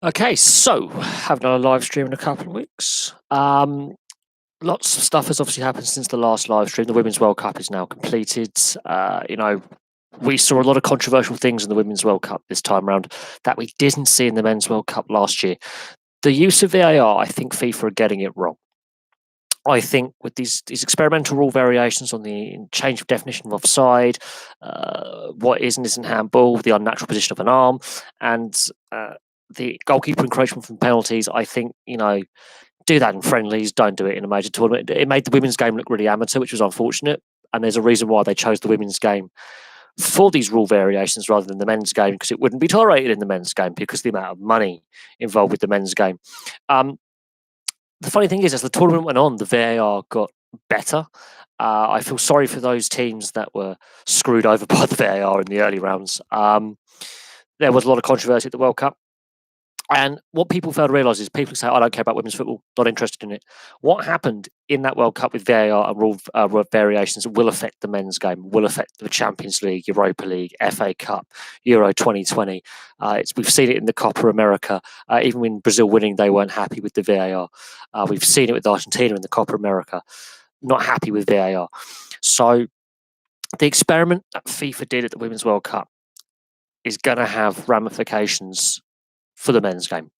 Okay, so haven't done a live stream in a couple of weeks. Lots of stuff has obviously happened since the last live stream. The Women's World Cup is now completed. We saw a lot of controversial things in the Women's World Cup this time around that we didn't see in the Men's World Cup last year. The use of VAR, I think FIFA are getting it wrong. I think with these experimental rule variations on the change of definition of offside, what is and isn't handball, the unnatural position of an arm, and the goalkeeper encroachment from penalties, I think, do that in friendlies, don't do it in a major tournament. It made the women's game look really amateur, which was unfortunate. And there's a reason why they chose the women's game for these rule variations rather than the men's game, because it wouldn't be tolerated in the men's game because of the amount of money involved with the men's game. The funny thing is, as the tournament went on, the VAR got better. I feel sorry for those teams that were screwed over by the VAR in the early rounds. There was a lot of controversy at the World Cup. And what people fail to realise is people say, I don't care about women's football, not interested in it. What happened in that World Cup with VAR and rule variations will affect the men's game, will affect the Champions League, Europa League, FA Cup, Euro 2020. We've seen it in the Copa America. Even when Brazil winning, they weren't happy with the VAR. We've seen it with Argentina in the Copa America, not happy with VAR. So the experiment that FIFA did at the Women's World Cup is going to have ramifications for the men's game,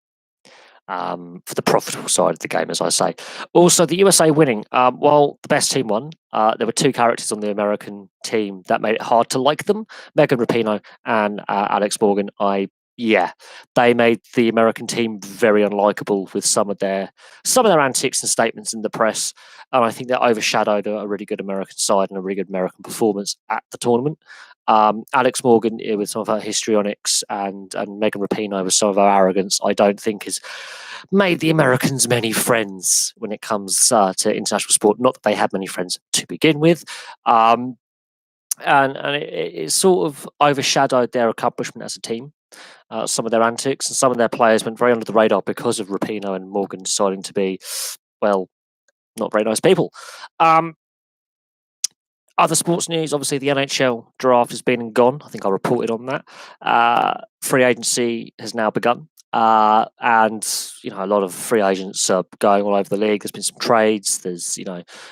for the profitable side of the game, as I say. Also, the USA winning, while the best team won, there were two characters on the American team that made it hard to like them, Megan Rapinoe and Alex Morgan. They made the American team very unlikable with some of their antics and statements in the press, and I think that overshadowed a really good American side and a really good American performance at the tournament. Alex Morgan with some of her histrionics and Megan Rapinoe with some of her arrogance, I don't think has made the Americans many friends when it comes to international sport. Not that they had many friends to begin with. And it sort of overshadowed their accomplishment as a team. Some of their antics and some of their players went very under the radar because of Rapinoe and Morgan deciding to be, well, not very nice people. Other sports news, obviously the NHL draft has been and gone. I think I reported on that. Free agency has now begun. And a lot of free agents are going all over the league. There's been some trades. There's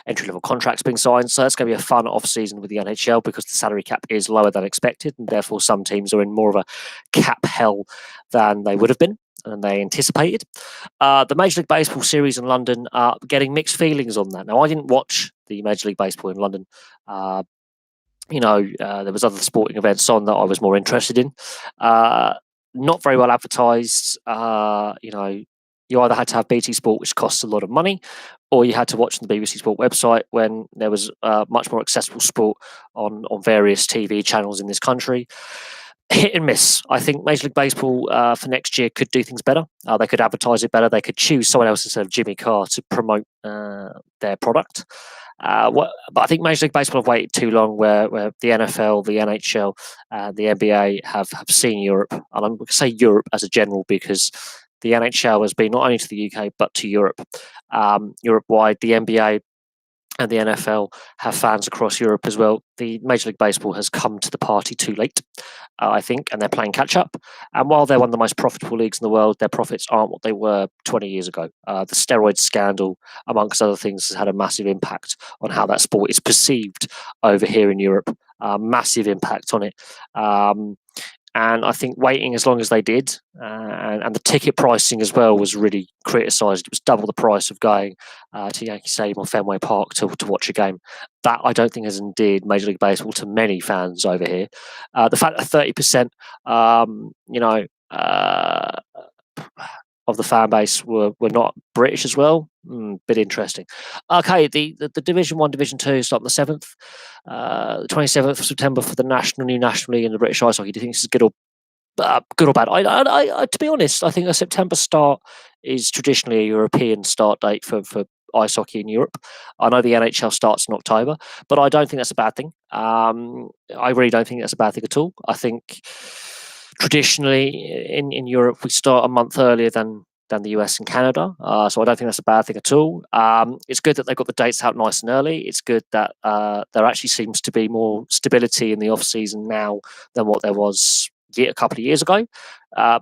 entry level contracts being signed. So it's going to be a fun off season with the NHL because the salary cap is lower than expected, and therefore some teams are in more of a cap hell than they would have been and they anticipated. The Major League Baseball series in London are getting mixed feelings on that. Now, I didn't watch the Major League Baseball in London. There was other sporting events on that I was more interested in. Not very well advertised. You either had to have BT Sport, which costs a lot of money, or you had to watch on the BBC Sport website when there was much more accessible sport on various TV channels in this country. Hit and miss. I think Major League Baseball for next year could do things better. They could advertise it better. They could choose someone else instead of Jimmy Carr to promote their product. But I think Major League Baseball have waited too long where the NFL, the NHL, the NBA have seen Europe. And I'm going to say Europe as a general because the NHL has been not only to the UK but to Europe. Europe-wide, the NBA and the NFL have fans across Europe as well. The Major League Baseball has come to the party too late, I think, and they're playing catch up. And while they're one of the most profitable leagues in the world, their profits aren't what they were 20 years ago. The steroid scandal, amongst other things, has had a massive impact on how that sport is perceived over here in Europe. Massive impact on it. And I think waiting as long as they did, and the ticket pricing as well was really criticised. It was double the price of going to Yankee Stadium or Fenway Park to watch a game. That I don't think has endeared Major League Baseball to many fans over here. The fact that 30%, of the fan base were not British as well. Bit interesting. Okay, the Division 1, Division 2 start on the 7th, 27th of September for the new National League and the British Ice Hockey. Do you think this is good or bad? I to be honest, I think a September start is traditionally a European start date for ice hockey in Europe. I know the NHL starts in October, but I don't think that's a bad thing. I really don't think that's a bad thing at all. I think traditionally in Europe we start a month earlier than the US and Canada, so I don't think that's a bad thing at all. It's good that they've got the dates out nice and early. It's good that there actually seems to be more stability in the off season now than what there was a couple of years ago.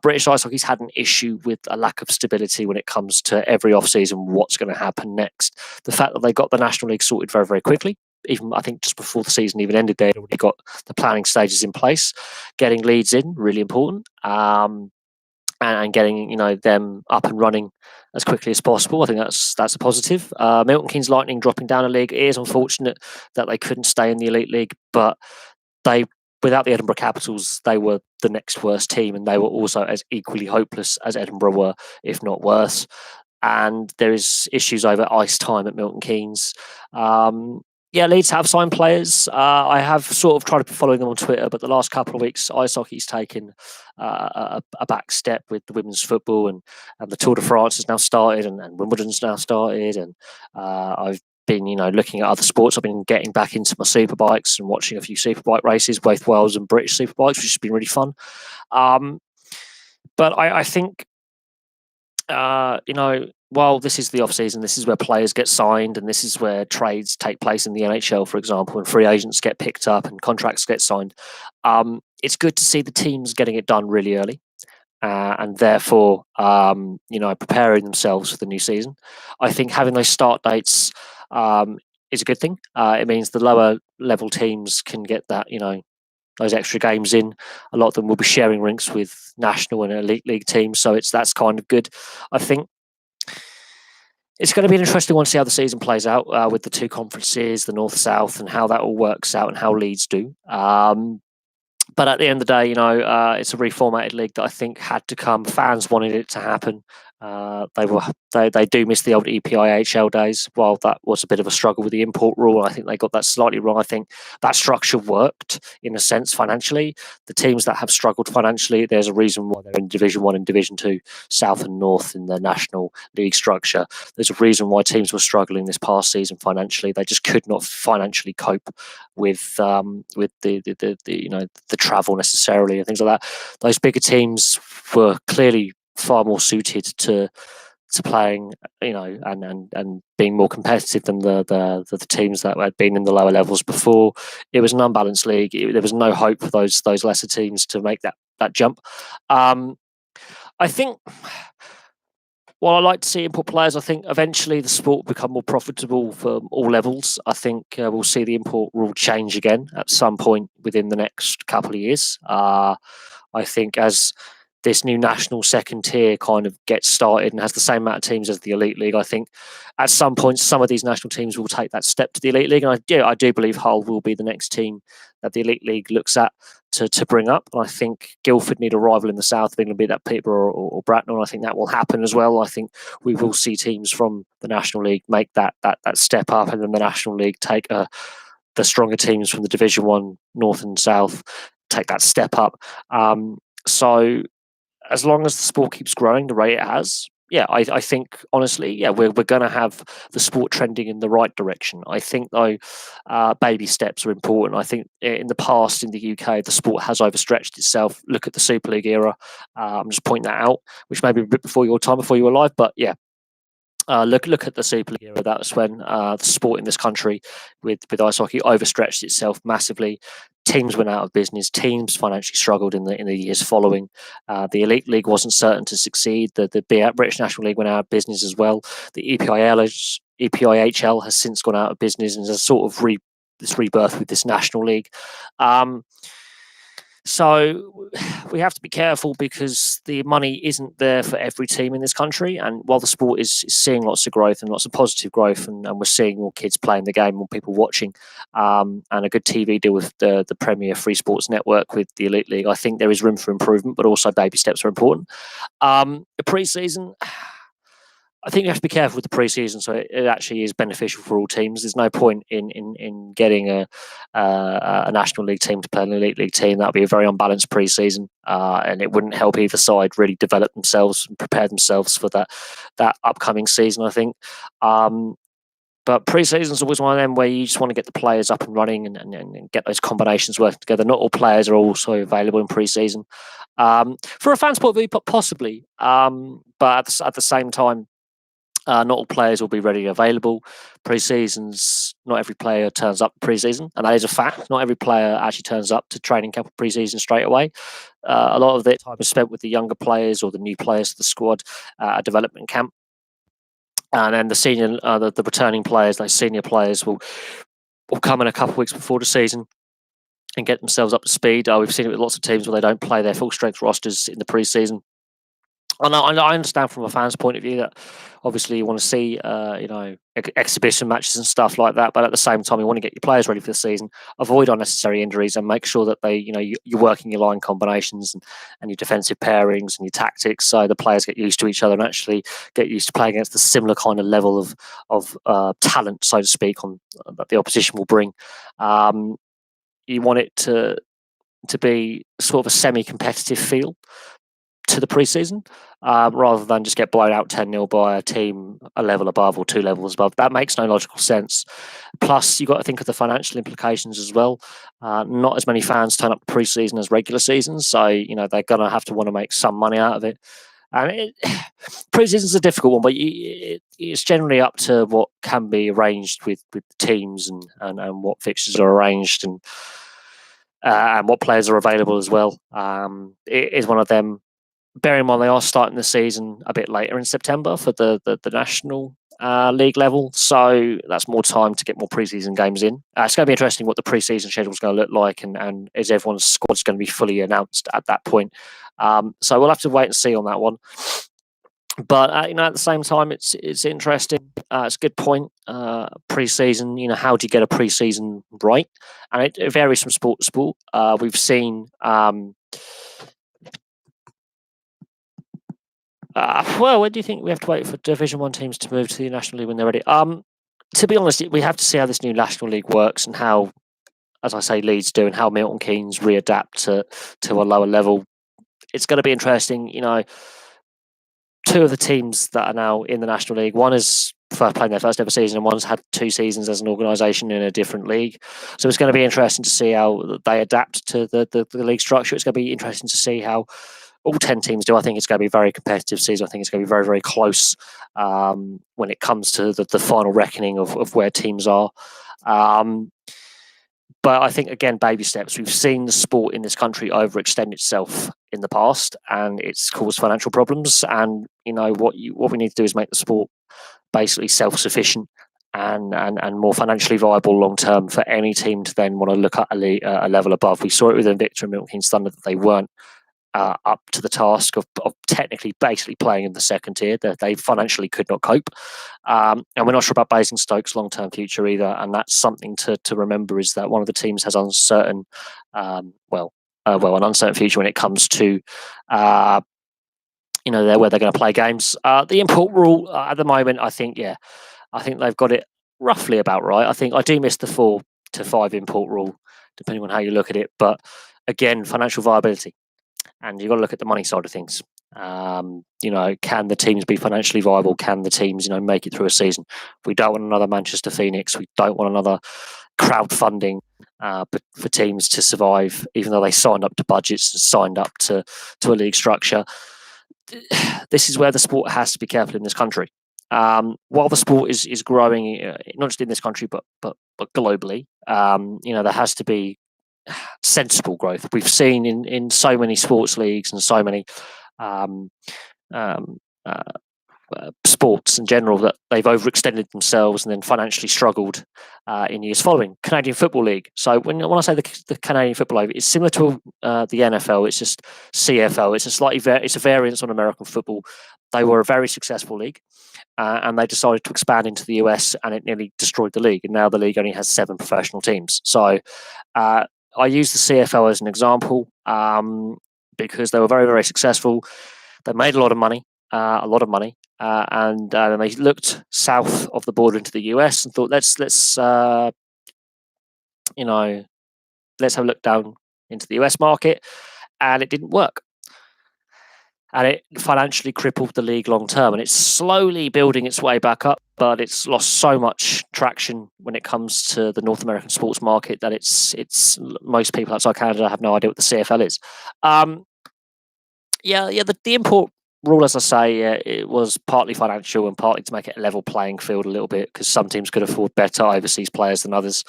British ice hockey's had an issue with a lack of stability when it comes to every off-season, what's going to happen next. The fact that they got the National League sorted very, very quickly, even I think just before the season even ended, they'd already got the planning stages in place. Getting leads in, really important. And getting them up and running as quickly as possible. I think that's a positive. Milton Keynes Lightning dropping down a league. It is unfortunate that they couldn't stay in the Elite League, but they, without the Edinburgh Capitals, they were the next worst team, and they were also as equally hopeless as Edinburgh were, if not worse. And there is issues over ice time at Milton Keynes. Leeds have signed players. I have sort of tried to follow them on Twitter, but the last couple of weeks, ice hockey's taken a back step with the women's football, and the Tour de France has now started, and Wimbledon's now started, and I've been, looking at other sports. I've been getting back into my superbikes and watching a few superbike races, both Wales and British superbikes, which has been really fun. But I think, while this is the off season, this is where players get signed, and this is where trades take place in the NHL, for example, and free agents get picked up and contracts get signed. It's good to see the teams getting it done really early, and therefore, preparing themselves for the new season. I think having those start dates is a good thing. It means the lower level teams can get that, those extra games in. A lot of them will be sharing rinks with national and elite league teams, so that's kind of good. I think it's going to be an interesting one to see how the season plays out with the two conferences, the North South, and how that all works out and how Leeds do. But at the end of the day, it's a reformatted league that I think had to come. Fans wanted it to happen. They do miss the old EPIHL days. While that was a bit of a struggle with the import rule, I think they got that slightly wrong. I think that structure worked in a sense financially. The teams that have struggled financially, there's a reason why they're in Division 1 and Division 2, South and North in the National League structure. There's a reason why teams were struggling this past season financially. They just could not financially cope with the travel necessarily and things like that. Those bigger teams were clearly far more suited to playing, and being more competitive than the teams that had been in the lower levels before. It was an unbalanced league. There was no hope for those lesser teams to make that jump. I think, while I like to see import players, I think eventually the sport will become more profitable for all levels. I think we'll see the import rule change again at some point within the next couple of years. I think as this new national second tier kind of gets started and has the same amount of teams as the Elite League, I think at some point some of these national teams will take that step to the Elite League. And I do believe Hull will be the next team that the Elite League looks at to bring up. And I think Guildford need a rival in the south of England, be that Peterborough or Bracknell. I think that will happen as well. I think we will see teams from the National League make that step up, and then the National League take the stronger teams from the Division 1 North and South take that step up. So as long as the sport keeps growing the rate it has, I think honestly, we're going to have the sport trending in the right direction. I think though, baby steps are important. I think in the past in the UK, the sport has overstretched itself. Look at the Super League era. I'm just pointing that out, which may be a bit before your time, before you were alive, but yeah. Look at the Super League era. That was when the sport in this country with ice hockey overstretched itself massively. Teams went out of business. Teams financially struggled in the years following. The Elite League wasn't certain to succeed. The British National League went out of business as well. The EPIHL has since gone out of business and has sort of this rebirth with this National League. So we have to be careful because the money isn't there for every team in this country. And while the sport is seeing lots of growth and lots of positive growth, and we're seeing more kids playing the game, more people watching, and a good TV deal with the Premier Free Sports Network with the Elite League, I think there is room for improvement, but also baby steps are important. The pre-season, I think you have to be careful with the pre-season, so it actually is beneficial for all teams. There's no point in getting a National League team to play an Elite League team. That would be a very unbalanced pre-season, and it wouldn't help either side really develop themselves and prepare themselves for that upcoming season, I think. But pre-season is always one of them where you just want to get the players up and running and get those combinations working together. Not all players are also available in pre-season. For a fan sport view, possibly, but at the same time, not all players will be ready available. Pre-season's not every player turns up pre-season, and that is a fact. Not every player actually turns up to training camp pre-season straight away. A lot of the time is spent with the younger players or the new players of the squad at development camp. And then the senior, the returning players, those senior players, will come in a couple of weeks before the season and get themselves up to speed. We've seen it with lots of teams where they don't play their full strength rosters in the pre-season. And I understand from a fan's point of view that obviously you want to see, exhibition matches and stuff like that. But at the same time, you want to get your players ready for the season, avoid unnecessary injuries, and make sure that you're working your line combinations and your defensive pairings and your tactics, so the players get used to each other and actually get used to playing against the similar kind of level of talent, so to speak, on that the opposition will bring. You want it to be sort of a semi-competitive feel to the pre-season, rather than just get blown out 10-0 by a team a level above or 2 levels above. That makes no logical sense. Plus, you've got to think of the financial implications as well. Not as many fans turn up pre-season as regular seasons, so they're going to have to want to make some money out of it. And pre-season is a difficult one, but it's generally up to what can be arranged with teams and what fixtures are arranged and what players are available as well. It is one of them. Bearing in mind they are starting the season a bit later in September for the National League level, so that's more time to get more preseason games in. It's going to be interesting what the preseason schedule is going to look like, and is everyone's squad's going to be fully announced at that point. So we'll have to wait and see on that one. But at the same time, it's interesting. It's a good point. Preseason, how do you get a preseason right? And it varies from sport to sport. We've seen. Well, when do you think we have to wait for Division 1 teams to move to the National League when they're ready? To be honest, we have to see how this new National League works and how, as I say, Leeds do, and how Milton Keynes readapt to a lower level. It's going to be interesting. Two of the teams that are now in the National League, one is playing their first ever season, and one's had 2 seasons as an organisation in a different league. So it's going to be interesting to see how they adapt to the league structure. It's going to be interesting to see how all 10 teams do. I think it's going to be a very competitive season. I think it's going to be very, very close when it comes to the final reckoning of where teams are. But I think, again, baby steps. We've seen the sport in this country overextend itself in the past, and it's caused financial problems. And what we need to do is make the sport basically self-sufficient and more financially viable long term for any team to then want to look at a level above. We saw it with Invicta and Milton Keynes Thunder that they weren't up to the task of technically basically playing in the second tier. That they financially could not cope, and we're not sure about Basingstoke's long-term future either. And that's something to remember, is that one of the teams has uncertain, an uncertain future when it comes to where they're going to play games. The import rule at the moment, I think they've got it roughly about right. I do miss the 4 to 5 import rule, depending on how you look at it. But again, financial viability. And you've got to look at the money side of things. Can the teams be financially viable? Can the teams, make it through a season? We don't want another Manchester Phoenix. We don't want another crowdfunding for teams to survive, even though they signed up to budgets and signed up to a league structure. This is where the sport has to be careful in this country. While the sport is growing, not just in this country, but globally, there has to be sensible growth. We've seen in so many sports leagues and so many sports in general that they've overextended themselves and then financially struggled in years following. Canadian Football League. So when I say the Canadian Football League, it's similar to the NFL. It's just CFL. It's a variance on American football. They were a very successful league. And they decided to expand into the US, and it nearly destroyed the league. And now the league only has 7 professional teams. So I use the CFL as an example because they were very, very successful. They made a lot of money, and they looked south of the border into the US and thought, let's have a look down into the US market, and it didn't work. And it financially crippled the league long term, and it's slowly building its way back up, but it's lost so much traction when it comes to the North American sports market that it's most people outside Canada have no idea what the CFL is. The import rule, as I say, it was partly financial and partly to make it a level playing field a little bit because some teams could afford better overseas players than others.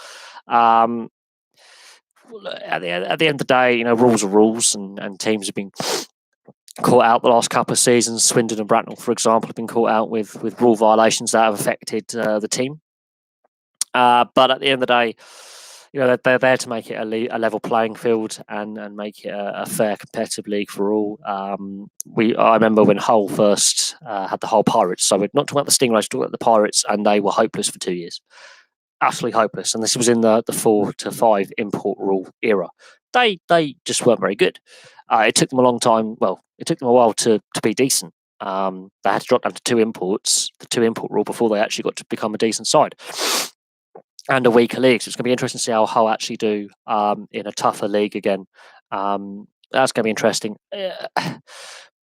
Um, at the end of the day, rules are rules, and teams have been caught out the last couple of seasons. Swindon and Bracknell, for example, have been caught out with rule violations that have affected the team. But at the end of the day, they're there to make it a level playing field and make it a fair competitive league for all. I remember when Hull first had the Hull Pirates. So we're not talking about the Stingrays, we're talking about the Pirates, and they were hopeless for 2 years. Absolutely hopeless. And this was in the 4 to 5 import rule era. They just weren't very good. It took them a long time. Well, it took them a while to be decent. They had to drop down to 2 imports, the 2 import rule, before they actually got to become a decent side. And a weaker league. So it's going to be interesting to see how Hull actually do in a tougher league again. That's going to be interesting.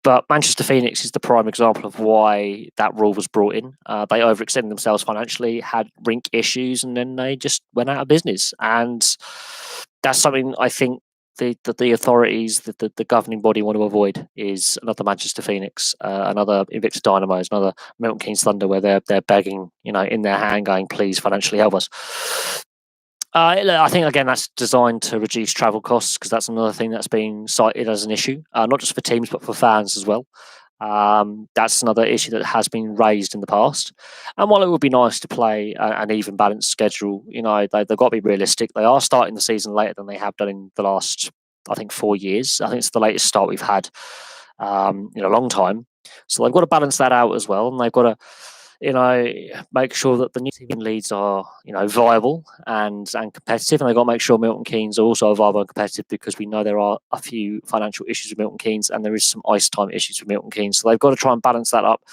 But Manchester Phoenix is the prime example of why that rule was brought in. They overextended themselves financially, had rink issues, and then they just went out of business. And that's something I think the authorities, the governing body want to avoid, is another Manchester Phoenix, another Invicta Dynamos, another Milton Keynes Thunder, where they're begging, in their hand, going, please financially help us. I think, again, that's designed to reduce travel costs, because that's another thing that's been cited as an issue, not just for teams, but for fans as well. That's another issue that has been raised in the past. And while it would be nice to play an even balanced schedule, they've got to be realistic. They are starting the season later than they have done in the last, I think, 4 years. I think it's the latest start we've had in a long time. So they've got to balance that out as well. And they've got to, make sure that the new team in Leeds are, viable and competitive. And they've got to make sure Milton Keynes are also viable and competitive, because we know there are a few financial issues with Milton Keynes, and there is some ice time issues with Milton Keynes. So they've got to try and balance that up.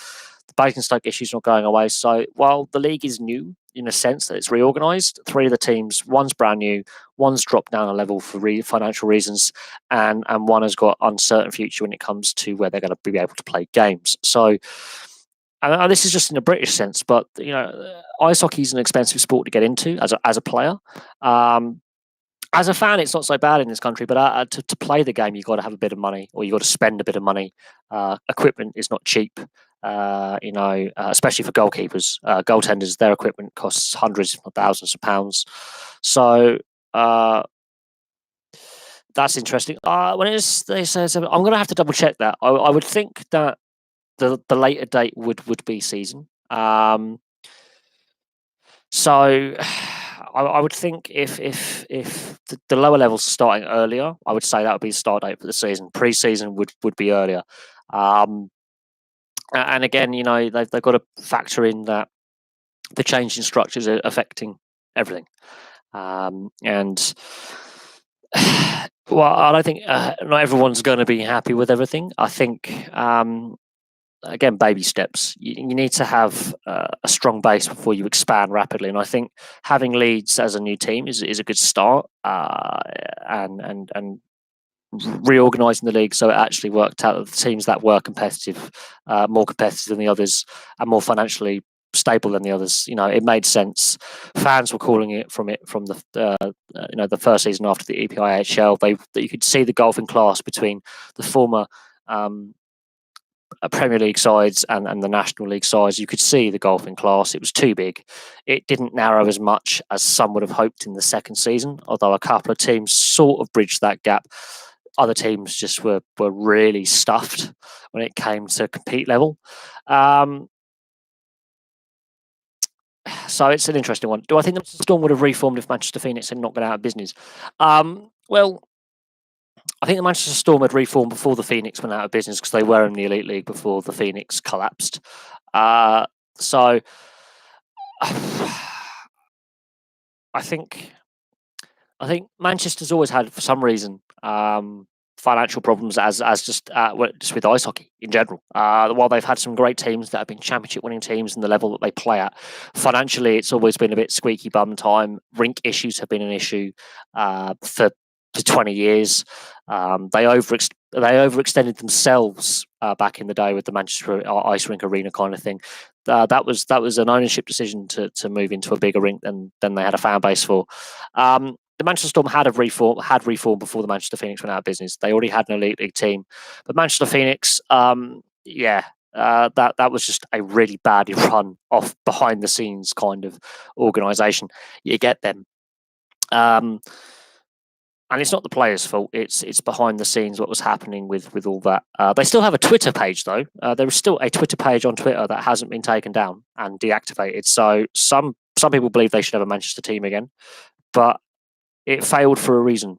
The Basingstoke issue is not going away. So while the league is new in a sense that it's reorganised, 3 of the teams, one's brand new, one's dropped down a level for financial reasons, and one has got uncertain future when it comes to where they're going to be able to play games. So, and this is just in a British sense, but ice hockey is an expensive sport to get into as a player. As a fan, it's not so bad in this country, but to play the game, you've got to have a bit of money, or you've got to spend a bit of money. Equipment is not cheap, especially for goalkeepers. Goaltenders, their equipment costs hundreds, if not thousands of pounds. So that's interesting. They say, I'm going to have to double check that. I would think that the later date would be season. So I would think if the lower levels are starting earlier, I would say that would be the start date for the season. Pre-season would be earlier. And again, they've got to factor in that the change in structures are affecting everything. And well, I don't think not everyone's going to be happy with everything. I think again, baby steps. You need to have a strong base before you expand rapidly, and I think having Leeds as a new team is a good start. And reorganising the league so it actually worked out that the teams that were competitive, more competitive than the others, and more financially stable than the others. It made sense. Fans were calling it from the first season after the EPIHL. You could see the golfing class between the former Premier League sides and the National League sides. You could see the golfing class. It was too big. It didn't narrow as much as some would have hoped in the second season, although a couple of teams sort of bridged that gap. Other teams just were really stuffed when it came to compete level. So it's an interesting one. Do I think the Storm would have reformed if Manchester Phoenix had not gone out of business? Well, I think the Manchester Storm had reformed before the Phoenix went out of business, because they were in the Elite League before the Phoenix collapsed. So I think Manchester's always had, for some reason, financial problems as just with ice hockey in general. While they've had some great teams that have been championship winning teams and the level that they play at, financially it's always been a bit squeaky bum time. Rink issues have been an issue for 20 years. They overextended themselves back in the day with the Manchester Ice Rink Arena kind of thing. That was an ownership decision to move into a bigger rink than they had a fan base for. The Manchester Storm had reformed before the Manchester Phoenix went out of business. They already had an Elite League team, but Manchester Phoenix, that was just a really badly run off behind the scenes kind of organisation. You get them. And it's not the players' fault. It's behind the scenes what was happening with all that. They still have a Twitter page though. There is still a Twitter page on Twitter that hasn't been taken down and deactivated. So some people believe they should have a Manchester team again, but it failed for a reason.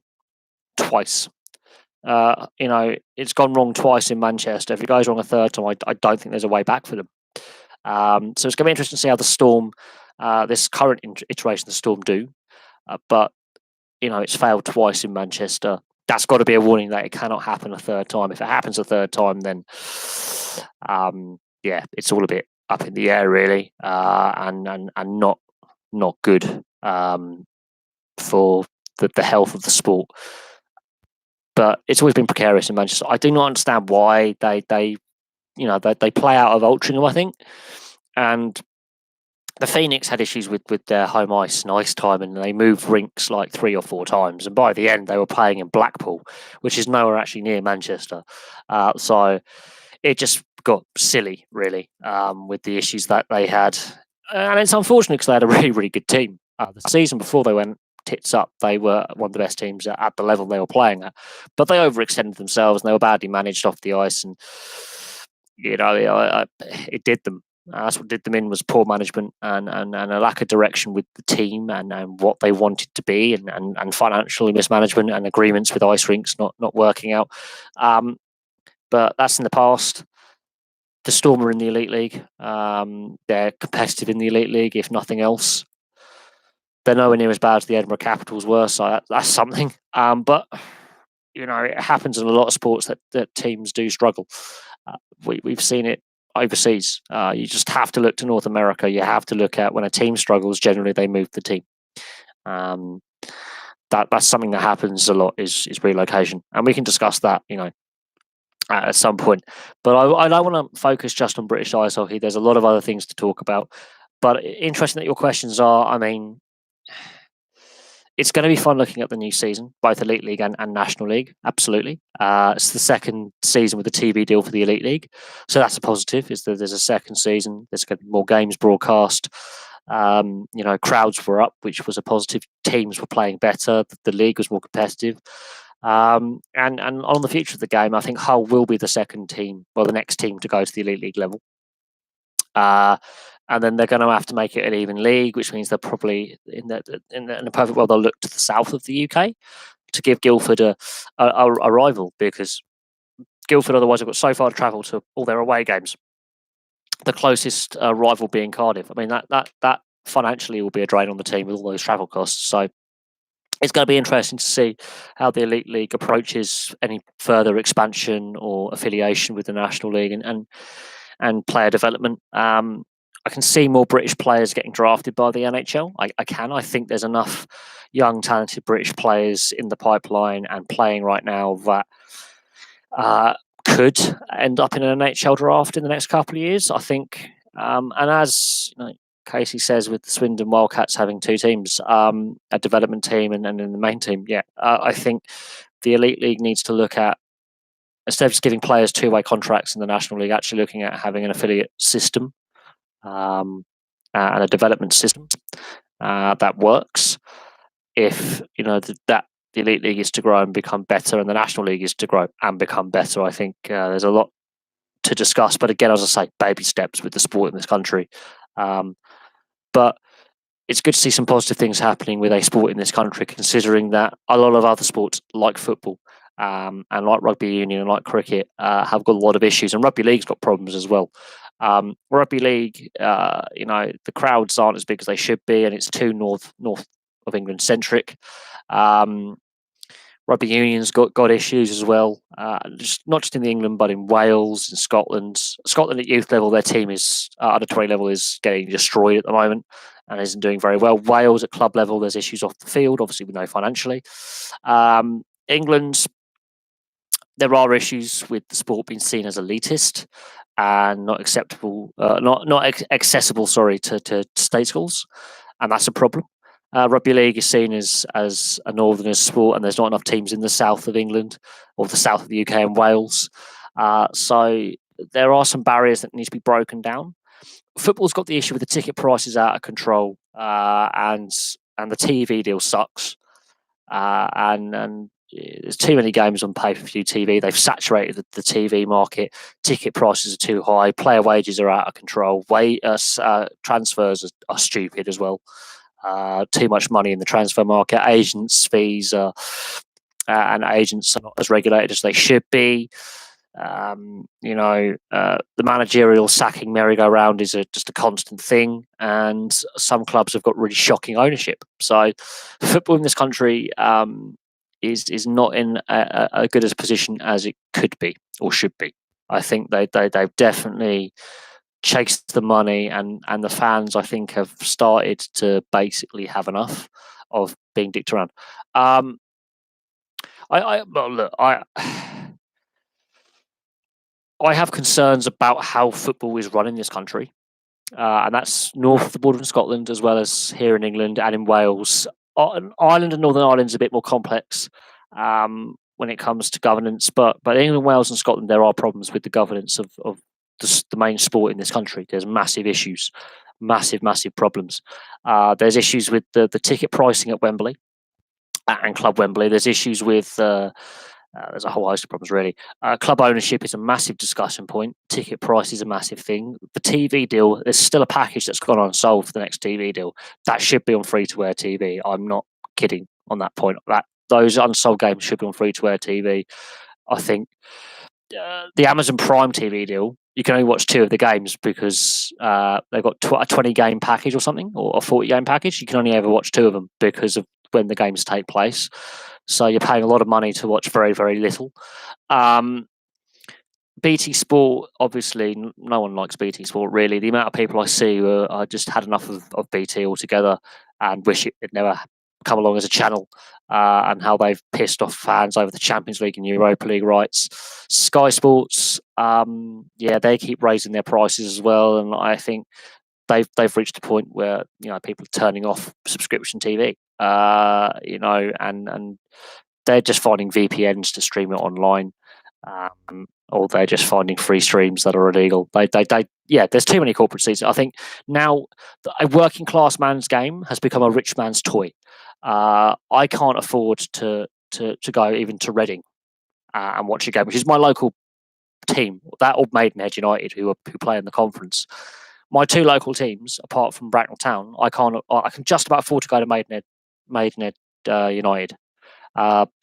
Twice. It's gone wrong twice in Manchester. If it goes wrong a third time, I don't think there's a way back for them. So it's going to be interesting to see how the Storm, this current iteration of the Storm, do. But it's failed twice in Manchester. That's got to be a warning that it cannot happen a third time. If it happens a third time, then it's all a bit up in the air, really, and not good for the health of the sport. But it's always been precarious in Manchester. I do not understand why they play out of Altrincham, I think, and the Phoenix had issues with their home ice and ice time, and they moved rinks like 3 or 4 times. And by the end, they were playing in Blackpool, which is nowhere actually near Manchester. So it just got silly, really, with the issues that they had. And it's unfortunate because they had a really, really good team. The season before they went tits up, they were one of the best teams at the level they were playing at. But they overextended themselves and they were badly managed off the ice. And, it did them. That's what did them in was poor management and a lack of direction with the team and what they wanted to be and financial mismanagement and agreements with ice rinks not working out. But that's in the past. The Storm are in the Elite League. They're competitive in the Elite League, if nothing else. They're nowhere near as bad as the Edinburgh Capitals were, so that's something. But it happens in a lot of sports that teams do struggle. We've seen it overseas. You just have to look to North America. You have to look at when a team struggles, generally they move the team. That's something that happens a lot is relocation. And we can discuss that, at some point. But I don't want to focus just on British ice hockey. There's a lot of other things to talk about. But interesting that your questions are, it's going to be fun looking at the new season, both Elite League and National League. Absolutely. It's the second season with the TV deal for the Elite League. So that's a positive, is that there's a second season. There's going to be more games broadcast. Crowds were up, which was a positive. Teams were playing better. The league was more competitive. And on the future of the game, I think Hull will be the second team, the next team to go to the Elite League level. And then they're going to have to make it an even league, which means they're probably in a perfect world they'll look to the south of the UK to give Guildford a rival, because Guildford otherwise have got so far to travel to all their away games. The closest rival being Cardiff. That financially will be a drain on the team with all those travel costs. So it's going to be interesting to see how the Elite League approaches any further expansion or affiliation with the National League and player development. I can see more British players getting drafted by the NHL. I think there's enough young, talented British players in the pipeline and playing right now that could end up in an NHL draft in the next couple of years. I think, and as Casey says, with the Swindon Wildcats having 2 teams, a development team and then the main team, I think the Elite League needs to look at, instead of just giving players 2-way contracts in the National League, actually looking at having an affiliate system and a development system that works. If that the Elite League is to grow and become better, and the National League is to grow and become better, I think there's a lot to discuss. But again, as I say, baby steps with the sport in this country. But it's good to see some positive things happening with a sport in this country, considering that a lot of other sports like football and like rugby union and like cricket have got a lot of issues, and rugby league's got problems as well. Rugby league, the crowds aren't as big as they should be, and it's too north of England centric. Rugby union's got issues as well, not just in England but in Wales and Scotland. Scotland at youth level, their team is under 20 level is getting destroyed at the moment and isn't doing very well. Wales at club level, there's issues off the field. Obviously, we know financially. England, there are issues with the sport being seen as elitist and not acceptable, accessible. To state schools, and that's a problem. Rugby league is seen as a northern sport, and there's not enough teams in the south of England or the south of the UK and Wales. So there are some barriers that need to be broken down. Football's got the issue with the ticket prices out of control, and the TV deal sucks, and there's too many games on pay-per-view TV. They've saturated the TV market. Ticket prices are too high. Player wages are out of control. Transfers are stupid as well. Too much money in the transfer market. Agents' fees and agents are not as regulated as they should be. The managerial sacking merry-go-round is just a constant thing, and some clubs have got really shocking ownership. So, football in this country is not in a good as position as it could be or should be. I think they've definitely chased the money, and the fans, I think, have started to basically have enough of being dicked around. I have concerns about how football is run in this country, and that's north of the border in Scotland as well as here in England and in Wales. Ireland and Northern Ireland's a bit more complex when it comes to governance, but England, Wales, and Scotland, there are problems with the governance of the main sport in this country. There's massive issues, massive problems. There's issues with the ticket pricing at Wembley and Club Wembley. There's issues with there's a whole host of problems, really. Club ownership is a massive discussion point. Ticket price is a massive thing. The TV deal, there's still a package that's gone unsolved for the next TV deal. That should be on free-to-air TV. I'm not kidding on that point. Those unsold games should be on free-to-air TV. I think the Amazon Prime TV deal, you can only watch 2 of the games because they've got a 20-game package or something, or a 40-game package. You can only ever watch 2 of them because of when the games take place. So you're paying a lot of money to watch very, very little. BT Sport, obviously, no one likes BT Sport, really. The amount of people I see who are just had enough of BT altogether and wish it had never come along as a channel, and how they've pissed off fans over the Champions League and Europa League rights. Sky Sports, they keep raising their prices as well, and I think they've reached a point where people are turning off subscription TV, and they're just finding VPNs to stream it online, or they're just finding free streams that are illegal. There's too many corporate seats. I think now a working class man's game has become a rich man's toy. I can't afford to go even to Reading and watch a game, which is my local team, that old Maidenhead United who play in the conference. My 2 local teams, apart from Bracknell Town, I can just about afford to go to Maidenhead United,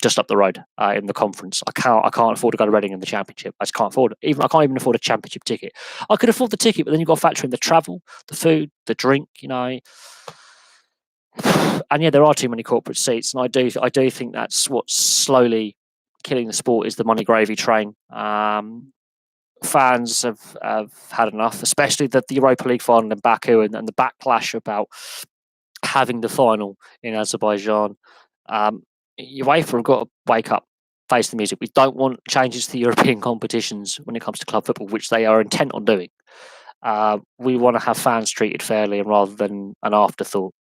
just up the road in the conference. I can't afford to go to Reading in the Championship. I just can't afford it. I can't even afford a Championship ticket. I could afford the ticket, but then you've got to factor in the travel, the food, the drink, And there are too many corporate seats, and I do think that's what's slowly killing the sport, is the money gravy train. Fans have had enough, especially the Europa League final in Baku and the backlash about having the final in Azerbaijan. UEFA have got to wake up, face the music. We don't want changes to the European competitions when it comes to club football, which they are intent on doing. We want to have fans treated fairly and rather than an afterthought,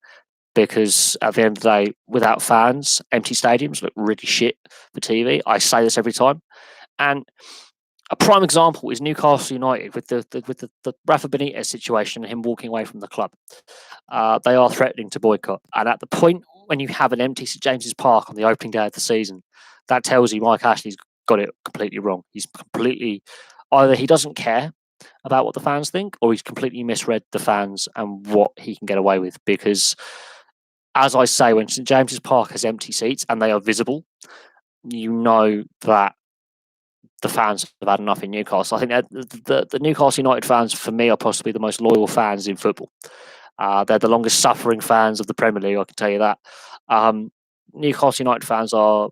because at the end of the day, without fans, empty stadiums look really shit for TV. I say this every time. And a prime example is Newcastle United with the Rafa Benitez situation and him walking away from the club. They are threatening to boycott. And at the point when you have an empty St James's Park on the opening day of the season, that tells you Mike Ashley's got it completely wrong. He's completely, either he doesn't care about what the fans think, or he's completely misread the fans and what he can get away with. Because, as I say, when St James's Park has empty seats and they are visible, that the fans have had enough in Newcastle. I think that the Newcastle United fans, for me, are possibly the most loyal fans in football. They're the longest suffering fans of the Premier League, I can tell you that. Newcastle United fans are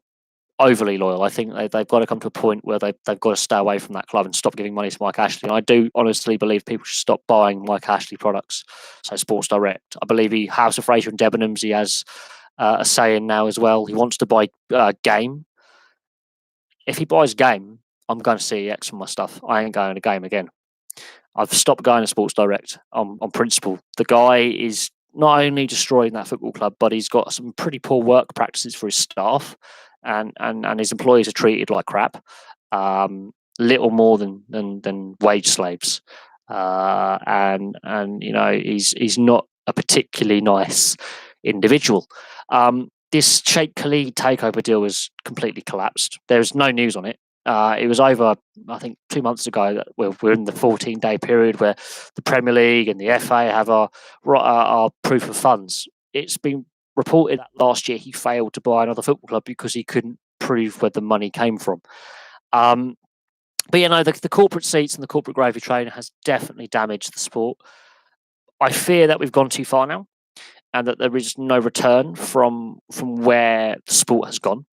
overly loyal. I think they've got to come to a point where they've got to stay away from that club and stop giving money to Mike Ashley. And I do honestly believe people should stop buying Mike Ashley products, so Sports Direct. I believe House of Fraser and Debenhams, he has a say in now as well. He wants to buy Game. If he buys Game, I'm going to see X for my stuff. I ain't going to Game again. I've stopped going to Sports Direct on principle. The guy is not only destroying that football club, but he's got some pretty poor work practices for his staff, and his employees are treated like crap. little more than wage slaves, and he's not a particularly nice individual. This Sheikh Khalid takeover deal was completely collapsed. There's no news on it. It was over, I think, 2 months ago. That we're in the 14-day period where the Premier League and the FA have our proof of funds. It's been reported that last year he failed to buy another football club because he couldn't prove where the money came from. But the corporate seats and the corporate gravy train has definitely damaged the sport. I fear that we've gone too far now, and that there is no return from where the sport has gone.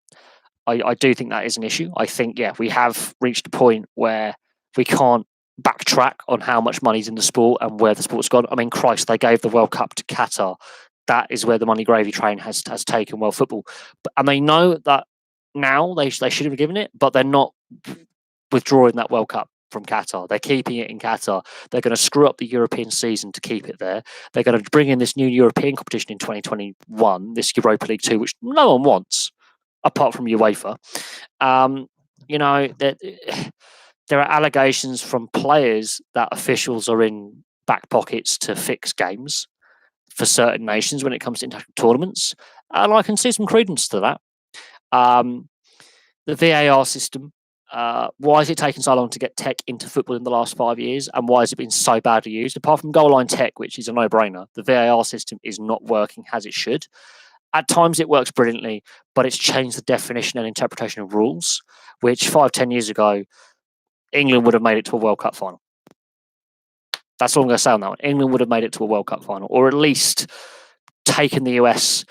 I do think that is an issue. I think, we have reached a point where we can't backtrack on how much money's in the sport and where the sport's gone. I mean, Christ, they gave the World Cup to Qatar. That is where the money gravy train has taken world football. And they know that now they should have given it, but they're not withdrawing that World Cup from Qatar. They're keeping it in Qatar. They're going to screw up the European season to keep it there. They're going to bring in this new European competition in 2021, this Europa League 2, which no one wants, apart from UEFA. There are allegations from players that officials are in back pockets to fix games for certain nations when it comes to international tournaments. And I can see some credence to that. The VAR system, why has it taken so long to get tech into football in the last 5 years? And why has it been so badly used? Apart from goal line tech, which is a no-brainer, the VAR system is not working as it should. At times it works brilliantly, but it's changed the definition and interpretation of rules, which 5-10 years ago, England would have made it to a World Cup final. That's all I'm going to say on that one. England would have made it to a World Cup final, or at least taken the US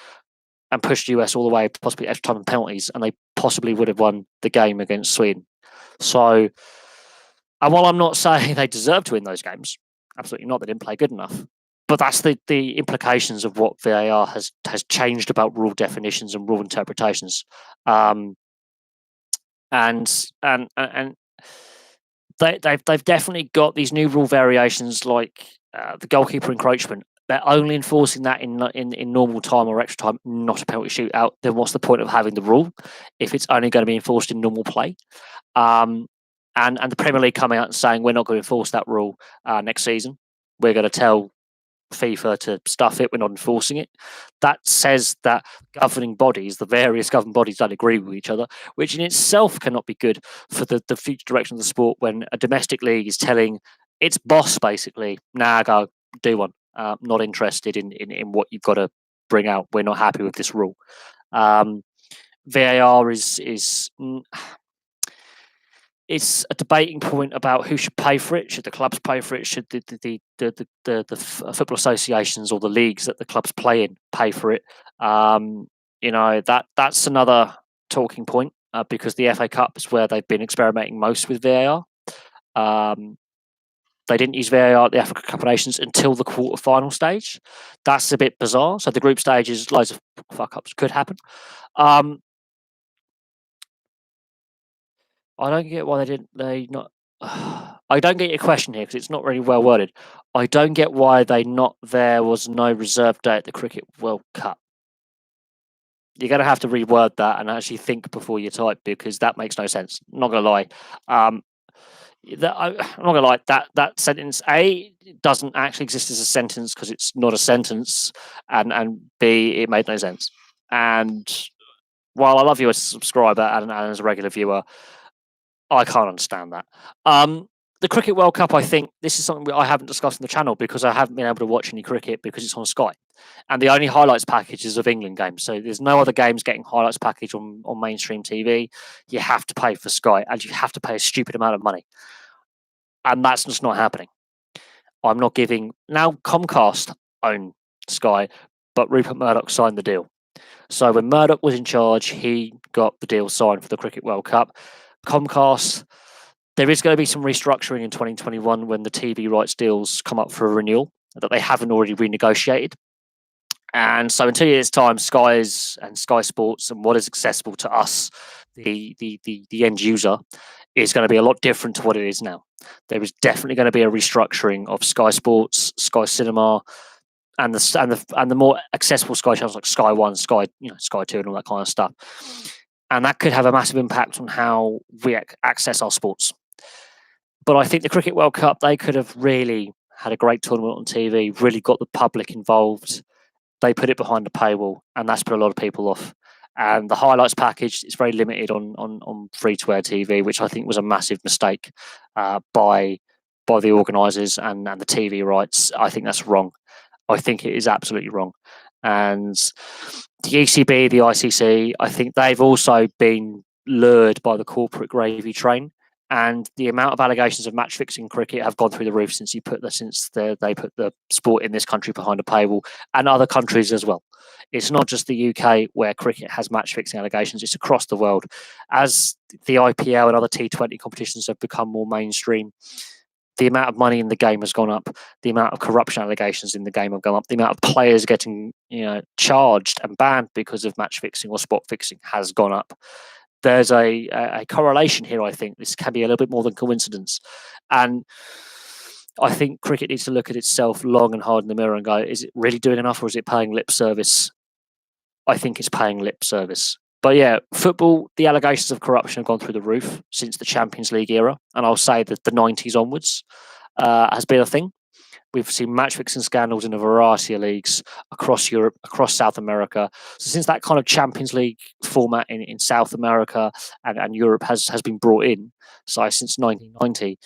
and pushed the US all the way, possibly extra time and penalties, and they possibly would have won the game against Sweden. So, and while I'm not saying they deserve to win those games, absolutely not, they didn't play good enough. But that's the implications of what VAR has changed about rule definitions and rule interpretations, and they've definitely got these new rule variations like the goalkeeper encroachment. They're only enforcing that in normal time or extra time, not a penalty shootout. Then what's the point of having the rule if it's only going to be enforced in normal play? And the Premier League coming out and saying we're not going to enforce that rule next season. We're going to tell FIFA to stuff it, we're not enforcing it. That says that governing bodies, the various governing bodies, don't agree with each other, which in itself cannot be good for the future direction of the sport when a domestic league is telling its boss basically, go do one. Not interested in what you've got to bring out. We're not happy with this rule. VAR is it's a debating point about who should pay for it. Should the clubs pay for it? Should the football associations or the leagues that the clubs play in pay for it? That's another talking point because the FA Cup is where they've been experimenting most with VAR. They didn't use VAR at the Africa Cup of Nations until the quarter-final stage. That's a bit bizarre. So the group stages, loads of fuck-ups could happen. I don't get why I don't get your question here because it's not really well worded. I don't get why there was no reserve day at the Cricket World Cup. You're going to have to reword that and actually think before you type because that makes no sense. I'm not going to lie. I'm not going to lie. That sentence A doesn't actually exist as a sentence because it's not a sentence, and B, it made no sense. And while I love you as a subscriber and as a regular viewer, I can't understand that. The Cricket World Cup, I think this is something I haven't discussed on the channel because I haven't been able to watch any cricket because it's on Sky. And the only highlights package is of England games. So there's no other games getting highlights package on mainstream TV. You have to pay for Sky and you have to pay a stupid amount of money. And that's just not happening. I'm not giving... Now Comcast own Sky, but Rupert Murdoch signed the deal. So when Murdoch was in charge, he got the deal signed for the Cricket World Cup. Comcast, there is going to be some restructuring in 2021 when the TV rights deals come up for a renewal that they haven't already renegotiated. And so in 2 years' time, Sky Sports and what is accessible to us, the end user, is going to be a lot different to what it is now. There is definitely going to be a restructuring of Sky Sports, Sky Cinema, and the more accessible Sky channels like Sky One, Sky 2, and all that kind of stuff. And that could have a massive impact on how we access our sports. But I think the Cricket World Cup, they could have really had a great tournament on TV, really got the public involved. They put it behind the paywall, and that's put a lot of people off. And the highlights package is very limited on free-to-air TV, which I think was a massive mistake by the organisers and the TV rights. I think that's wrong. I think it is absolutely wrong. And the ECB, the ICC, I think they've also been lured by the corporate gravy train. And the amount of allegations of match fixing cricket have gone through the roof since they put the sport in this country behind a paywall, and other countries as well. It's not just the UK where cricket has match fixing allegations; it's across the world. As the IPL and other T20 competitions have become more mainstream, the amount of money in the game has gone up. The amount of corruption allegations in the game have gone up. The amount of players getting charged and banned because of match fixing or spot fixing has gone up. There's a correlation here. I think this can be a little bit more than coincidence, and I think cricket needs to look at itself long and hard in the mirror and go: is it really doing enough, or is it paying lip service? I think it's paying lip service. But yeah, football, the allegations of corruption have gone through the roof since the Champions League era, and I'll say that the 90s onwards has been a thing. We've seen match fixing scandals in a variety of leagues across Europe, across South America. So since that kind of Champions League format in South America and Europe has been brought in, so since 1990,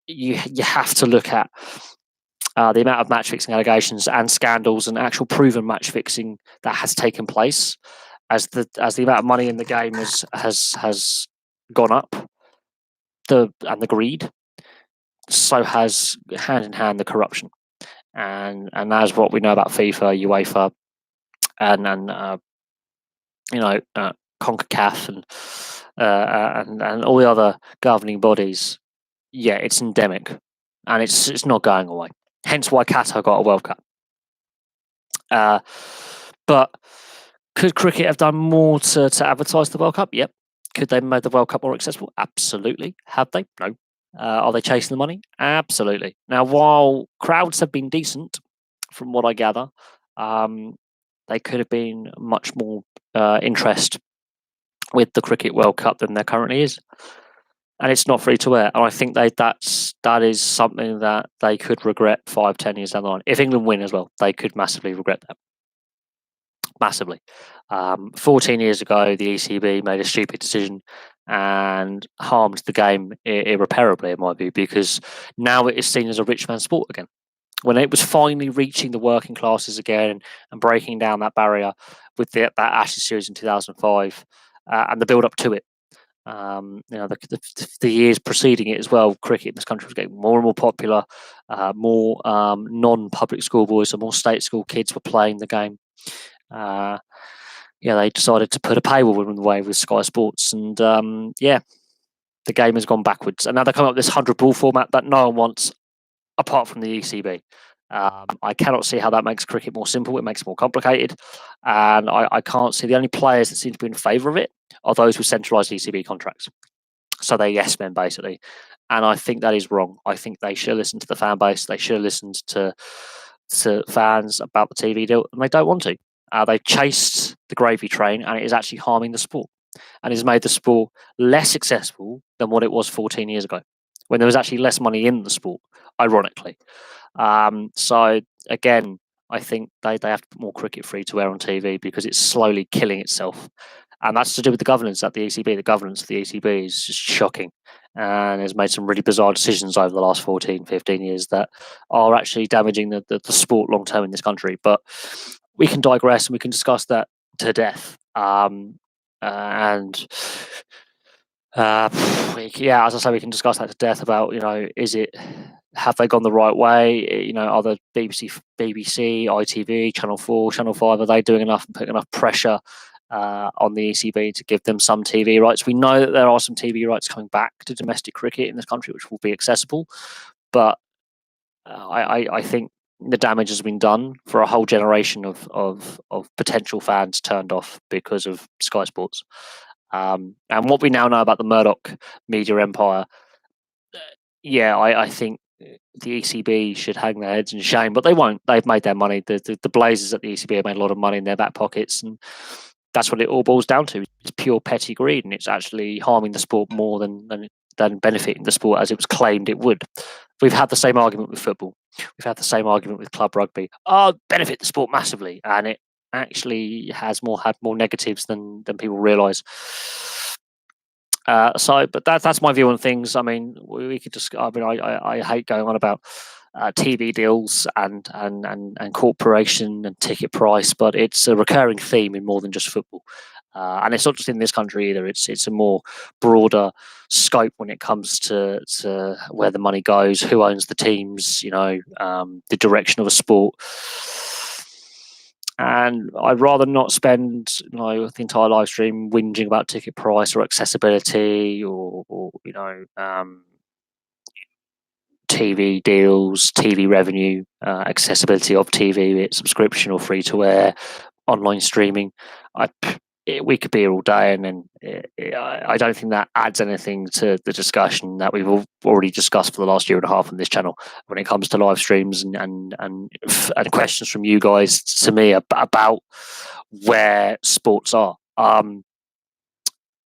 you have to look at the amount of match fixing allegations and scandals and actual proven match fixing that has taken place, as the amount of money in the game has gone up, and the greed. So has hand in hand the corruption, and as what we know about FIFA, UEFA, and CONCACAF and all the other governing bodies. Yeah, it's endemic, and it's not going away. Hence why Qatar got a World Cup. But could cricket have done more to advertise the World Cup? Yep. Could they have made the World Cup more accessible? Absolutely. Have they? No. Are they chasing the money? Absolutely. Now, while crowds have been decent, from what I gather, they could have been much more interest with the Cricket World Cup than there currently is. And it's not free to air. And I think that is something that they could regret 5-10 years down the line. If England win as well, they could massively regret that. Massively. 14 years ago, the ECB made a stupid decision and harmed the game irreparably, in my view, because now it is seen as a rich man's sport again. When it was finally reaching the working classes again and breaking down that barrier with that Ashes series in 2005 and the build up to it. The years preceding it as well, cricket in this country was getting more and more popular. More non-public school boys and more state school kids were playing the game. They decided to put a paywall in the way with Sky Sports, and the game has gone backwards. And now they're coming up with this 100 ball format that no one wants, apart from the ECB. I cannot see how that makes cricket more simple. It makes it more complicated, and I can't see the only players that seem to be in favour of it are those with centralised ECB contracts. So they're yes men basically, and I think that is wrong. I think they should listen to the fan base. They should have listened to fans about the TV deal, and they don't want to. They've chased the gravy train, and it is actually harming the sport, and has made the sport less accessible than what it was 14 years ago, when there was actually less money in the sport, ironically. So again, I think they have to put more cricket free to air on TV because it's slowly killing itself. And that's to do with the governance at the ECB. The governance of the ECB is just shocking and has made some really bizarre decisions over the last 14, 15 years that are actually damaging the sport long term in this country. But we can digress and we can discuss that to death. As I say, we can discuss that to death about, have they gone the right way? Are the BBC, ITV, Channel 4, Channel 5, are they doing enough and putting enough pressure on the ECB to give them some TV rights? We know that there are some TV rights coming back to domestic cricket in this country, which will be accessible. But I think the damage has been done for a whole generation of potential fans turned off because of Sky Sports. And what we now know about the Murdoch media empire, I think the ECB should hang their heads in shame, but they won't. They've made their money. The Blazers at the ECB have made a lot of money in their back pockets, and that's what it all boils down to. It's pure petty greed, and it's actually harming the sport more than than benefiting the sport as it was claimed it would. We've had the same argument with football. We've had the same argument with club rugby. Oh, benefit the sport massively, and it actually has had more negatives than people realise. But that's my view on things. I mean, we could just. I mean, I hate going on about TV deals and corporation and ticket price, but it's a recurring theme in more than just football. And it's not just in this country either. It's a more broader scope when it comes to where the money goes, who owns the teams, the direction of a sport. And I'd rather not spend the entire live stream whinging about ticket price or accessibility or TV deals, TV revenue, accessibility of TV, subscription or free to air, online streaming. We could be here all day, and then I don't think that adds anything to the discussion that we've already discussed for the last year and a half on this channel when it comes to live streams and questions from you guys to me about where sports are.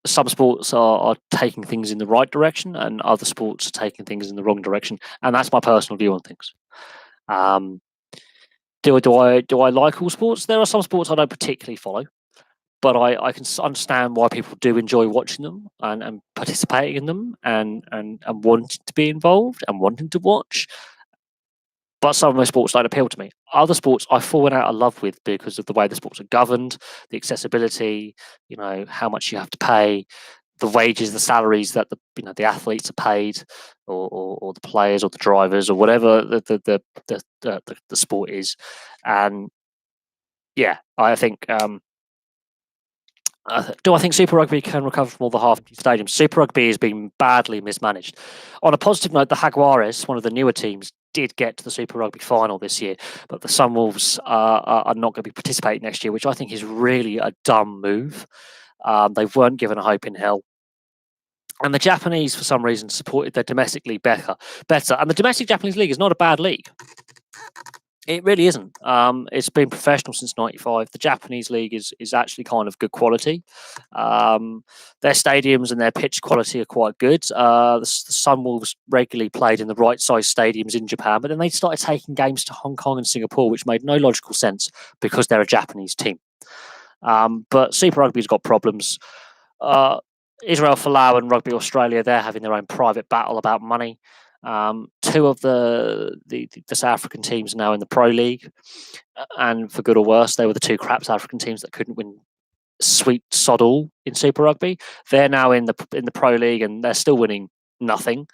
Some sports are taking things in the right direction, and other sports are taking things in the wrong direction, and that's my personal view on things. Do I like all sports? There are some sports I don't particularly follow, but I can understand why people do enjoy watching them and participating in them and wanting to be involved and wanting to watch. But some of those sports don't appeal to me. Other sports I've fallen out of love with because of the way the sports are governed, the accessibility, how much you have to pay, the wages, the salaries that the athletes are paid, or the players or the drivers or whatever the sport is. And yeah, I think. Do I think Super Rugby can recover from all the half-empty stadiums? Super Rugby has been badly mismanaged. On a positive note, the Jaguares, one of the newer teams, did get to the Super Rugby final this year, but the Sunwolves are not going to be participating next year, which I think is really a dumb move. They weren't given a hope in hell. And the Japanese, for some reason, supported their domestic league better. And the domestic Japanese league is not a bad league. It really isn't. It's been professional since '95. The Japanese league is actually kind of good quality. Their stadiums and their pitch quality are quite good. The Sunwolves regularly played in the right size stadiums in Japan, but then they started taking games to Hong Kong and Singapore, which made no logical sense because they're a Japanese team. But Super Rugby's got problems. Israel Folau and Rugby Australia, they're having their own private battle about money. Two of the South African teams are now in the Pro League, and for good or worse, they were the two crap South African teams that couldn't win sweet sod all in Super Rugby. They're now in the Pro League, and they're still winning nothing.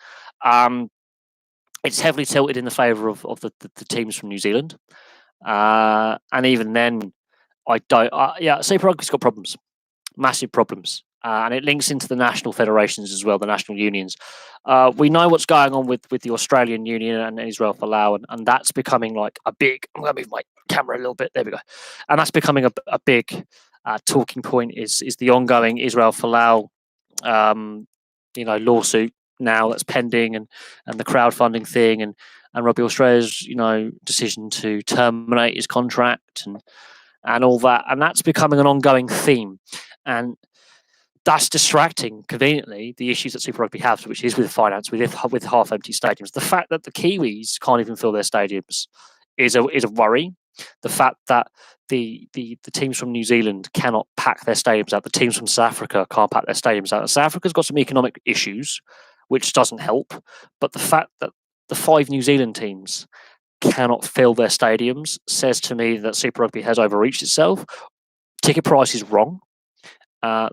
It's heavily tilted in the favour of the teams from New Zealand, and even then, I don't. Super Rugby's got problems, massive problems. And it links into the national federations as well, the national unions. We know what's going on with the Australian Union and Israel Folau, and that's becoming like a big. I'm going to move my camera a little bit. There we go. And that's becoming a big talking point. Is the ongoing Israel Folau, lawsuit now that's pending, and the crowdfunding thing, and Rugby Australia's decision to terminate his contract and all that, and that's becoming an ongoing theme, and that's distracting, conveniently, the issues that Super Rugby has, which is with finance, with half-empty stadiums. The fact that the Kiwis can't even fill their stadiums is a worry. The fact that the teams from New Zealand cannot pack their stadiums out, the teams from South Africa can't pack their stadiums out. South Africa's got some economic issues, which doesn't help. But the fact that the 5 New Zealand teams cannot fill their stadiums says to me that Super Rugby has overreached itself. Ticket price is wrong.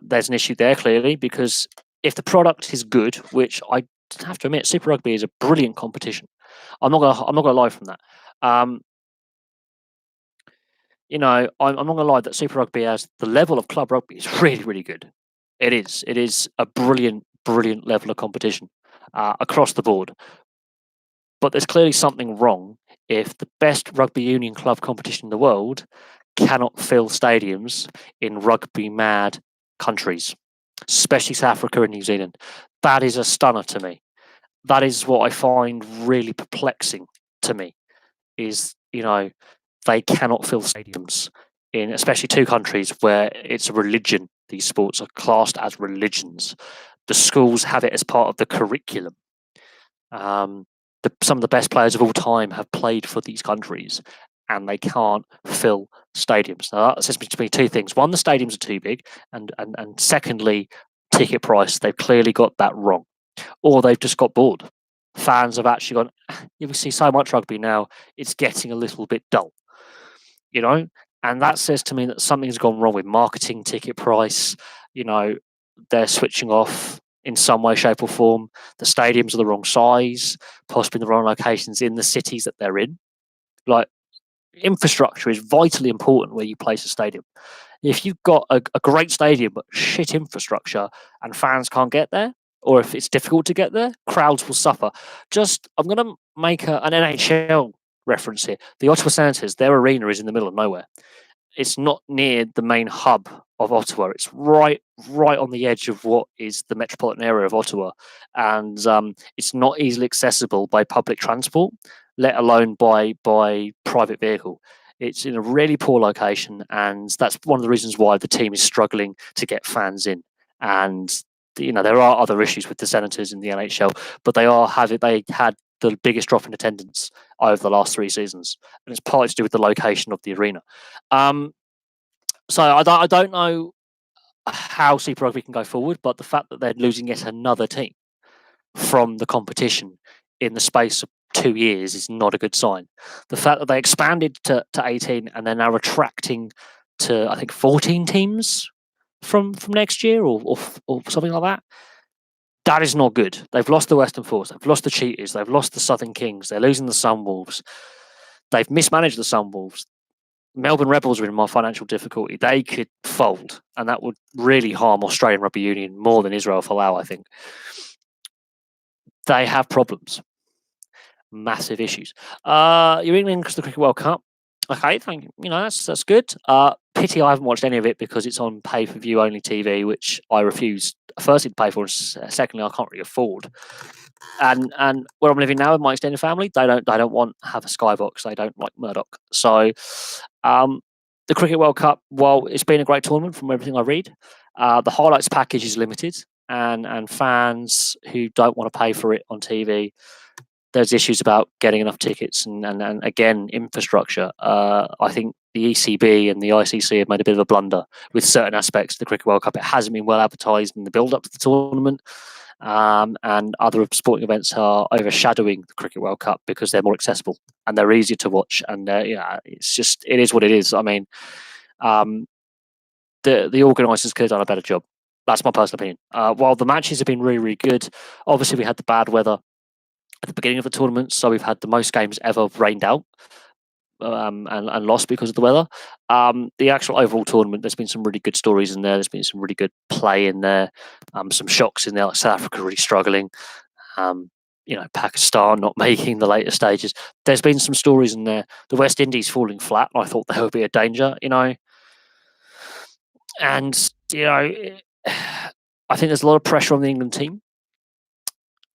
There's an issue there, clearly, because if the product is good, which I have to admit, Super Rugby is a brilliant competition. I'm not gonna lie from that. I'm not gonna lie that Super Rugby, as the level of club rugby, is really, really good. It is a brilliant level of competition across the board. But there's clearly something wrong if the best rugby union club competition in the world cannot fill stadiums in rugby mad countries, especially South Africa and New Zealand. That is a stunner to me. That is what I find really perplexing to me, is they cannot fill stadiums in especially 2 countries where it's a religion. These sports are classed as religions. the schools have it as part of the curriculum. Some of the best players of all time have played for these countries, and they can't fill stadiums. Now, that says to me two things. One, the stadiums are too big, and secondly, ticket price. They've clearly got that wrong, or they've just got bored. Fans have actually gone, you see so much rugby now, it's getting a little bit dull, and that says to me that something's gone wrong with marketing, ticket price. They're switching off in some way, shape, or form. The stadiums are the wrong size, possibly in the wrong locations in the cities that they're in. Like, infrastructure is vitally important where you place a stadium. If you've got a great stadium but shit infrastructure and fans can't get there, or if it's difficult to get there, crowds will suffer. I'm going to make an NHL reference here. The Ottawa Senators, their arena is in the middle of nowhere. It's not near the main hub of Ottawa. It's right on the edge of what is the metropolitan area of Ottawa, and it's not easily accessible by public transport, let alone by private vehicle. It's in a really poor location, and that's one of the reasons why the team is struggling to get fans in. And there are other issues with the Senators in the NHL, but they had the biggest drop in attendance over the last 3 seasons, and it's partly to do with the location of the arena. So I don't know how Super Rugby can go forward, but the fact that they're losing yet another team from the competition in the space of 2 years is not a good sign. The fact that they expanded to 18 and they're now retracting to, I think, 14 teams from next year or something like that, that is not good. They've lost the Western Force, they've lost the Cheetahs, they've lost the Southern Kings, they're losing the Sunwolves, they've mismanaged the Sunwolves. Melbourne Rebels are in more financial difficulty. They could fold, and that would really harm Australian rugby union more than Israel Folau, I think. They have problems. Massive issues. You're England because the Cricket World Cup. Okay, thank you. That's good. Pity I haven't watched any of it because it's on pay-per-view only TV, which I refuse. Firstly, to pay for, and secondly, I can't really afford. And where I'm living now with my extended family, they don't want to have a Skybox. They don't like Murdoch. So, the Cricket World Cup, while it's been a great tournament from everything I read, the highlights package is limited, and fans who don't want to pay for it on TV, there's issues about getting enough tickets and again, infrastructure. I think the ECB and the ICC have made a bit of a blunder with certain aspects of the Cricket World Cup. It hasn't been well advertised in the build-up to the tournament, and other sporting events are overshadowing the Cricket World Cup because they're more accessible and they're easier to watch. And it is what it is. I mean, the organisers could have done a better job. That's my personal opinion. While the matches have been really, really good, obviously we had the bad weather at the beginning of the tournament, so we've had the most games ever rained out and lost because of the weather. The actual overall tournament, there's been some really good stories in there. There's been some really good play in there. Some shocks in there, like South Africa really struggling. Pakistan not making the later stages. There's been some stories in there. The West Indies falling flat. I thought they would be a danger, And I think there's a lot of pressure on the England team.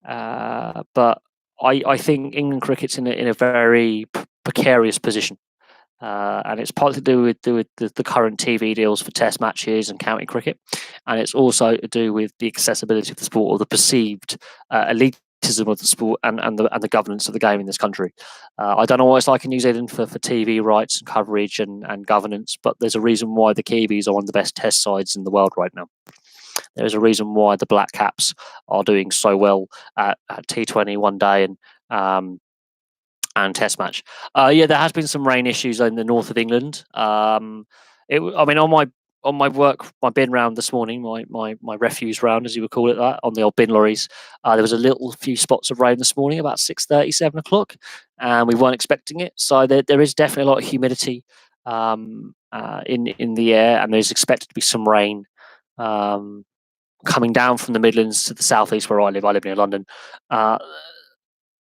But I think England cricket's in a very precarious position, and it's partly to do with the current TV deals for Test matches and county cricket, and it's also to do with the accessibility of the sport or the perceived elitism of the sport and the governance of the game in this country. I don't know what it's like in New Zealand for TV rights and coverage and governance, but there's a reason why the Kiwis are one of the best Test sides in the world right now. There's a reason why the Black Caps are doing so well at T20, one day, and Test match. There has been some rain issues in the north of England. On my work, my bin round this morning, my refuse round, as you would call it, that on the old bin lorries, there was a few spots of rain this morning, about 6:30, 7 o'clock, and we weren't expecting it. So there is definitely a lot of humidity in the air, and there's expected to be some rain coming down from the Midlands to the southeast where I live. I live near London.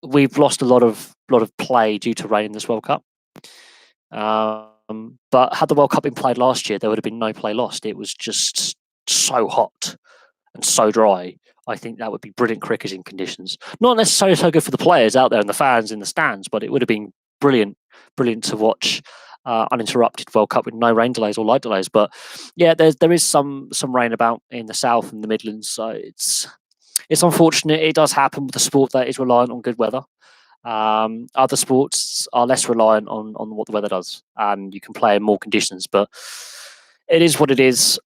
We've lost a lot of play due to rain in this World Cup. But had the World Cup been played last year, there would have been no play lost. It was just so hot and so dry. I think that would be brilliant cricketing conditions. Not necessarily so good for the players out there and the fans in the stands, but it would have been brilliant to watch uninterrupted World Cup with no rain delays or light delays. But yeah, there is some rain about in the south and the Midlands, so it's unfortunate. It does happen with a sport that is reliant on good weather. Other sports are less reliant on what the weather does, and you can play in more conditions. But it is what it is.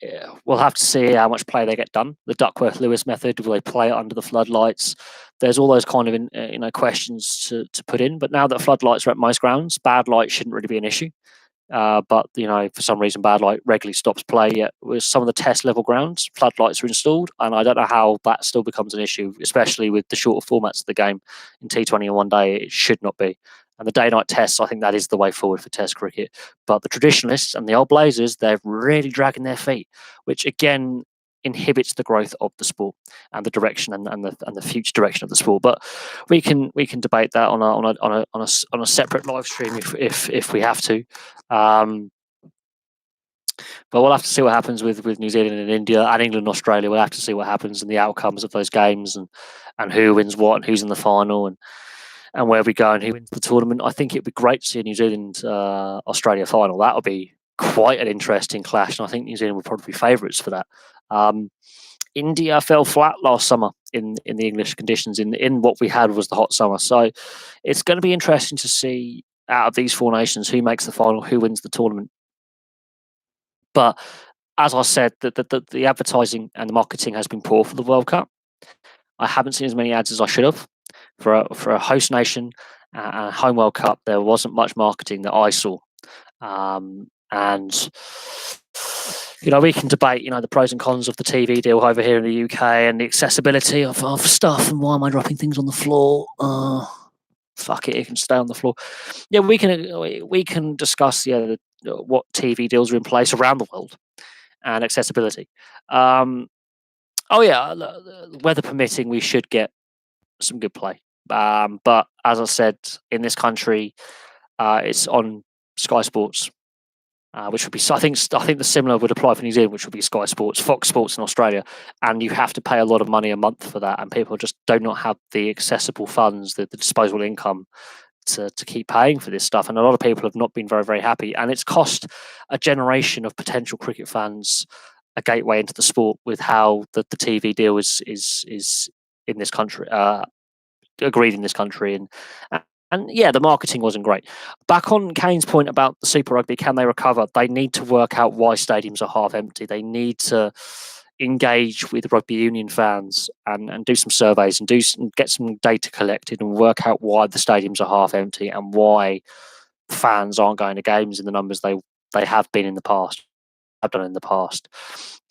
Yeah, we'll have to see how much play they get done. The Duckworth-Lewis method, will they play it under the floodlights? There's all those kind of questions to put in. But now that floodlights are at most grounds, bad light shouldn't really be an issue. But for some reason, bad light regularly stops play. Yet with some of the test level grounds, floodlights are installed, and I don't know how that still becomes an issue, especially with the shorter formats of the game in T20 and one day. It should not be. And the day-night tests, I think that is the way forward for Test cricket. But the traditionalists and the old Blazers, they're really dragging their feet, which again inhibits the growth of the sport and the direction and the future direction of the sport. But we can debate that on a separate live stream if we have to. But we'll have to see what happens with New Zealand and India and England and Australia. We'll have to see what happens and the outcomes of those games and who wins what and who's in the final and where we go and who wins the tournament. I think it'd be great to see a New Zealand Australia final. That would be quite an interesting clash, and I think New Zealand would probably be favourites for that. India fell flat last summer in the English conditions. In what we had was the hot summer, so it's going to be interesting to see out of these four nations who makes the final, who wins the tournament. But as I said, the advertising and the marketing has been poor for the World Cup. I haven't seen as many ads as I should have. For a host nation and home World Cup, there wasn't much marketing that I saw. And we can debate the pros and cons of the TV deal over here in the UK and the accessibility of stuff and why am I dropping things on the floor. Fuck it, it can stay on the floor. Yeah, we can discuss what TV deals are in place around the world and accessibility. Weather permitting, we should get some good play. But as I said, in this country, it's on Sky Sports, which would be, I think the similar would apply for New Zealand, which would be Sky Sports, Fox Sports in Australia, and you have to pay a lot of money a month for that, and people just do not have the accessible funds, the disposable income to keep paying for this stuff, and a lot of people have not been very, very happy, and it's cost a generation of potential cricket fans a gateway into the sport with how the TV deal is in this country. Agreed in this country, and yeah, the marketing wasn't great. Back on Kane's point about the Super Rugby, can they recover? They need to work out why stadiums are half empty. They need to engage with rugby union fans and do some surveys and get some data collected and work out why the stadiums are half empty and why fans aren't going to games in the numbers they have been in the past. Have done in the past.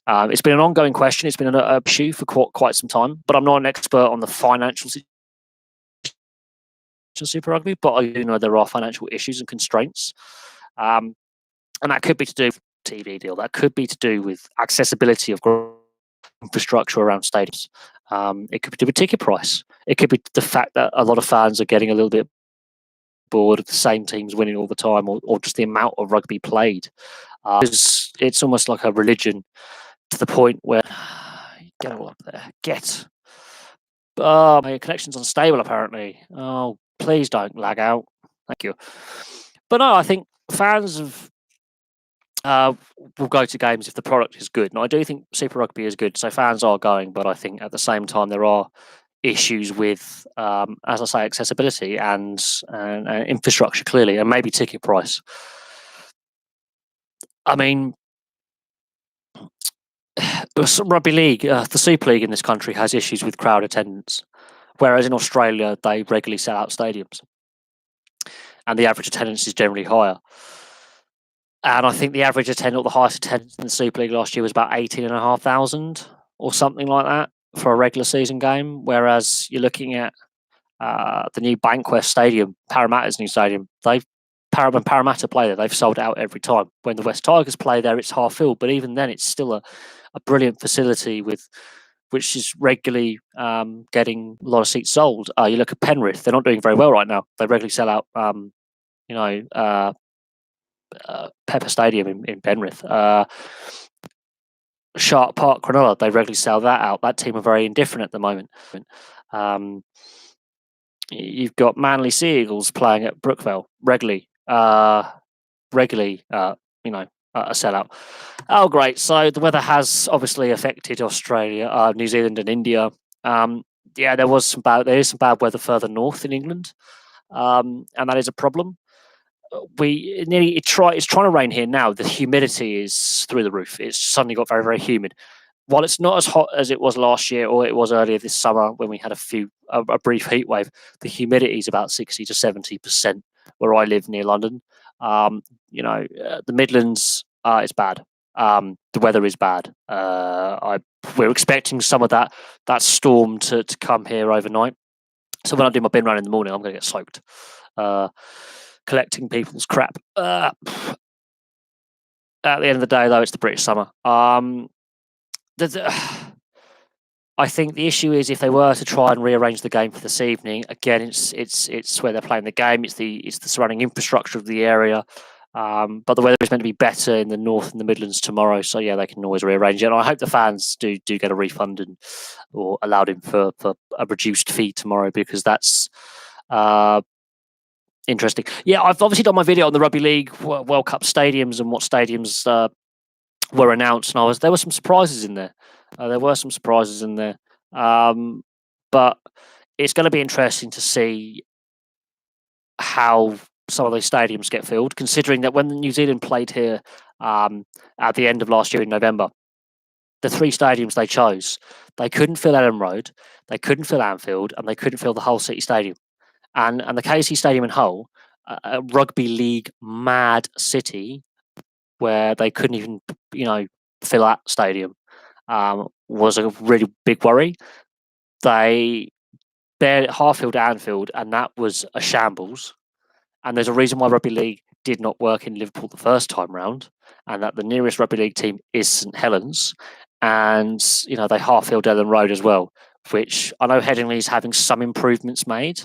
It's been an ongoing question. It's been an issue for quite some time, but I'm not an expert on the financial situation Super Rugby, but I do know there are financial issues and constraints, and that could be to do with TV deal. That could be to do with accessibility of infrastructure around stadiums. It could be to do with ticket price. It could be the fact that a lot of fans are getting a little bit bored of the same teams winning all the time, or just the amount of rugby played. It's almost like a religion to the point where get all up there. My connection's unstable apparently. Oh, please don't lag out. Thank you. But no, I think fans will go to games if the product is good. And I do think Super Rugby is good, so fans are going. But I think at the same time there are issues with, as I say, accessibility and infrastructure clearly, and maybe ticket price. I mean, rugby league, the Super League in this country has issues with crowd attendance, whereas in Australia they regularly sell out stadiums, and the average attendance is generally higher. And I think the average attendance, or the highest attendance in the Super League last year, was about 18,500 or something like that for a regular season game. Whereas you're looking at the new Bankwest Stadium, Parramatta's new stadium. When Parramatta play there, they've sold out every time. When the West Tigers play there, it's half filled. But even then, it's still a brilliant facility which is regularly getting a lot of seats sold. You look at Penrith; they're not doing very well right now. They regularly sell out. Pepper Stadium in Penrith. Shark Park, Cronulla, they regularly sell that out. That team are very indifferent at the moment. You've got Manly Sea Eagles playing at Brookvale regularly. Regularly, a sellout. Oh, great! So the weather has obviously affected Australia, New Zealand, and India. Yeah, there is some bad weather further north in England, and that is a problem. It's trying to rain here now. The humidity is through the roof. It's suddenly got very, very humid. While it's not as hot as it was last year or it was earlier this summer when we had a brief heat wave, the humidity is about 60 to 70% where I live near London. The Midlands is bad. The weather is bad. We're expecting some of that storm to come here overnight. So when I do my bin run in the morning, I'm going to get soaked. Collecting people's crap. At the end of the day, though, it's the British summer. I think the issue is if they were to try and rearrange the game for this evening, again, it's where they're playing the game. It's the surrounding infrastructure of the area. But the weather is meant to be better in the north and the Midlands tomorrow, so yeah, they can always rearrange it. And I hope the fans do get a refund or allowed in for a reduced fee tomorrow because that's interesting. Yeah, I've obviously done my video on the Rugby League World Cup stadiums and what stadiums were announced, and there were some surprises in there. But it's going to be interesting to see how some of those stadiums get filled, considering that when New Zealand played here at the end of last year in November, the three stadiums they chose, they couldn't fill Ellen Road, they couldn't fill Anfield, and they couldn't fill the Hull City Stadium. And the KC Stadium in Hull, a rugby league mad city, where they couldn't even, fill that stadium, was a really big worry. They half filled Anfield, and that was a shambles. And there's a reason why rugby league did not work in Liverpool the first time round, and that the nearest rugby league team is St Helens, and they half filled Ellen Road as well, which I know Headingley's having some improvements made,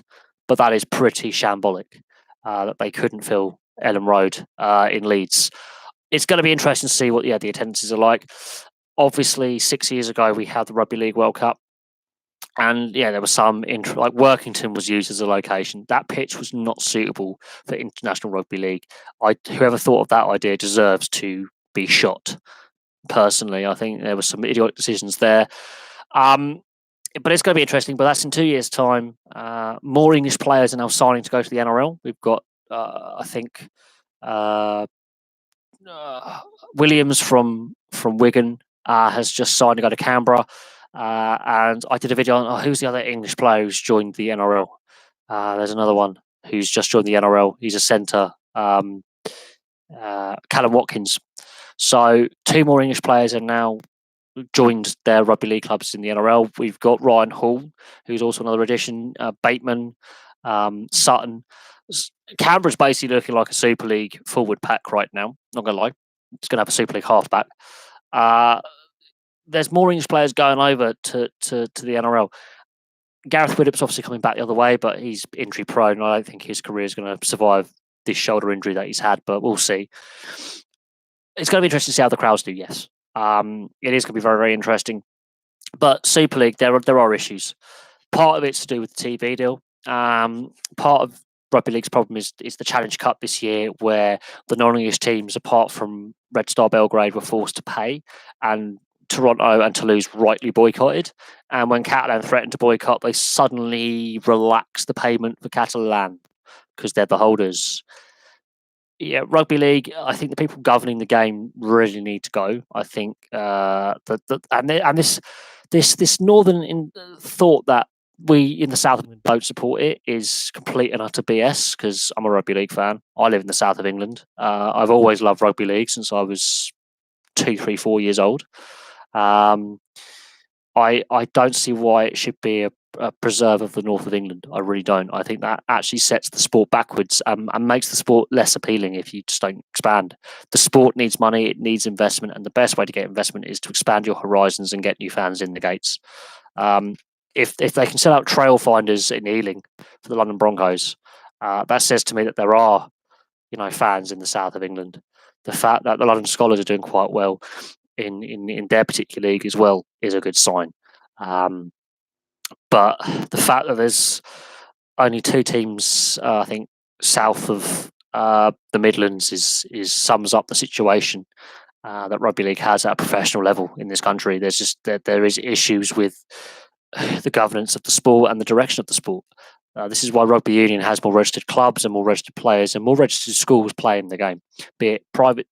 but that is pretty shambolic that they couldn't fill Ellen Road in Leeds. It's going to be interesting to see what the attendances are like. Obviously, 6 years ago we had the Rugby League World Cup, and there was some like Workington was used as a location. That pitch was not suitable for international rugby league. Whoever thought of that idea deserves to be shot. Personally, I think there were some idiotic decisions there. But it's going to be interesting. But that's in 2 years' time. More English players are now signing to go to the NRL. We've got, I think, Williams from Wigan has just signed to go to Canberra. And I did a video on who's the other English player who's joined the NRL. There's another one who's just joined the NRL. He's a centre, Callum Watkins. So 2 more English players are now joined their rugby league clubs in the NRL. We've got Ryan Hall, who's also another addition, Bateman, Sutton. Canberra's basically looking like a Super League forward pack right now. Not going to lie. It's going to have a Super League halfback. There's more English players going over to the NRL. Gareth Widdop's obviously coming back the other way, but he's injury prone. I don't think his career is going to survive this shoulder injury that he's had, but we'll see. It's going to be interesting to see how the crowds do, yes. It is going to be very, very interesting. But Super League, there are issues. Part of it's to do with the TV deal. Part of Rugby League's problem is the Challenge Cup this year, where the non-English teams, apart from Red Star Belgrade, were forced to pay, and Toronto and Toulouse rightly boycotted. And when Catalan threatened to boycott, they suddenly relaxed the payment for Catalan because they're the holders. Yeah, Rugby League, I think the people governing the game really need to go. I think this northern thought that we in the south of England don't support it is complete and utter BS, because I'm a rugby league fan. I live in the south of England. I've always loved rugby league since I was 2, 3, 4 years old. I don't see why it should be a preserve of the north of England. I really don't. I think that actually sets the sport backwards and makes the sport less appealing if you just don't expand. The sport needs money, it needs investment, and the best way to get investment is to expand your horizons and get new fans in the gates. If they can set out trail finders in Ealing for the London Broncos, that says to me that there are fans in the south of England. The fact that the London Scholars are doing quite well in their particular league as well is a good sign. But the fact that there's only 2 teams, I think, south of the Midlands is sums up the situation that rugby league has at a professional level in this country. There is issues with the governance of the sport and the direction of the sport. This is why rugby union has more registered clubs and more registered players and more registered schools playing the game, be it private,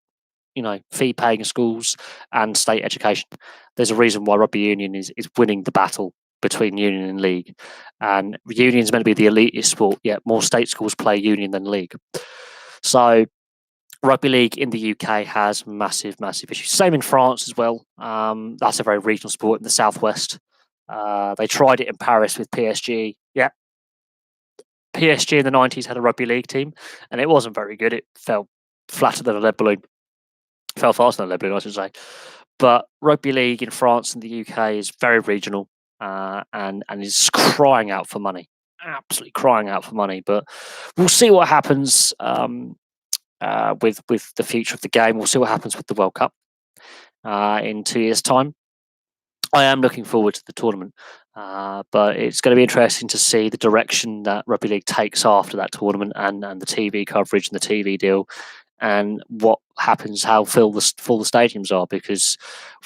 fee-paying schools and state education. There's a reason why rugby union is winning the battle between union and league. And union is meant to be the elitist sport, yet more state schools play union than league. So rugby league in the UK has massive, massive issues. Same in France as well. That's a very regional sport in the southwest. They tried it in Paris with PSG. Yeah, PSG in the 90s had a rugby league team, and it wasn't very good. It fell flatter than a lead balloon. Fell faster than a lead balloon, I should say. But rugby league in France and the UK is very regional, and is crying out for money. Absolutely crying out for money. But we'll see what happens with the future of the game. We'll see what happens with the World Cup in 2 years' time. I am looking forward to the tournament, but it's going to be interesting to see the direction that rugby league takes after that tournament, and the TV coverage and the TV deal, and what happens, how full the stadiums are, because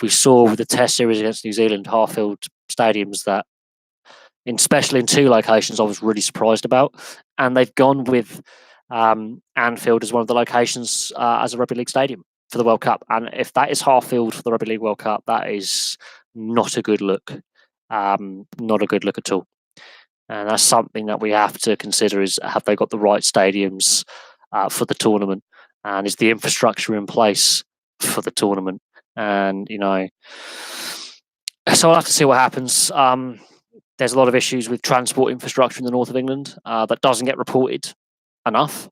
we saw with the Test series against New Zealand, half-filled stadiums that, especially in 2 locations, I was really surprised about, and they've gone with Anfield as one of the locations as a rugby league stadium for the World Cup. And if that is half-filled for the Rugby League World Cup, that is not a good look. Not a good look at all. And that's something that we have to consider, is have they got the right stadiums for the tournament? And is the infrastructure in place for the tournament? And, so I'll have to see what happens. There's a lot of issues with transport infrastructure in the north of England that doesn't get reported enough.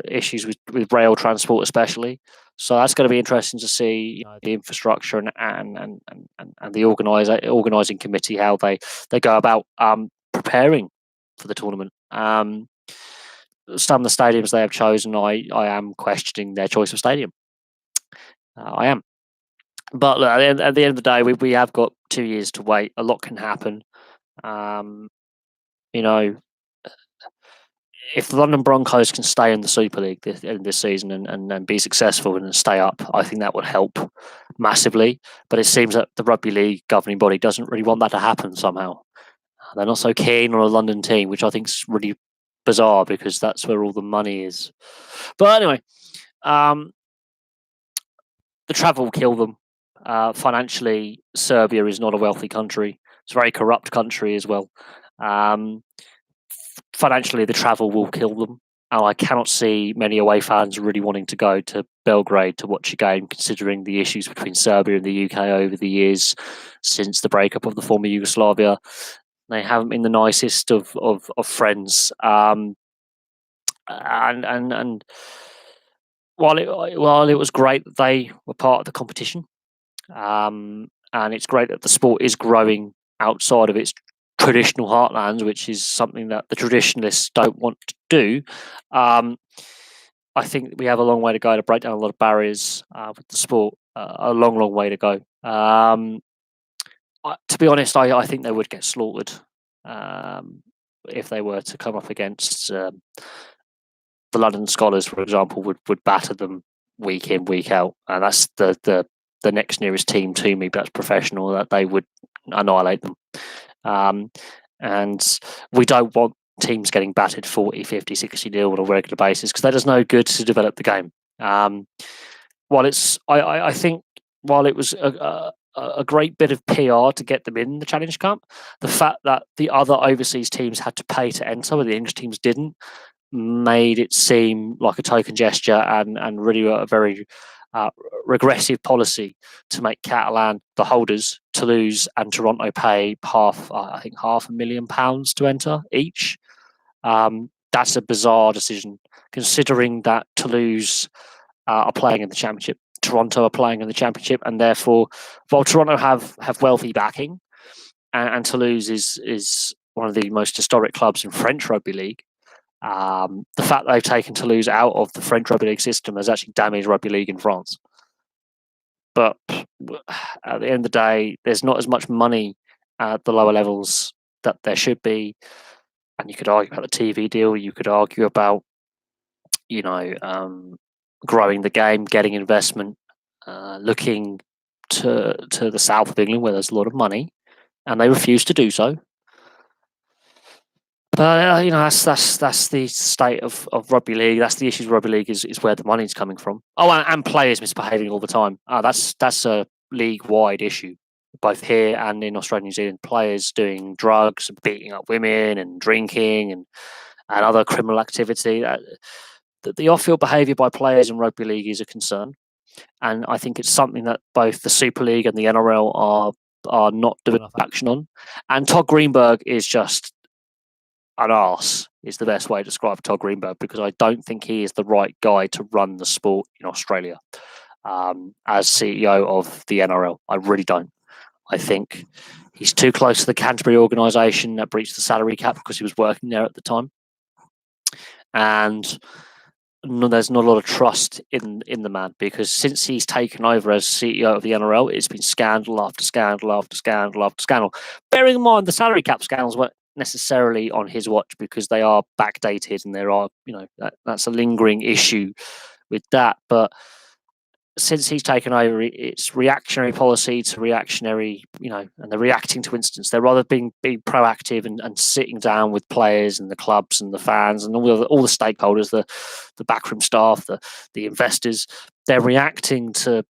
Issues with rail transport, especially. So that's going to be interesting to see the infrastructure and the organising committee, how they go about preparing for the tournament. Some of the stadiums they have chosen, I am questioning their choice of stadium. I am. But look, at the end of the day, we have got 2 years to wait. A lot can happen. If the London Broncos can stay in the Super League this season and be successful and stay up, I think that would help massively. But it seems that the Rugby League governing body doesn't really want that to happen somehow. They're not so keen on a London team, which I think is really bizarre, because that's where all the money is. But anyway, the travel will kill them. Financially, Serbia is not a wealthy country. It's a very corrupt country as well. Financially, the travel will kill them. And I cannot see many away fans really wanting to go to Belgrade to watch a game, considering the issues between Serbia and the UK over the years since the breakup of the former Yugoslavia. They haven't been the nicest of friends. And while it was great that they were part of the competition, and it's great that the sport is growing outside of its traditional heartlands, which is something that the traditionalists don't want to do. I think we have a long way to go to break down a lot of barriers with the sport. A long, long way to go. To be honest, I think they would get slaughtered if they were to come up against the London Scholars, for example. Would batter them week in, week out, and that's the next nearest team to me, but that's professional, that they would annihilate them. And we don't want teams getting battered 40, 50, 60-0 on a regular basis, because that does no good to develop the game. I think while it was a great bit of PR to get them in the Challenge Cup, the fact that the other overseas teams had to pay to enter, but the English teams didn't, made it seem like a token gesture and really a very regressive policy to make Catalan, the holders, Toulouse and Toronto, pay £500,000 to enter each. That's a bizarre decision, considering that Toulouse are playing in the Championship, Toronto are playing in the Championship, and therefore, while Toronto have wealthy backing, and Toulouse is one of the most historic clubs in French Rugby League, the fact they've taken Toulouse out of the French Rugby League system has actually damaged Rugby League in France. But at the end of the day, there's not as much money at the lower levels that there should be. and you could argue about the TV deal. You could argue about, growing the game, getting investment, looking to the south of England where there's a lot of money, and they refuse to do so. But that's the state of rugby league. That's the issues. Rugby league is where the money's coming from. Oh, and players misbehaving all the time. That's a league wide issue, both here and in Australia, New Zealand. Players doing drugs, beating up women, and drinking, and other criminal activity. The off field behaviour by players in rugby league is a concern, and I think it's something that both the Super League and the NRL are not doing enough action on. And Todd Greenberg is just an arse, is the best way to describe Todd Greenberg, because I don't think he is the right guy to run the sport in Australia as CEO of the NRL. I really don't. I think he's too close to the Canterbury organisation that breached the salary cap because he was working there at the time. And there's not a lot of trust in the man, because since he's taken over as CEO of the NRL, it's been scandal after scandal after scandal after scandal. Bearing in mind the salary cap scandals weren't necessarily on his watch, because they are backdated, and there are, that's a lingering issue with that. But since he's taken over, it's reactionary policy to reactionary, and they're reacting to incidents. They're rather being proactive and sitting down with players and the clubs and the fans and all the stakeholders, the backroom staff, the investors. They're reacting to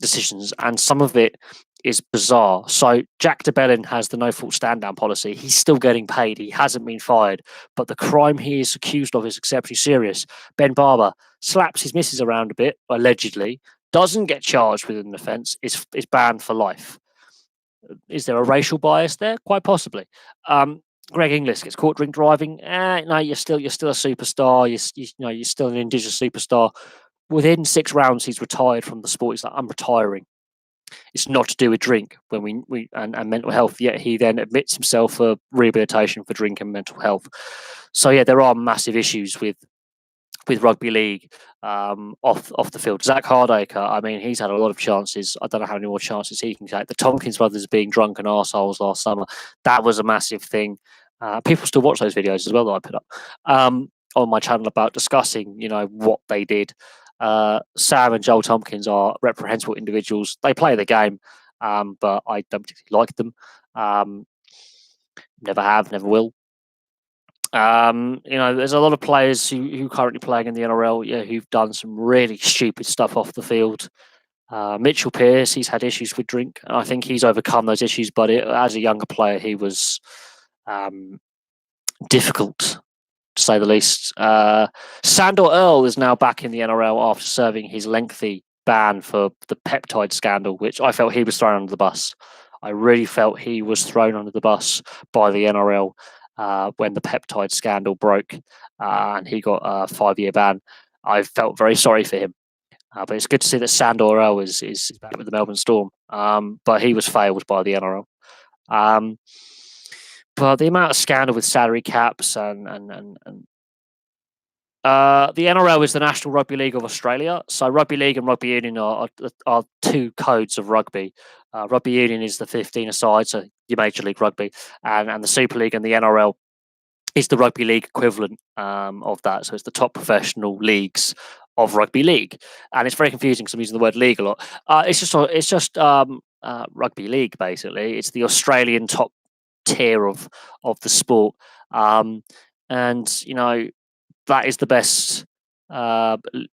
decisions, and some of it is bizarre. So Jack de Belin has the no fault stand down policy. He's still getting paid. He hasn't been fired, but the crime he is accused of is exceptionally serious. Ben Barber slaps his missus around a bit, allegedly, doesn't get charged with an offence, is banned for life. Is there a racial bias there? Quite possibly. Greg Inglis gets caught drink driving. No, you're still a superstar. You're still an Indigenous superstar. Within 6 rounds, he's retired from the sport. He's like, I'm retiring. It's not to do with drink when we and mental health. Yet he then admits himself for rehabilitation for drink and mental health. So yeah, there are massive issues with rugby league off the field. Zach Hardacre, I mean, he's had a lot of chances. I don't know how many more chances he can take. The Tompkins brothers being drunken arseholes last summer, that was a massive thing. People still watch those videos as well that I put up on my channel about discussing, what they did. Sam and Joel Tompkins are reprehensible individuals. They play the game, but I don't particularly like them. Never have, never will. There's a lot of players who currently playing in the NRL, who've done some really stupid stuff off the field. Mitchell Pearce, he's had issues with drink, and I think he's overcome those issues. But as a younger player, he was difficult, to say the least. Sandor Earl is now back in the NRL after serving his lengthy ban for the peptide scandal, which I felt he was thrown under the bus. I really felt he was thrown under the bus by the NRL. When the peptide scandal broke and he got a 5-year ban, I felt very sorry for him. But it's good to see that Sandor Earl is back with the Melbourne Storm. But he was failed by the NRL. But the amount of scandal with salary caps and the NRL is the National Rugby League of Australia. So rugby league and rugby union are 2 codes of rugby. Rugby union is the 15-a-side, so your Major League Rugby, and the Super League and the NRL is the rugby league equivalent of that. So it's the top professional leagues of rugby league, and it's very confusing because I'm using the word league a lot. It's just rugby league basically. It's the Australian top tier of the sport, and that is the best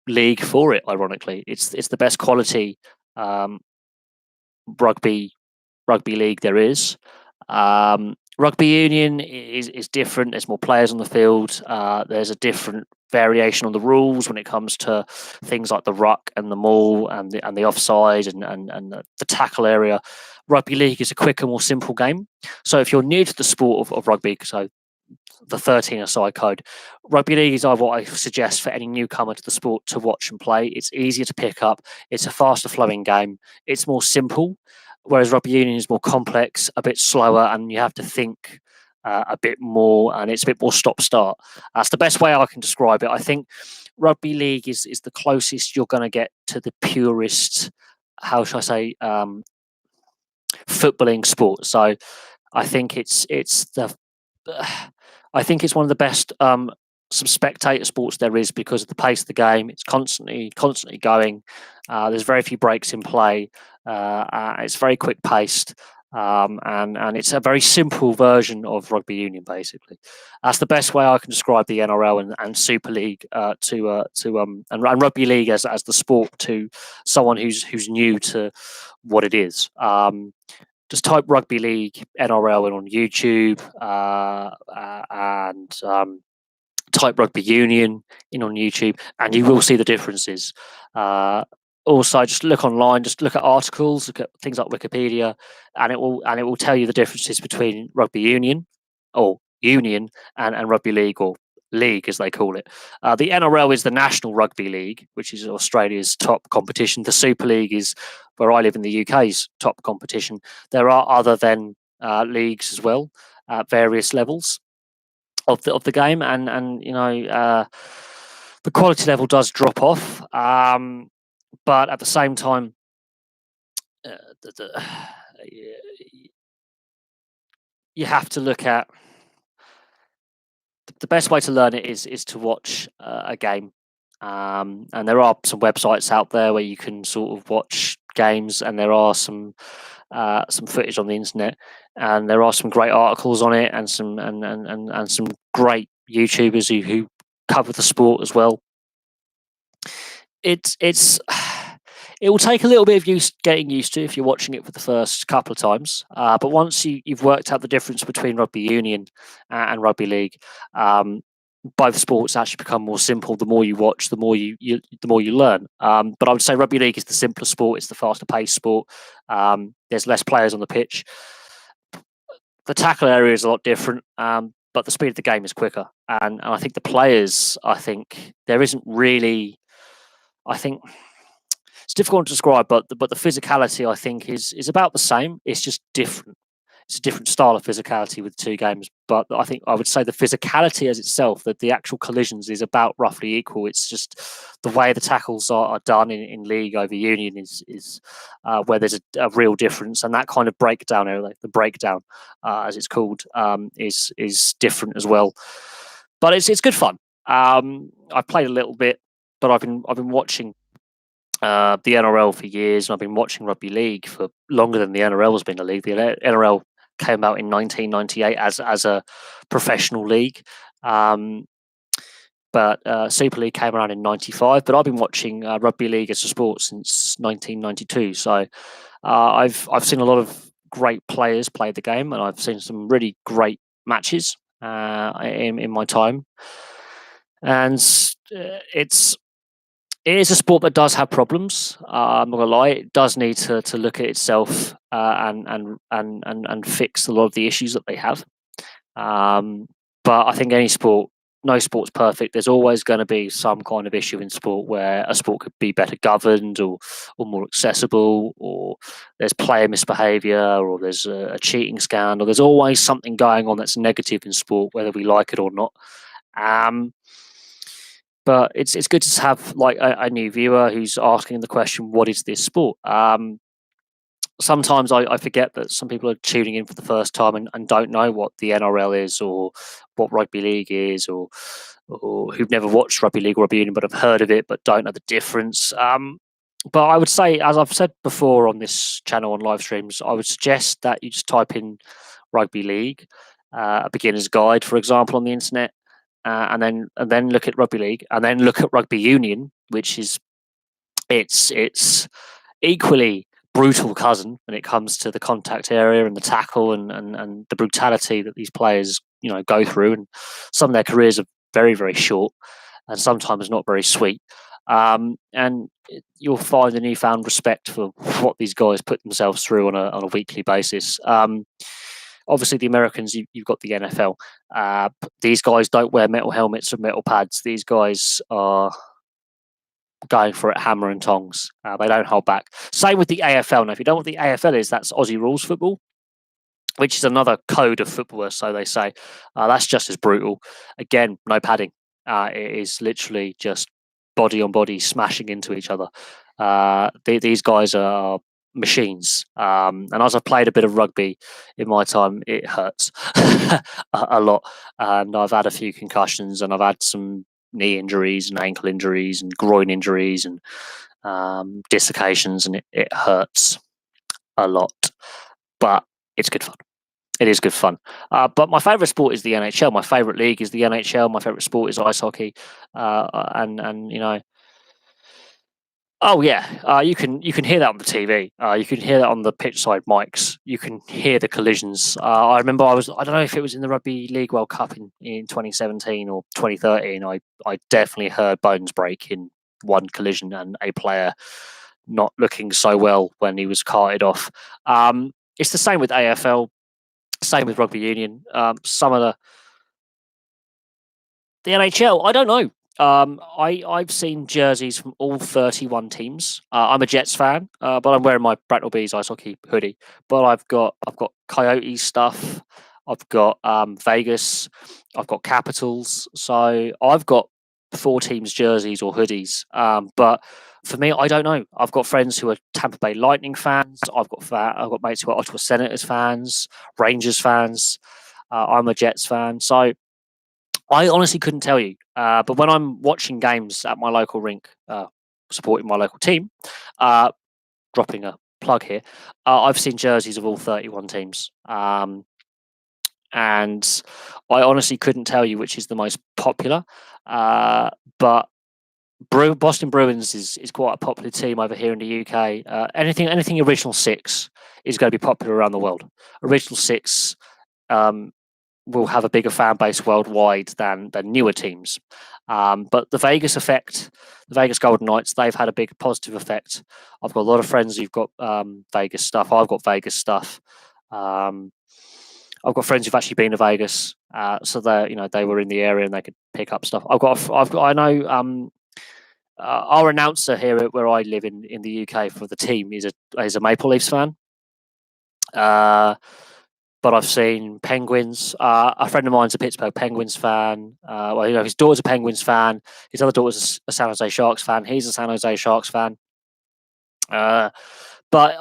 league for it. Ironically, it's the best quality rugby league there is. Rugby union is different. There's more players on the field. There's a different variation on the rules when it comes to things like the ruck and the maul and the offside and the tackle area. Rugby league is a quicker, more simple game. So if you're new to the sport of rugby, so the 13-a-side code, rugby league is what I suggest for any newcomer to the sport to watch and play. It's easier to pick up. It's a faster flowing game. It's more simple, whereas rugby union is more complex, a bit slower, and you have to think a bit more, and it's a bit more stop-start. That's the best way I can describe it. I think rugby league is the closest you're going to get to the purest, how shall I say, footballing sport. So I think it's the I think it's one of the best some spectator sports there is because of the pace of the game. It's constantly going. There's very few breaks in play. It's very quick paced. And it's a very simple version of rugby union. Basically, that's the best way I can describe the NRL and Super League and rugby league as the sport to someone who's new to what it is. Just type rugby league NRL in on YouTube and type rugby union in on YouTube, and you will see the differences. Also, just look online, just look at articles, look at things like Wikipedia, and it will tell you the differences between rugby union or union and rugby league or league as they call it. The NRL is the National Rugby League, which is Australia's top competition. The Super League is where I live in the UK's top competition. There are other than leagues as well at various levels of the game, and the quality level does drop off. But at the same time, you have to look at the best way to learn it is to watch a game. And there are some websites out there where you can sort of watch games, and there are some footage on the internet, and there are some great articles on it, and some great YouTubers who cover the sport as well. It will take a little bit of getting used to if you're watching it for the first couple of times. But once you've worked out the difference between rugby union and rugby league, both sports actually become more simple. The more you watch, the more you learn. But I would say rugby league is the simpler sport. It's the faster paced sport. There's less players on the pitch. The tackle area is a lot different, but the speed of the game is quicker. And I think the players, there isn't really. I think it's difficult to describe, but the physicality I think is about the same. It's just different. It's a different style of physicality with the two games, but I think I would say the physicality as itself, that the actual collisions is about roughly equal. It's just the way the tackles are done in league over union is where there's a real difference, and that kind of breakdown area, the breakdown as it's called, is different as well. But it's good fun. I've played a little bit, but I've been watching the NRL for years, and I've been watching rugby league for longer than the NRL has been a league. The NRL came out in 1998 as a professional league, but Super League came around in 95. But I've been watching rugby league as a sport since 1992. So I've seen a lot of great players play the game, and I've seen some really great matches in my time. And it is a sport that does have problems. I'm not gonna lie; it does need to look at itself and fix a lot of the issues that they have. But I think no sport's perfect. There's always going to be some kind of issue in sport where a sport could be better governed or more accessible, or there's player misbehaviour, or there's a cheating scandal. There's always something going on that's negative in sport, whether we like it or not. But it's good to have like a new viewer who's asking the question, what is this sport? Sometimes I forget that some people are tuning in for the first time and don't know what the NRL is, or what rugby league is, or who've never watched rugby league or rugby union but have heard of it but don't know the difference. But I would say, as I've said before on this channel on live streams, I would suggest that you just type in rugby league, a beginner's guide, for example, on the internet, and then look at rugby league, and then look at rugby union, which is it's equally brutal cousin when it comes to the contact area and the tackle and the brutality that these players go through, and some of their careers are very, very short and sometimes not very sweet. And you'll find a newfound respect for what these guys put themselves through on a weekly basis. Obviously, the Americans, you've got the NFL. These guys don't wear metal helmets or metal pads. These guys are going for it hammer and tongs. They don't hold back. Same with the AFL. Now, if you don't know what the AFL is, that's Aussie rules football, which is another code of football, so they say. That's just as brutal. Again, no padding. It is literally just body on body smashing into each other. These guys are machines. And as I've played a bit of rugby in my time, it hurts a lot. And I've had a few concussions, and I've had some knee injuries and ankle injuries and groin injuries and dislocations, and it hurts a lot. But it's good fun. It is good fun. But my favourite sport is the NHL. My favourite league is the NHL. My favourite sport is ice hockey. And you know, oh yeah, you can hear that on the TV. You can hear that on the pitch side mics. You can hear the collisions. I remember I don't know if it was in the Rugby League World Cup in 2017 or 2013. I definitely heard bones break in one collision and a player not looking so well when he was carted off. It's the same with AFL, same with rugby union. Some of the NHL, I don't know. I've seen jerseys from all 31 teams. I'm a Jets fan, but I'm wearing my Bracknell Bees ice hockey hoodie. But I've got Coyotes stuff. I've got Vegas. I've got Capitals. So I've got 4 teams jerseys or hoodies. But for me, I don't know. I've got friends who are Tampa Bay Lightning fans. I've got mates who are Ottawa Senators fans, Rangers fans. I'm a Jets fan. So I honestly couldn't tell you. But when I'm watching games at my local rink, supporting my local team, dropping a plug here, I've seen jerseys of all 31 teams. And I honestly couldn't tell you which is the most popular. But Boston Bruins is quite a popular team over here in the UK. Anything Original Six is going to be popular around the world. Original Six will have a bigger fan base worldwide than newer teams. But the Vegas effect, the Vegas Golden Knights, they've had a big positive effect. I've got a lot of friends who've got Vegas stuff. I've got Vegas stuff. I've got friends who've actually been to Vegas, so they were in the area and they could pick up stuff. I know our announcer here where I live in the UK for the team is a Maple Leafs fan. But I've seen Penguins. A friend of mine's a Pittsburgh Penguins fan. His daughter's a Penguins fan. His other daughter's a San Jose Sharks fan. He's a San Jose Sharks fan. But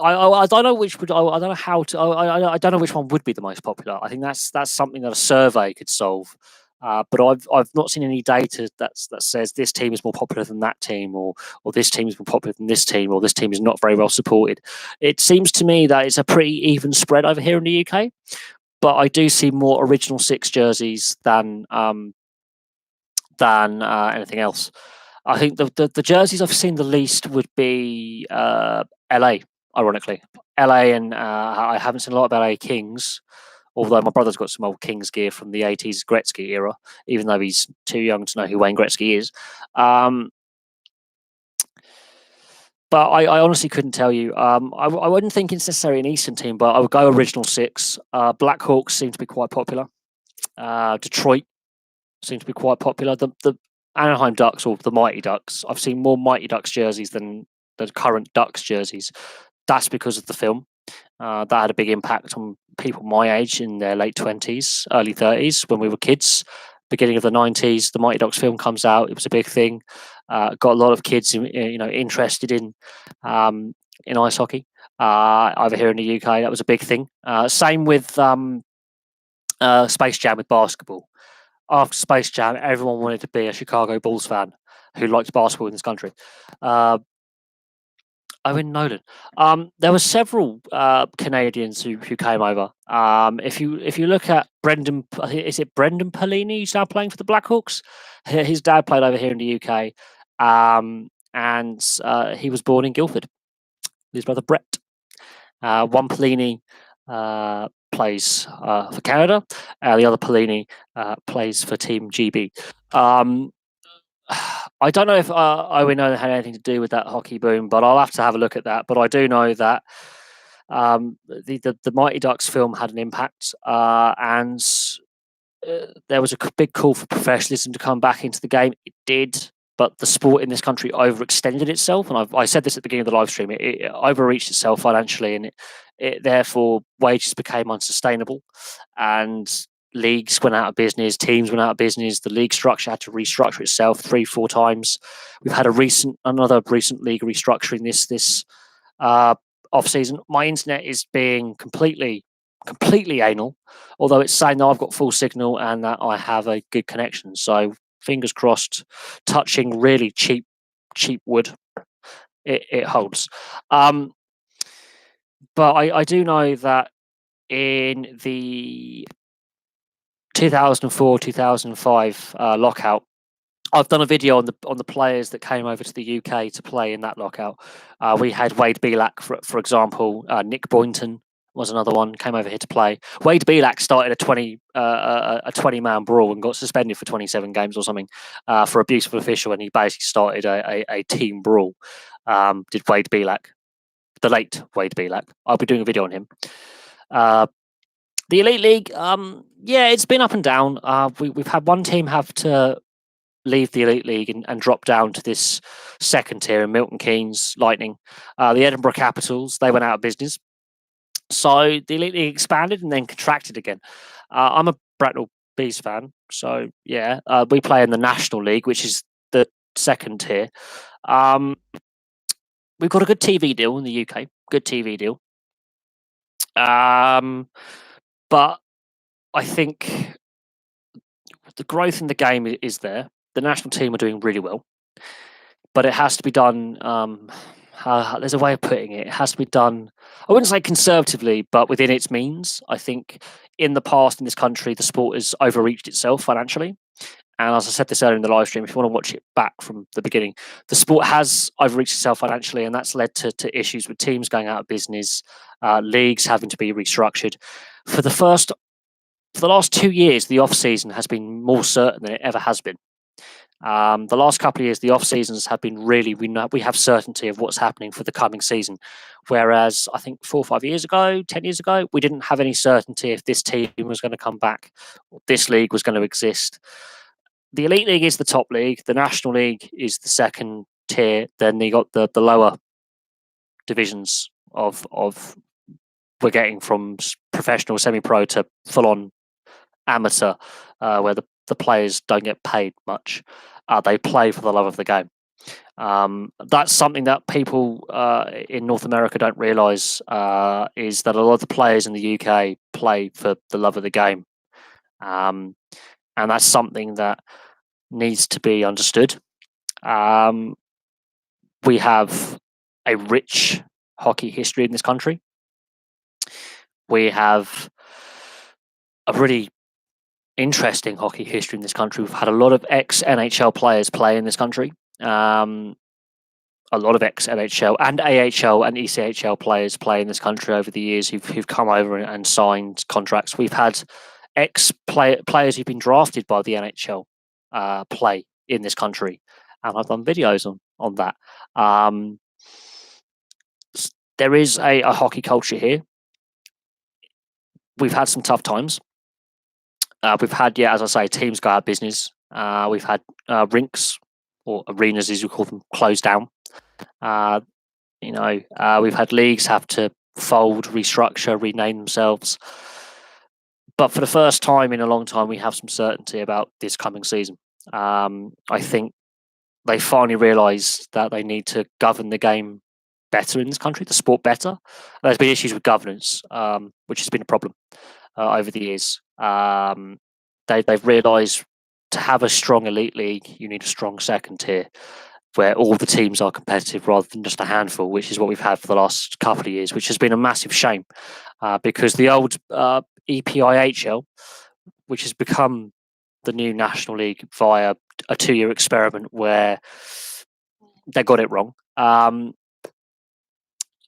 I don't know which would. I don't know how to. I don't know which one would be the most popular. I think that's something that a survey could solve. But I've not seen any data that says this team is more popular than that team, or this team is more popular than this team, or this team is not very well supported. It seems to me that it's a pretty even spread over here in the UK, but I do see more Original Six jerseys than anything else. I think the jerseys I've seen the least would be LA, ironically. LA, and I haven't seen a lot of LA Kings. Although my brother's got some old Kings gear from the 80s Gretzky era, even though he's too young to know who Wayne Gretzky is. But I honestly couldn't tell you. I wouldn't think it's necessarily an Eastern team, but I would go Original Six. Blackhawks seem to be quite popular. Detroit seem to be quite popular. The Anaheim Ducks, or the Mighty Ducks, I've seen more Mighty Ducks jerseys than the current Ducks jerseys. That's because of the film. That had a big impact on people my age in their late 20s, early 30s, when we were kids. Beginning of the 90s, the Mighty Ducks film comes out. It was a big thing. Got a lot of kids, interested in ice hockey over here in the UK. That was a big thing. Same with Space Jam with basketball. After Space Jam, everyone wanted to be a Chicago Bulls fan who liked basketball in this country. Owen Nolan. There were several Canadians who came over. If you look at Brendan, is it Brendan Perlini who's now playing for the Blackhawks? His dad played over here in the UK, and he was born in Guildford. His brother Brett. One Perlini plays for Canada. The other Perlini plays for Team GB. I don't know if Owen Nolan had anything to do with that hockey boom, but I'll have to have a look at that. But I do know that the Mighty Ducks film had an impact, and there was a big call for professionalism to come back into the game. It did, but the sport in this country overextended itself, and I said this at the beginning of the live stream. It overreached itself financially, and it therefore wages became unsustainable, and leagues went out of business, teams went out of business. The league structure had to restructure itself 3-4 times. We've had another recent league restructuring this off season. My internet is being completely anal, although it's saying that I've got full signal and that I have a good connection. So fingers crossed, touching really cheap wood, it holds. But I do know that in the 2004-2005 lockout, I've done a video on the players that came over to the UK to play in that lockout. We had Wade Belak, for example. Nick Boynton was another one, came over here to play. Wade Belak started a 20-man brawl and got suspended for 27 games or something for abuse of official, and he basically started a team brawl. Did Wade Belak, the late Wade Belak? I'll be doing a video on him. The Elite League, yeah, it's been up and down. We've had one team have to leave the Elite League and drop down to this second tier in Milton Keynes Lightning. The Edinburgh Capitals, they went out of business. So the Elite League expanded and then contracted again. I'm a Bracknell Bees fan, so yeah, we play in the National League, which is the second tier. We've got a good TV deal in the UK, good TV deal. But I think the growth in the game is there. The national team are doing really well, but it has to be done. There's a way of putting it. It has to be done, I wouldn't say conservatively, but within its means. I think in the past in this country, the sport has overreached itself financially. And as I said this earlier in the live stream, if you want to watch it back from the beginning, the sport has overreached itself financially, and that's led to issues with teams going out of business, leagues having to be restructured. For the last 2 years, the off season has been more certain than it ever has been. The last couple of years, the off seasons have been really, we have certainty of what's happening for the coming season. Whereas I think 4 or 5 years ago, 10 years ago, we didn't have any certainty if this team was going to come back, or this league was going to exist. The Elite League is the top league. The National League is the second tier. Then you got the lower divisions of we're getting from professional, semi-pro to full-on amateur, where the players don't get paid much. They play for the love of the game. That's something that people in North America don't realise, is that a lot of the players in the UK play for the love of the game. And that's something that needs to be understood. We have a rich hockey history in this country. We have a really interesting hockey history in this country. We've had a lot of ex-NHL players play in this country. A lot of ex-NHL and AHL and ECHL players play in this country over the years who've come over and signed contracts. We've had ex-players who've been drafted by the NHL play in this country, and I've done videos on that. There is a hockey culture here. We've had some tough times. We've had, as I say, teams go out of business. We've had rinks, or arenas as you call them, closed down. We've had leagues have to fold, restructure, rename themselves. But for the first time in a long time, we have some certainty about this coming season. I think they finally realised that they need to govern the game better in this country, the sport better. There's been issues with governance, which has been a problem over the years. They've realised to have a strong elite league, you need a strong second tier where all the teams are competitive rather than just a handful, which is what we've had for the last couple of years, which has been a massive shame because the old EPIHL, which has become the new National League via a 2-year experiment where they got it wrong.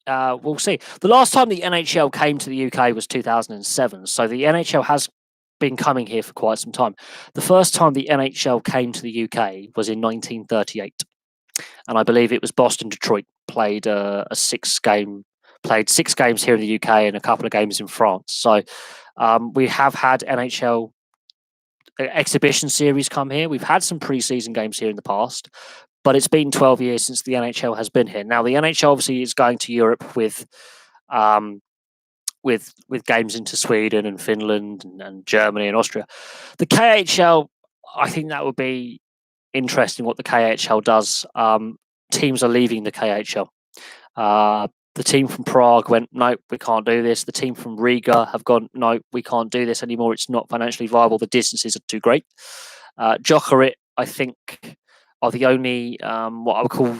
We'll see. The last time the NHL came to the UK was 2007. So the NHL has been coming here for quite some time. The first time the NHL came to the UK was in 1938. And I believe it was Boston-Detroit played 6 games here in the UK and a couple of games in France. So we have had NHL exhibition series come here. We've had some pre-season games here in the past, but it's been 12 years since the NHL has been here. Now the NHL obviously is going to Europe with games into Sweden and Finland and Germany and Austria. The KHL, I think that would be interesting what the KHL does. Teams are leaving the KHL. The team from Prague went, no, we can't do this. The team from Riga have gone, no, we can't do this anymore. It's not financially viable. The distances are too great. Jokerit, I think, are the only what I would call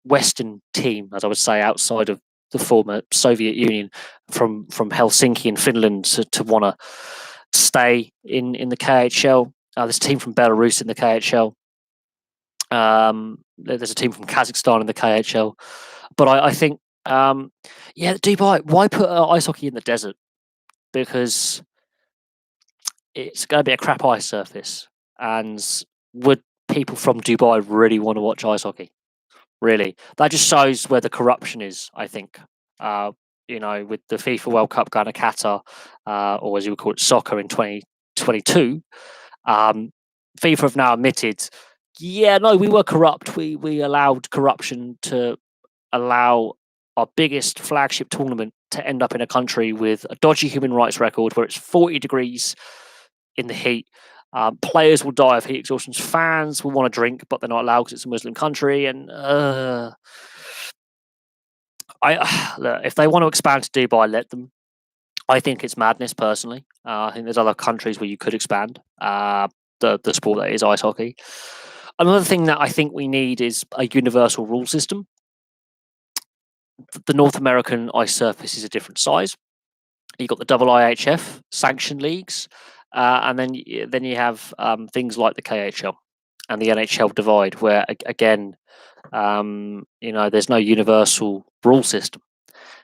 Western team, as I would say, outside of the former Soviet Union, from Helsinki in Finland to want to stay in the KHL. There's a team from Belarus in the KHL. There's a team from Kazakhstan in the KHL. But I think, Dubai, why put ice hockey in the desert? Because it's going to be a crap ice surface. And would people from Dubai really want to watch ice hockey? Really? That just shows where the corruption is, I think. With the FIFA World Cup going to Qatar, or as you would call it, soccer in 2022, FIFA have now admitted, we were corrupt. We allowed corruption to allow our biggest flagship tournament to end up in a country with a dodgy human rights record where it's 40 degrees in the heat. Players will die of heat exhaustion. Fans will want to drink, but they're not allowed because it's a Muslim country. And if they want to expand to Dubai, let them. I think it's madness, personally. I think there's other countries where you could expand the sport that is ice hockey. Another thing that I think we need is a universal rule system. The North American ice surface is a different size. You've got the IIHF sanctioned leagues, and then you have things like the KHL and the NHL divide, where again, there's no universal rule system,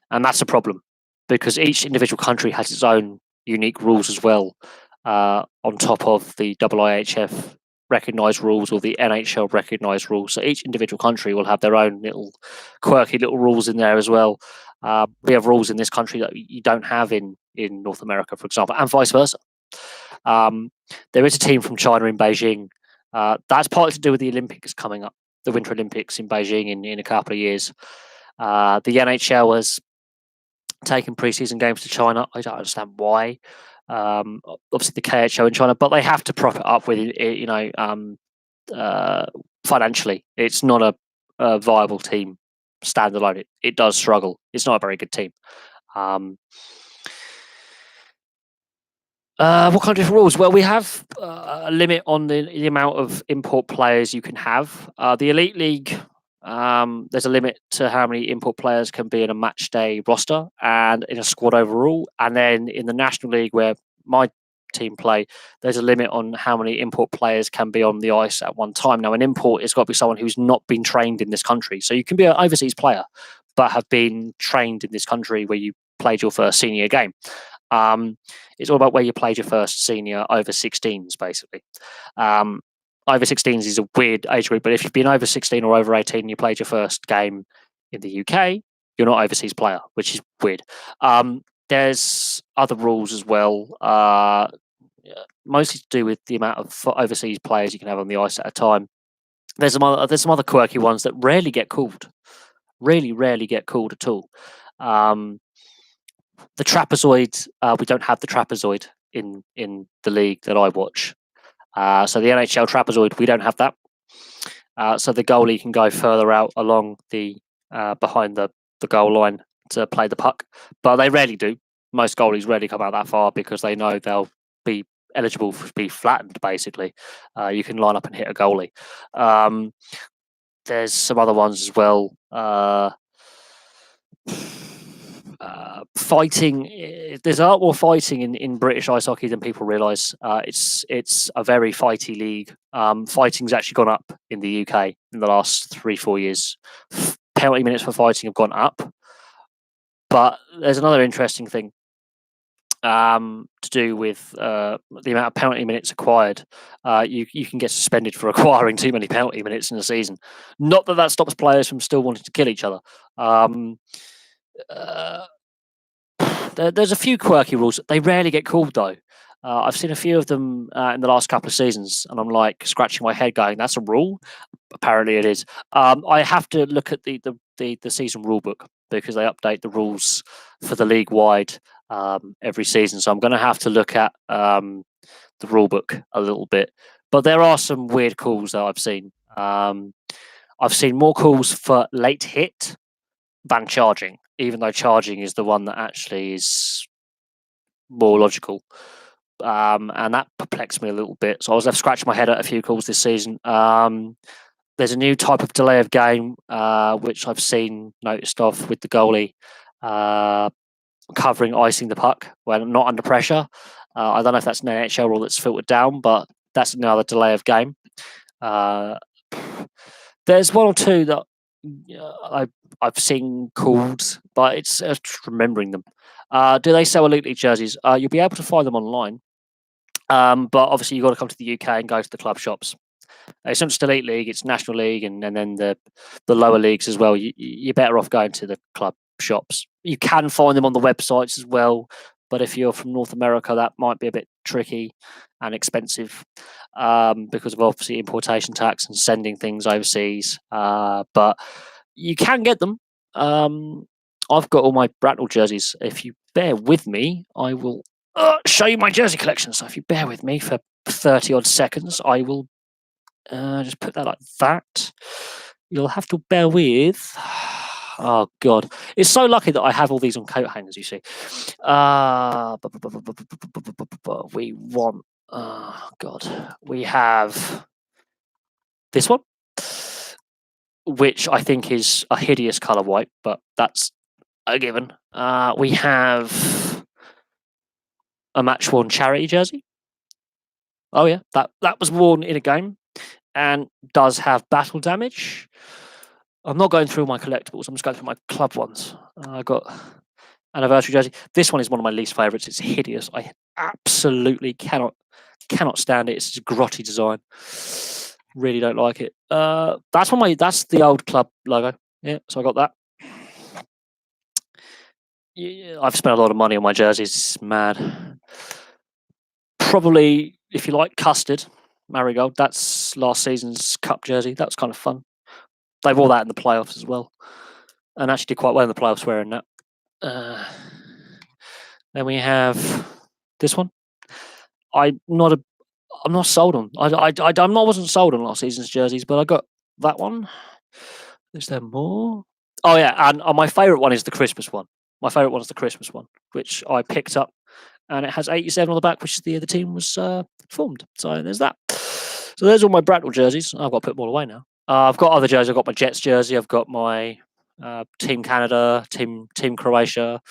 and that's a problem because each individual country has its own unique rules as well, on top of the IIHF recognised rules or the NHL recognised rules. So each individual country will have their own little quirky little rules in there as well. We have rules in this country that you don't have in North America, for example, and vice versa. There is a team from China in Beijing. That's partly to do with the Olympics coming up, the Winter Olympics in Beijing in a couple of years. The NHL has taken preseason games to China. I don't understand why. Obviously the KHL in China, but they have to prop it up with financially. It's not a viable team standalone. It does struggle. It's not a very good team. What kind of different rules? Well, we have a limit on the amount of import players you can have. The Elite League, there's a limit to how many import players can be in a match day roster and in a squad overall. And then in the National League, where my team play, there's a limit on how many import players can be on the ice at one time. Now, an import has got to be someone who's not been trained in this country. So you can be an overseas player, but have been trained in this country where you played your first senior game. It's all about where you played your first senior over 16s, basically. Over 16s is a weird age group, but if you've been over 16 or over 18 and you played your first game in the UK, you're not an overseas player, which is weird. There's other rules as well, mostly to do with the amount of overseas players you can have on the ice at a time. There's some other quirky ones that rarely get called, really rarely get called at all. The trapezoid, we don't have the trapezoid in the league that I watch. So the NHL trapezoid, we don't have that. So the goalie can go further out along the behind the goal line to play the puck, but they rarely do. Most goalies rarely come out that far because they know they'll be eligible to be flattened, basically. You can line up and hit a goalie. There's some other ones as well. Fighting, there's a lot more fighting in British ice hockey than people realise. It's a very fighty league. Fighting's actually gone up in the UK in the last 3-4 years. Penalty minutes for fighting have gone up. But there's another interesting thing to do with the amount of penalty minutes acquired. You can get suspended for acquiring too many penalty minutes in a season. Not that stops players from still wanting to kill each other. There's a few quirky rules. They rarely get called, though. I've seen a few of them in the last couple of seasons, and I'm like scratching my head going, that's a rule? Apparently it is. I have to look at the season rule book because they update the rules for the league-wide every season. So I'm going to have to look at the rule book a little bit. But there are some weird calls that I've seen. I've seen more calls for late hit than charging, even though charging is the one that actually is more logical. And that perplexed me a little bit. So I was left scratching my head at a few calls this season. There's a new type of delay of game, which I've seen noticed of with the goalie covering icing the puck when not under pressure. I don't know if that's an NHL rule that's filtered down, but that's another delay of game. There's one or two that I've seen called, but it's just remembering them. Do they sell Elite League jerseys? You'll be able to find them online, but obviously you've got to come to the UK and go to the club shops. It's not just Elite League; it's National League and then the lower leagues as well. You're better off going to the club shops. You can find them on the websites as well, but if you're from North America, that might be a bit tricky and expensive because of obviously importation tax and sending things overseas. But you can get them. I've got all my Bracknell jerseys. If you bear with me, I will show you my jersey collection. So if you bear with me for 30 odd seconds, I will just put that like that. You'll have to bear with. Oh God, it's so lucky that I have all these on coat hangers. You see, we want. Oh God, we have this one, which I think is a hideous color white, but that's a given. We have a match worn charity jersey. Oh yeah, that was worn in a game and does have battle damage. I'm not going through my collectibles. I'm just going through my club ones. I got anniversary jersey. This one is one of my least favourites. It's hideous. I absolutely cannot stand it. It's a grotty design. Really don't like it. That's the old club logo. Yeah, so I got that. Yeah, I've spent a lot of money on my jerseys. It's mad. Probably, if you like custard, Marigold. That's last season's cup jersey. That was kind of fun. They wore that in the playoffs as well, and actually did quite well in the playoffs wearing that. Then we have this one. I'm not sold on. I wasn't sold on last season's jerseys, but I got that one. Is there more? Oh yeah, and my favourite one is the Christmas one. My favourite one is the Christmas one, which I picked up, and it has 87 on the back, which is the year the team was formed. So there's that. So there's all my Bracknell jerseys. I've got to put them all away now. I've got other jerseys. I've got my Jets jersey. I've got my Team Canada, Team Croatia.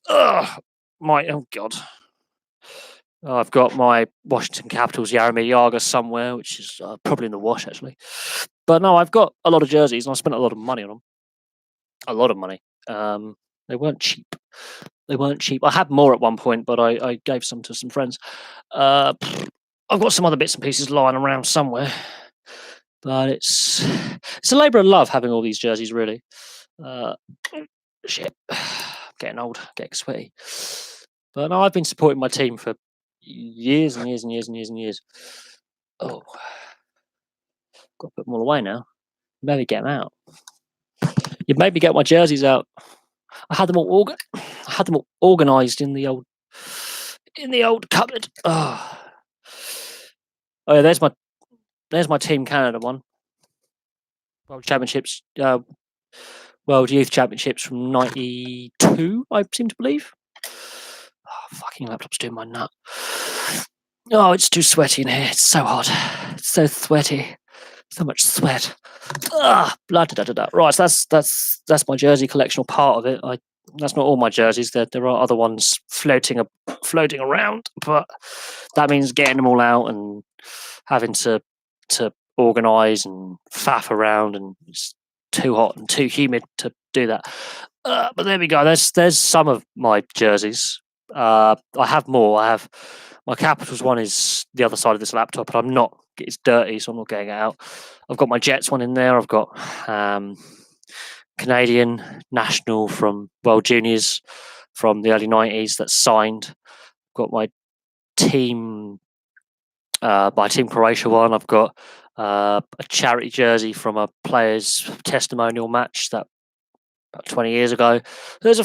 Oh God. I've got my Washington Capitals Jaromir Jagr somewhere, which is probably in the wash actually. But no, I've got a lot of jerseys and I spent a lot of money on them. A lot of money. They weren't cheap. I had more at one point, but I gave some to some friends. I've got some other bits and pieces lying around somewhere. But it's a labour of love having all these jerseys, really. Shit, getting old, getting sweaty. But no, I've been supporting my team for years and years and years and years and years. Oh, got to put them all away now. Maybe get them out. You'd made me get my jerseys out. I had them all organised in the old cupboard. Oh yeah, there's my Team Canada one. World Championships, World Youth Championships from '92, I seem to believe. Oh, fucking laptop's doing my nut. Oh, it's too sweaty in here. It's so hot. It's so sweaty. So much sweat. Blah, da, da, da. Right, so that's my jersey collection, or part of it. That's not all my jerseys. There are other ones floating around, but that means getting them all out and having to organise and faff around, and it's too hot and too humid to do that. But there we go. There's some of my jerseys. I have more. I have my Capitals one is the other side of this laptop, but it's dirty, so I'm not getting it out. I've got my Jets one in there. I've got Canadian national from World Juniors from the early 90s that's signed. I've got my team Croatia one. I've got a charity jersey from a player's testimonial match that about 20 years ago. I've got a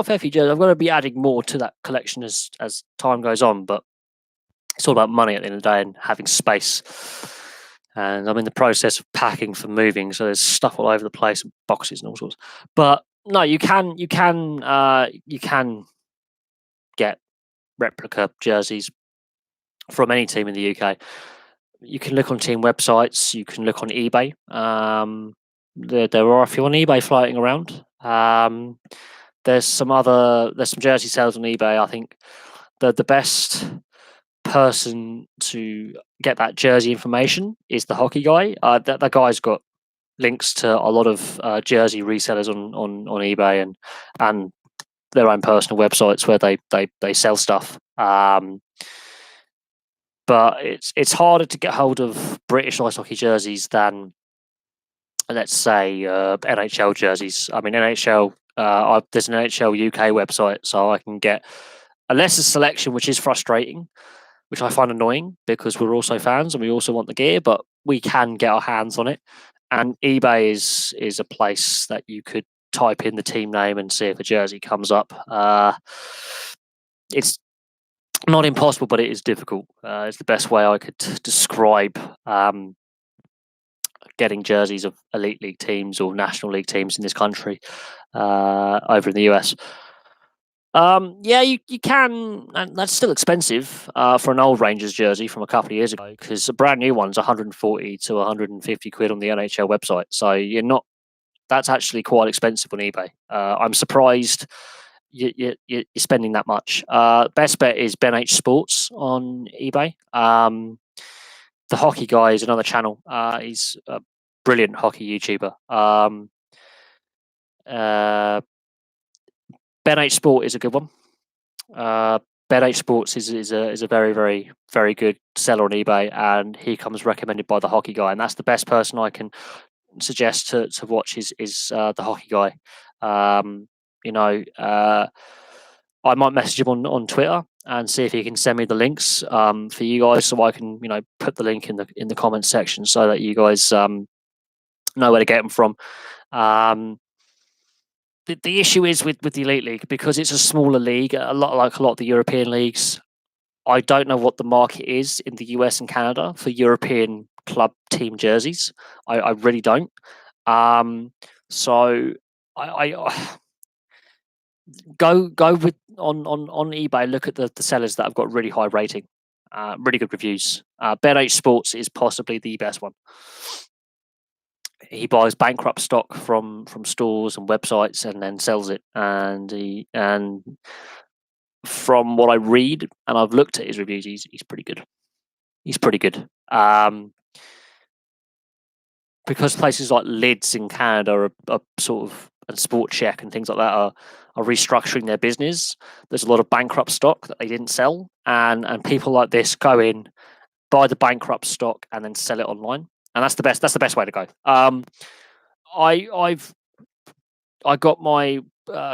fair few jerseys. I'm going to be adding more to that collection as time goes on, but it's all about money at the end of the day and having space. and I'm in the process of packing for moving, so there's stuff all over the place, boxes and all sorts. But no, you can get replica jerseys from any team in the UK. You can look on team websites. You can look on eBay. There are a few on eBay floating around. There's some jersey sales on eBay. I think the best person to get that jersey information is the hockey guy. That guy's got links to a lot of jersey resellers on eBay and their own personal websites where they sell stuff. But it's harder to get hold of British ice hockey jerseys than, let's say, NHL jerseys. I mean, NHL. There's an NHL UK website, so I can get a lesser selection, which is frustrating, which I find annoying because we're also fans and we also want the gear, but we can get our hands on it. And eBay is a place that you could type in the team name and see if a jersey comes up. It's not impossible, but it is difficult. It's the best way I could describe getting jerseys of elite league teams or national league teams in this country over in the US. Yeah, you can, and that's still expensive for an old Rangers jersey from a couple of years ago, because a brand new one's 140 to 150 quid on the NHL website. So that's actually quite expensive on eBay. I'm surprised you're spending that much. Best bet is Ben H Sports on eBay. The hockey guy is another channel. He's a brilliant hockey YouTuber. Ben H Sport is a good one. Ben H Sports is a very, very, very good seller on eBay, and he comes recommended by the hockey guy, and that's the best person I can suggest to watch is the hockey guy. I might message him on Twitter and see if he can send me the links for you guys, so I can put the link in the comments section so that you guys know where to get them from. The issue is with the Elite League, because it's a smaller league, a lot of the European leagues. I don't know what the market is in the US and Canada for European club team jerseys. I really don't. So I go with on eBay. Look at the sellers that have got really high rating, really good reviews. Ben H Sports is possibly the best one. He buys bankrupt stock from stores and websites and then sells it. And from what I read, and I've looked at his reviews, he's pretty good. He's pretty good. Because places like Lids in Canada are sort of, and Sport Check and things like that are restructuring their business. There's a lot of bankrupt stock that they didn't sell, and people like this go in, buy the bankrupt stock, and then sell it online. And that's the best way to go. I got my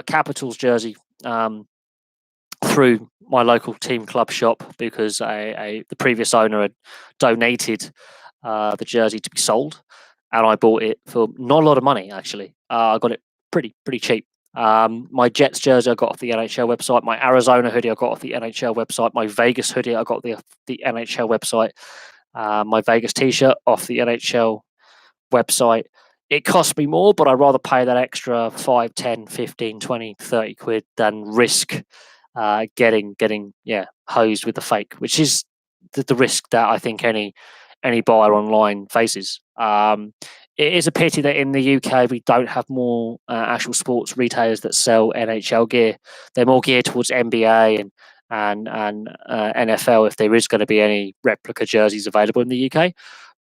Capitals jersey through my local team club shop because the previous owner had donated the jersey to be sold, and I bought it for not a lot of money. Actually, I got it pretty cheap. My Jets jersey I got off the NHL website. My Arizona hoodie I got off the NHL website. My Vegas hoodie I got the NHL website. My Vegas t-shirt off the NHL website. It cost me more, but I'd rather pay that extra 5, 10, 15, 20, 30 quid than risk getting hosed with the fake, which is the risk that I think any buyer online faces. It is a pity that in the UK we don't have more actual sports retailers that sell NHL gear. They're more geared towards NBA and NFL, if there is going to be any replica jerseys available in the UK.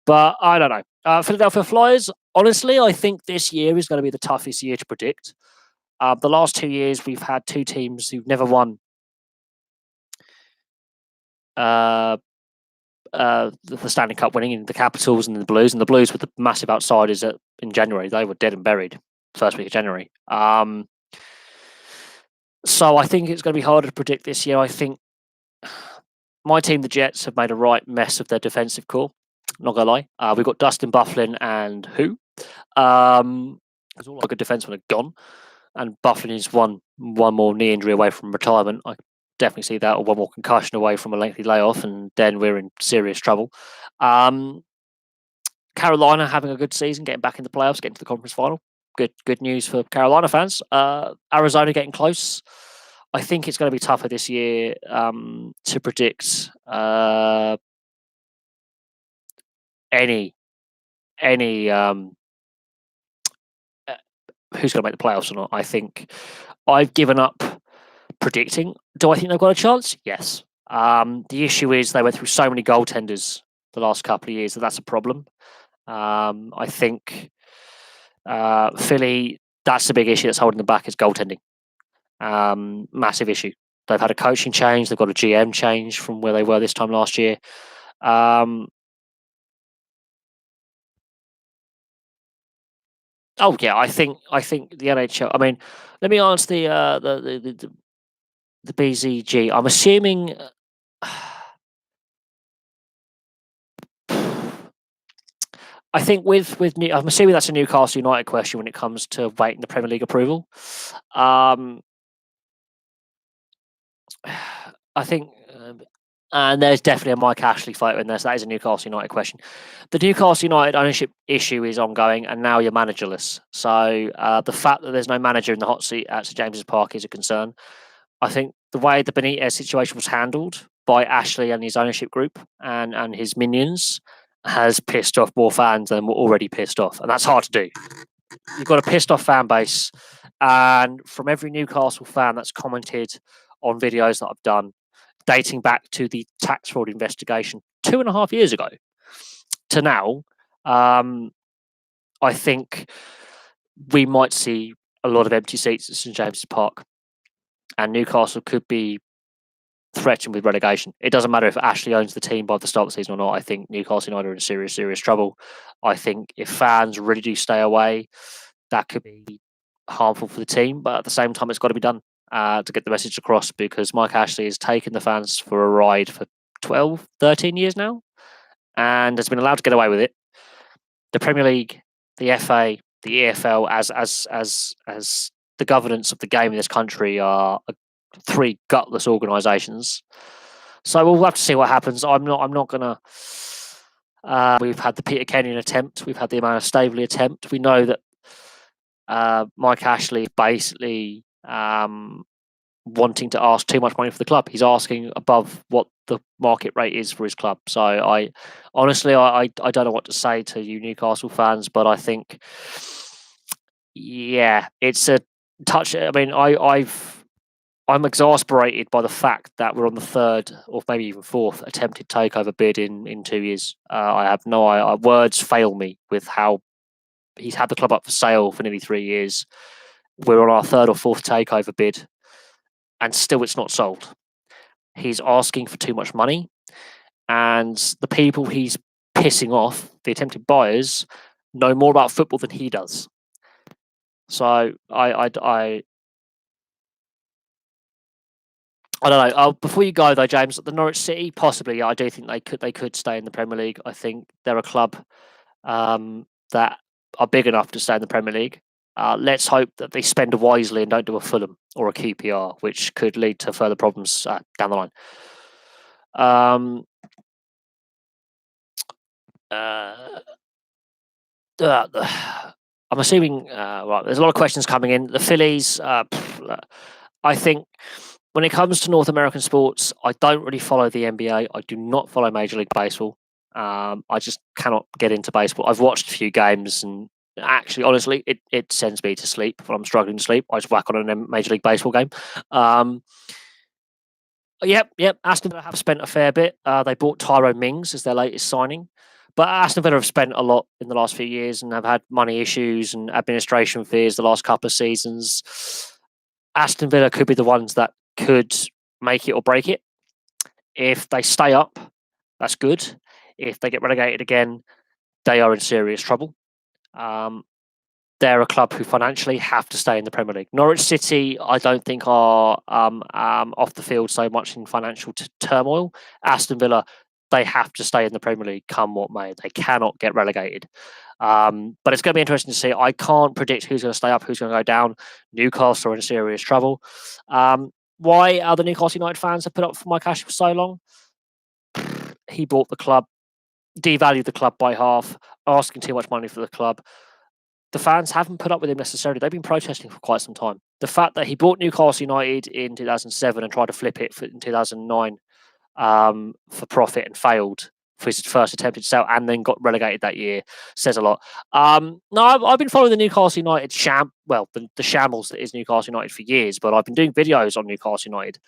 But I don't know. Philadelphia Flyers, honestly, I think this year is going to be the toughest year to predict. The last 2 years, we've had two teams who've never won the Stanley Cup winning, in the Capitals and the Blues. And the Blues were the massive outsiders in January. They were dead and buried first week of January. So I think it's going to be harder to predict this year. I think my team, the Jets, have made a right mess of their defensive core. Not gonna lie. We've got Dustin Byfuglien and who? Because all our good defensemen are gone, and Byfuglien is one more knee injury away from retirement. I definitely see that, or one more concussion away from a lengthy layoff, and then we're in serious trouble. Carolina having a good season, getting back in the playoffs, getting to the conference final. Good news for Carolina fans. Arizona getting close. I think it's going to be tougher this year to predict any who's going to make the playoffs or not. I think I've given up predicting. Do I think they've got a chance? Yes. The issue is they went through so many goaltenders the last couple of years that's a problem. I think Philly, that's the big issue that's holding them back is goaltending. Massive issue. They've had a coaching change. They've got a GM change from where they were this time last year. Oh yeah, I think the NHL. I mean, let me answer the BZG. I'm assuming. I think I'm assuming that's a Newcastle United question when it comes to waiting the Premier League approval. I think, and there's definitely a Mike Ashley photo in there. So that is a Newcastle United question. The Newcastle United ownership issue is ongoing, and now you're managerless. So the fact that there's no manager in the hot seat at St James's Park is a concern. I think the way the Benitez situation was handled by Ashley and his ownership group and his minions has pissed off more fans than were already pissed off, and that's hard to do. You've got a pissed off fan base, and from every Newcastle fan that's commented on videos that I've done, dating back to the tax fraud investigation 2.5 years ago to now, I think we might see a lot of empty seats at St James's Park, and Newcastle could be threatened with relegation. It doesn't matter if Ashley owns the team by the start of the season or not. I think Newcastle United are in serious trouble. I think if fans really do stay away, that could be harmful for the team. But at the same time, it's got to be done to get the message across because Mike Ashley has taken the fans for a ride for 12, 13 years now and has been allowed to get away with it. The Premier League, the FA, the EFL, as the governance of the game in this country are three gutless organisations. So we'll have to see what happens. I'm not gonna. We've had the Peter Kenyon attempt. We've had the Amanda Staveley attempt. We know that Mike Ashley basically wanting to ask too much money for the club. He's asking above what the market rate is for his club. So I honestly I don't know what to say to you Newcastle fans, but I think yeah, it's a touch. I mean, I'm exasperated by the fact that we're on the third or maybe even fourth attempted takeover bid in 2 years. I have no words fail me with how he's had the club up for sale for nearly 3 years. We're on our third or fourth takeover bid, and still it's not sold. He's asking for too much money, and the people he's pissing off, the attempted buyers, know more about football than he does. So I don't know. Before you go though, James, the Norwich City possibly. I do think they could stay in the Premier League. I think they're a club that are big enough to stay in the Premier League. Let's hope that they spend wisely and don't do a Fulham or a QPR, which could lead to further problems down the line. I'm assuming. Right, there's a lot of questions coming in. The Phillies. I think when it comes to North American sports, I don't really follow the NBA. I do not follow Major League Baseball. I just cannot get into baseball. I've watched a few games and actually, honestly, it sends me to sleep when I'm struggling to sleep. I just whack on a Major League Baseball game. Yep. Aston Villa have spent a fair bit. They bought Tyrone Mings as their latest signing. But Aston Villa have spent a lot in the last few years and have had money issues and administration fees the last couple of seasons. Aston Villa could be the ones that could make it or break it. If they stay up, that's good. If they get relegated again, they are in serious trouble. They're a club who financially have to stay in the Premier League. Norwich City, I don't think are off the field so much in financial turmoil. Aston Villa, they have to stay in the Premier League come what may. They cannot get relegated. But it's going to be interesting to see. I can't predict who's going to stay up, who's going to go down. Newcastle are in serious trouble. Why are the Newcastle United fans have put up for Mike Ashley for so long? He bought the club devalued the club by half, asking too much money for the club. The fans haven't put up with him necessarily. They've been protesting for quite some time. The fact that he bought Newcastle United in 2007 and tried to flip it in 2009 for profit and failed for his first attempted sale, and then got relegated that year, says a lot. No, I've been following the Newcastle United the shambles that is Newcastle United for years, but I've been doing videos on Newcastle United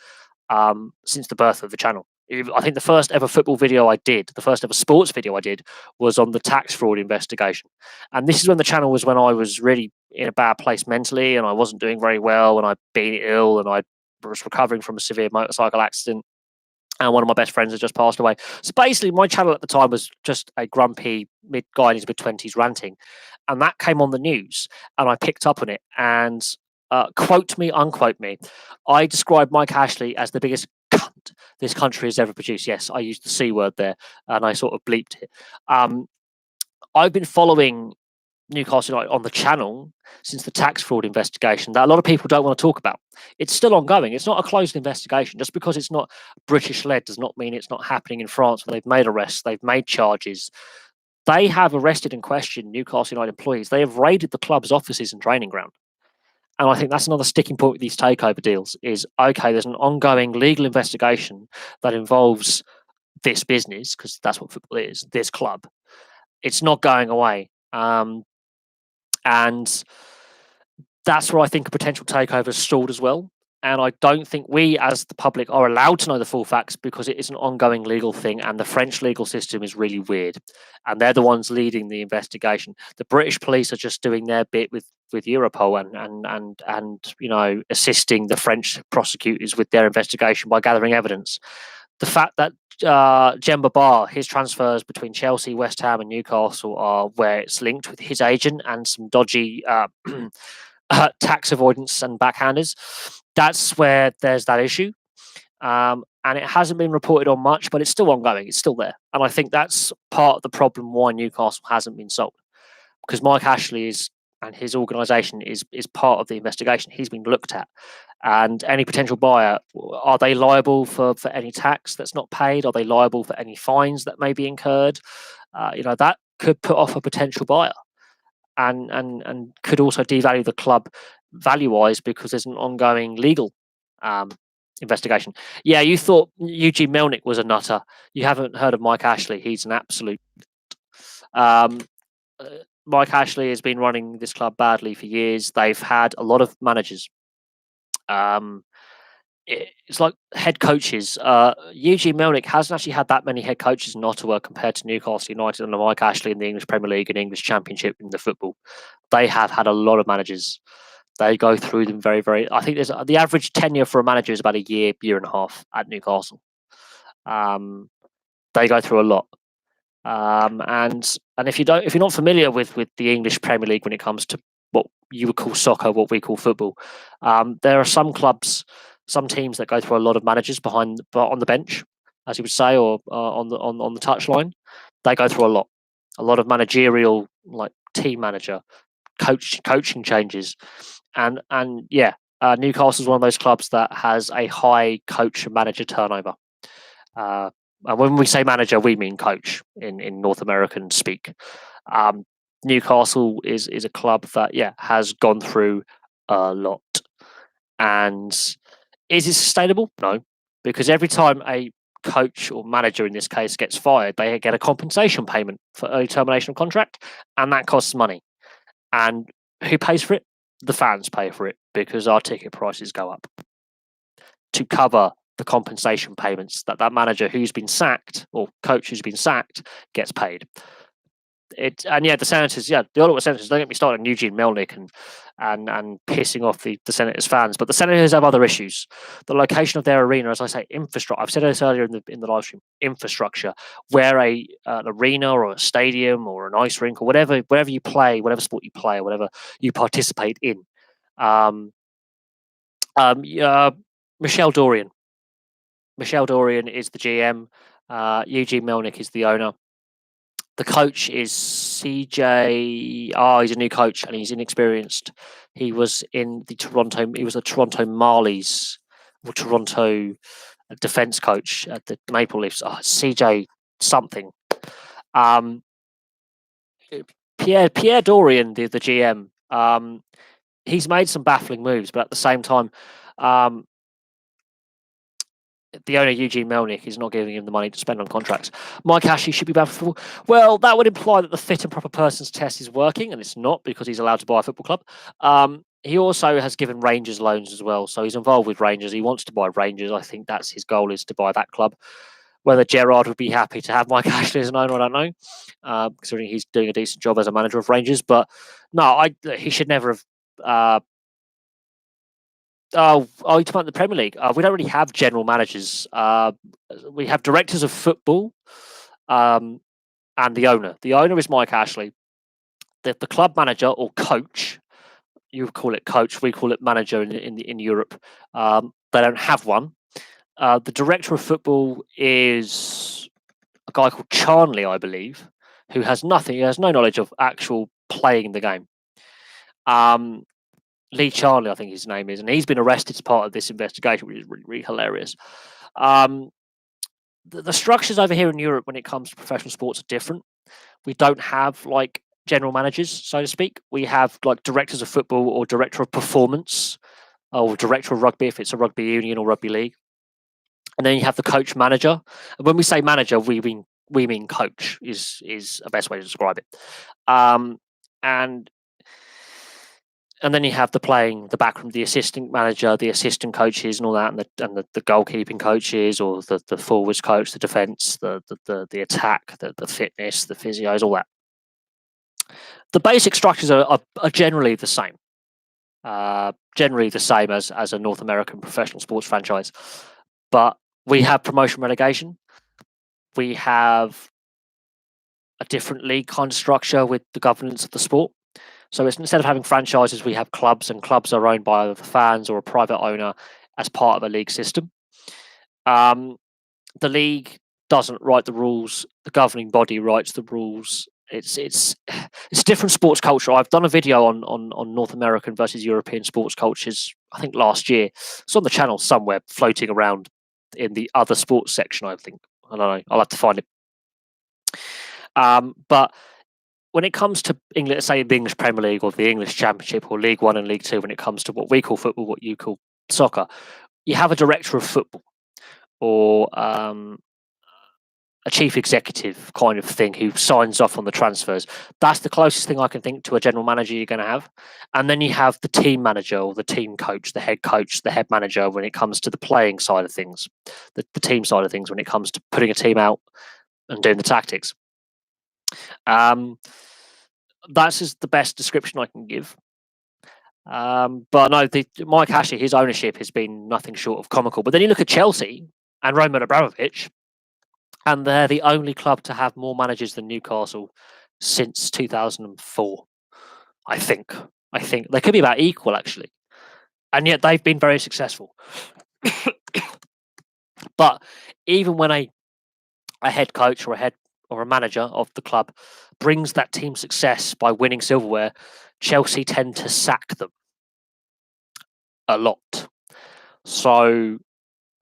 since the birth of the channel. I think the first ever football video I did, the first ever sports video I did, was on the tax fraud investigation. And this is when the channel was when I was really in a bad place mentally, and I wasn't doing very well, and I'd been ill, and I was recovering from a severe motorcycle accident, and one of my best friends had just passed away. So basically, my channel at the time was just a grumpy guy in his mid-20s ranting, and that came on the news, and I picked up on it. And quote me, unquote me, I described Mike Ashley as the biggest cunt this country has ever produced. Yes, I used the C word there, and I sort of bleeped it. I've been following Newcastle United on the channel since the tax fraud investigation that a lot of people don't want to talk about. It's still ongoing. It's not a closed investigation. Just because it's not British led does not mean it's not happening in France, where they've made arrests, they've made charges. They have arrested and questioned Newcastle United employees. They have raided the club's offices and training ground. And I think that's another sticking point with these takeover deals is, okay, there's an ongoing legal investigation that involves this business, because that's what football is, this club. It's not going away. And that's where I think a potential takeover is stalled as well. And I don't think we, as the public, are allowed to know the full facts because it is an ongoing legal thing, and the French legal system is really weird. And they're the ones leading the investigation. The British police are just doing their bit with Europol and assisting the French prosecutors with their investigation by gathering evidence. The fact that Demba Ba, his transfers between Chelsea, West Ham, and Newcastle are where it's linked with his agent and some dodgy tax avoidance and backhanders. That's where there's that issue. And it hasn't been reported on much, but it's still ongoing. It's still there. And I think that's part of the problem why Newcastle hasn't been sold. Because Mike Ashley and his organisation is part of the investigation. He's been looked at. And any potential buyer, are they liable for any tax that's not paid? Are they liable for any fines that may be incurred? That could put off a potential buyer, and could also devalue the club value-wise because there's an ongoing legal investigation. Yeah, you thought Eugene Melnick was a nutter. You haven't heard of Mike Ashley. He's an absolute. Mike Ashley has been running this club badly for years. They've had a lot of managers. It's like head coaches. Eugene Melnick hasn't actually had that many head coaches in Ottawa compared to Newcastle United and Mike Ashley in the English Premier League and English Championship in the football. They have had a lot of managers. They go through them very, very. I think there's the average tenure for a manager is about a year and a half at Newcastle. They go through a lot. And if you're not familiar with the English Premier League when it comes to what you would call soccer, what we call football, there are some clubs, some teams that go through a lot of managers on the bench, as you would say, or on the touchline. They go through a lot of managerial, like team manager, coaching changes, and Newcastle is one of those clubs that has a high coach and manager turnover. And when we say manager, we mean coach in North American speak. Newcastle is a club that has gone through a lot. And is it sustainable? No, because every time a coach or manager in this case gets fired, they get a compensation payment for early termination of contract, and that costs money. And who pays for it? The fans pay for it because our ticket prices go up to cover the compensation payments that manager who's been sacked or coach who's been sacked gets paid. The Senators, the Ottawa Senators, don't get me started on Eugene Melnick and pissing off the Senators fans, but the Senators have other issues. The location of their arena, as I say, infrastructure. I've said this earlier in the live stream. Infrastructure, where an arena or a stadium or an ice rink or whatever you play, whatever sport you play or whatever you participate in. Michel Dorian. Michel Dorian is the GM. Eugene Melnick is the owner. The coach is CJ. He's a new coach and he's inexperienced. He was in the Toronto. He was a Toronto Marlies or Toronto defense coach at the Maple Leafs. CJ something. Um, Pierre Dorian, the GM, he's made some baffling moves, but at the same time, the owner Eugene Melnick is not giving him the money to spend on contracts. Mike Ashley should be banned for football. Well, that would imply that the fit and proper persons test is working, and it's not because he's allowed to buy a football club. He also has given Rangers loans as well, so he's involved with Rangers. He wants to buy Rangers. I think that's his goal, is to buy that club. Whether Gerrard would be happy to have Mike Ashley as an owner, I don't know, considering he's doing a decent job as a manager of Rangers. But no, he should never have. You talk about the Premier League. We don't really have general managers. We have directors of football, and the owner. The owner is Mike Ashley. The club manager or coach, you call it coach, we call it manager in Europe. They don't have one. The director of football is a guy called Charnley, I believe, who has nothing. He has no knowledge of actual playing the game. Lee Charnley, I think his name is, and he's been arrested as part of this investigation, which is really, really hilarious. The structures over here in Europe when it comes to professional sports are different. We don't have like general managers, so to speak. We have like directors of football or director of performance or director of rugby if it's a rugby union or rugby league. And then you have the coach manager. And when we say manager, we mean coach is a best way to describe it. And then you have the backroom, the assistant manager, the assistant coaches, and all that, and the goalkeeping coaches, or the forwards coach, the defense, the attack, the fitness, the physios, all that. The basic structures are generally the same. Generally the same as a North American professional sports franchise, but we have promotion relegation. We have a different league kind of structure with the governance of the sport. So instead of having franchises, we have clubs, and clubs are owned by either fans or a private owner as part of a league system. The league doesn't write the rules; the governing body writes the rules. It's a different sports culture. I've done a video on North American versus European sports cultures, I think last year. It's on the channel somewhere, floating around in the other sports section, I think. I don't know. I'll have to find it. But when it comes to English, say the English Premier League or the English Championship or League One and League Two, when it comes to what we call football, what you call soccer, you have a director of football or a chief executive kind of thing who signs off on the transfers. That's the closest thing I can think to a general manager you're going to have. And then you have the team manager or the team coach, the head manager when it comes to the playing side of things, the team side of things when it comes to putting a team out and doing the tactics. That's just the best description I can give. But no, Mike Ashley, his ownership has been nothing short of comical. But then you look at Chelsea and Roman Abramovich, and they're the only club to have more managers than Newcastle since 2004. I think they could be about equal actually, and yet they've been very successful. But even when a head coach or a manager of the club brings that team success by winning silverware, Chelsea tend to sack them a lot. So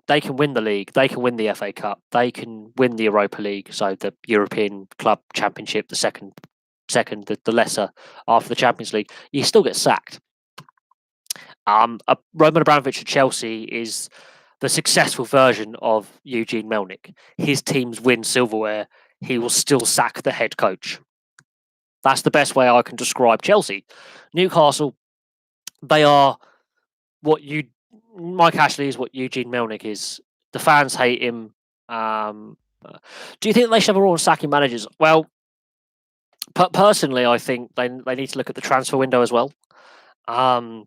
they can win the league, they can win the FA Cup, they can win the Europa League, so the European Club Championship, the lesser after the Champions League, you still get sacked. Roman Abramovich at Chelsea is the successful version of Eugene Melnick. His teams win silverware, he will still sack the head coach. That's the best way I can describe Chelsea. Newcastle, they are Mike Ashley is what Eugene Melnick is. The fans hate him. Do you think they should have a rule on sacking managers? Well, personally, I think they need to look at the transfer window as well. And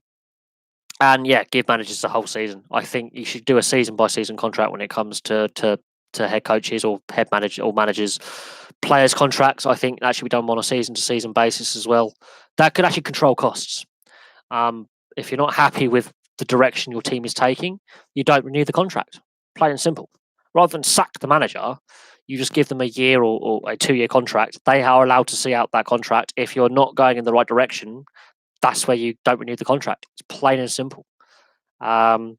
yeah, give managers the whole season. I think you should do a season by season contract when it comes to head coaches or managers. Players' contracts, I think that should be done on a season to season basis as well. That could actually control costs. If you're not happy with the direction your team is taking, you don't renew the contract. Plain and simple. Rather than sack the manager, you just give them a year or a 2-year contract. They are allowed to see out that contract. If you're not going in the right direction, that's where you don't renew the contract. It's plain and simple. But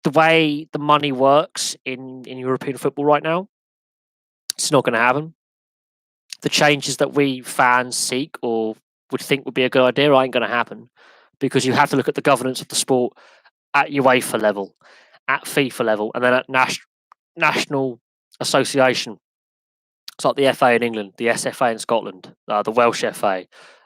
the way the money works in European football right now, It's not going to happen. The changes that we fans seek or would think would be a good idea ain't going to happen, because you have to look at the governance of the sport at UEFA level, at FIFA level, and then at national association. It's like the FA in England, the SFA in Scotland, the Welsh FA,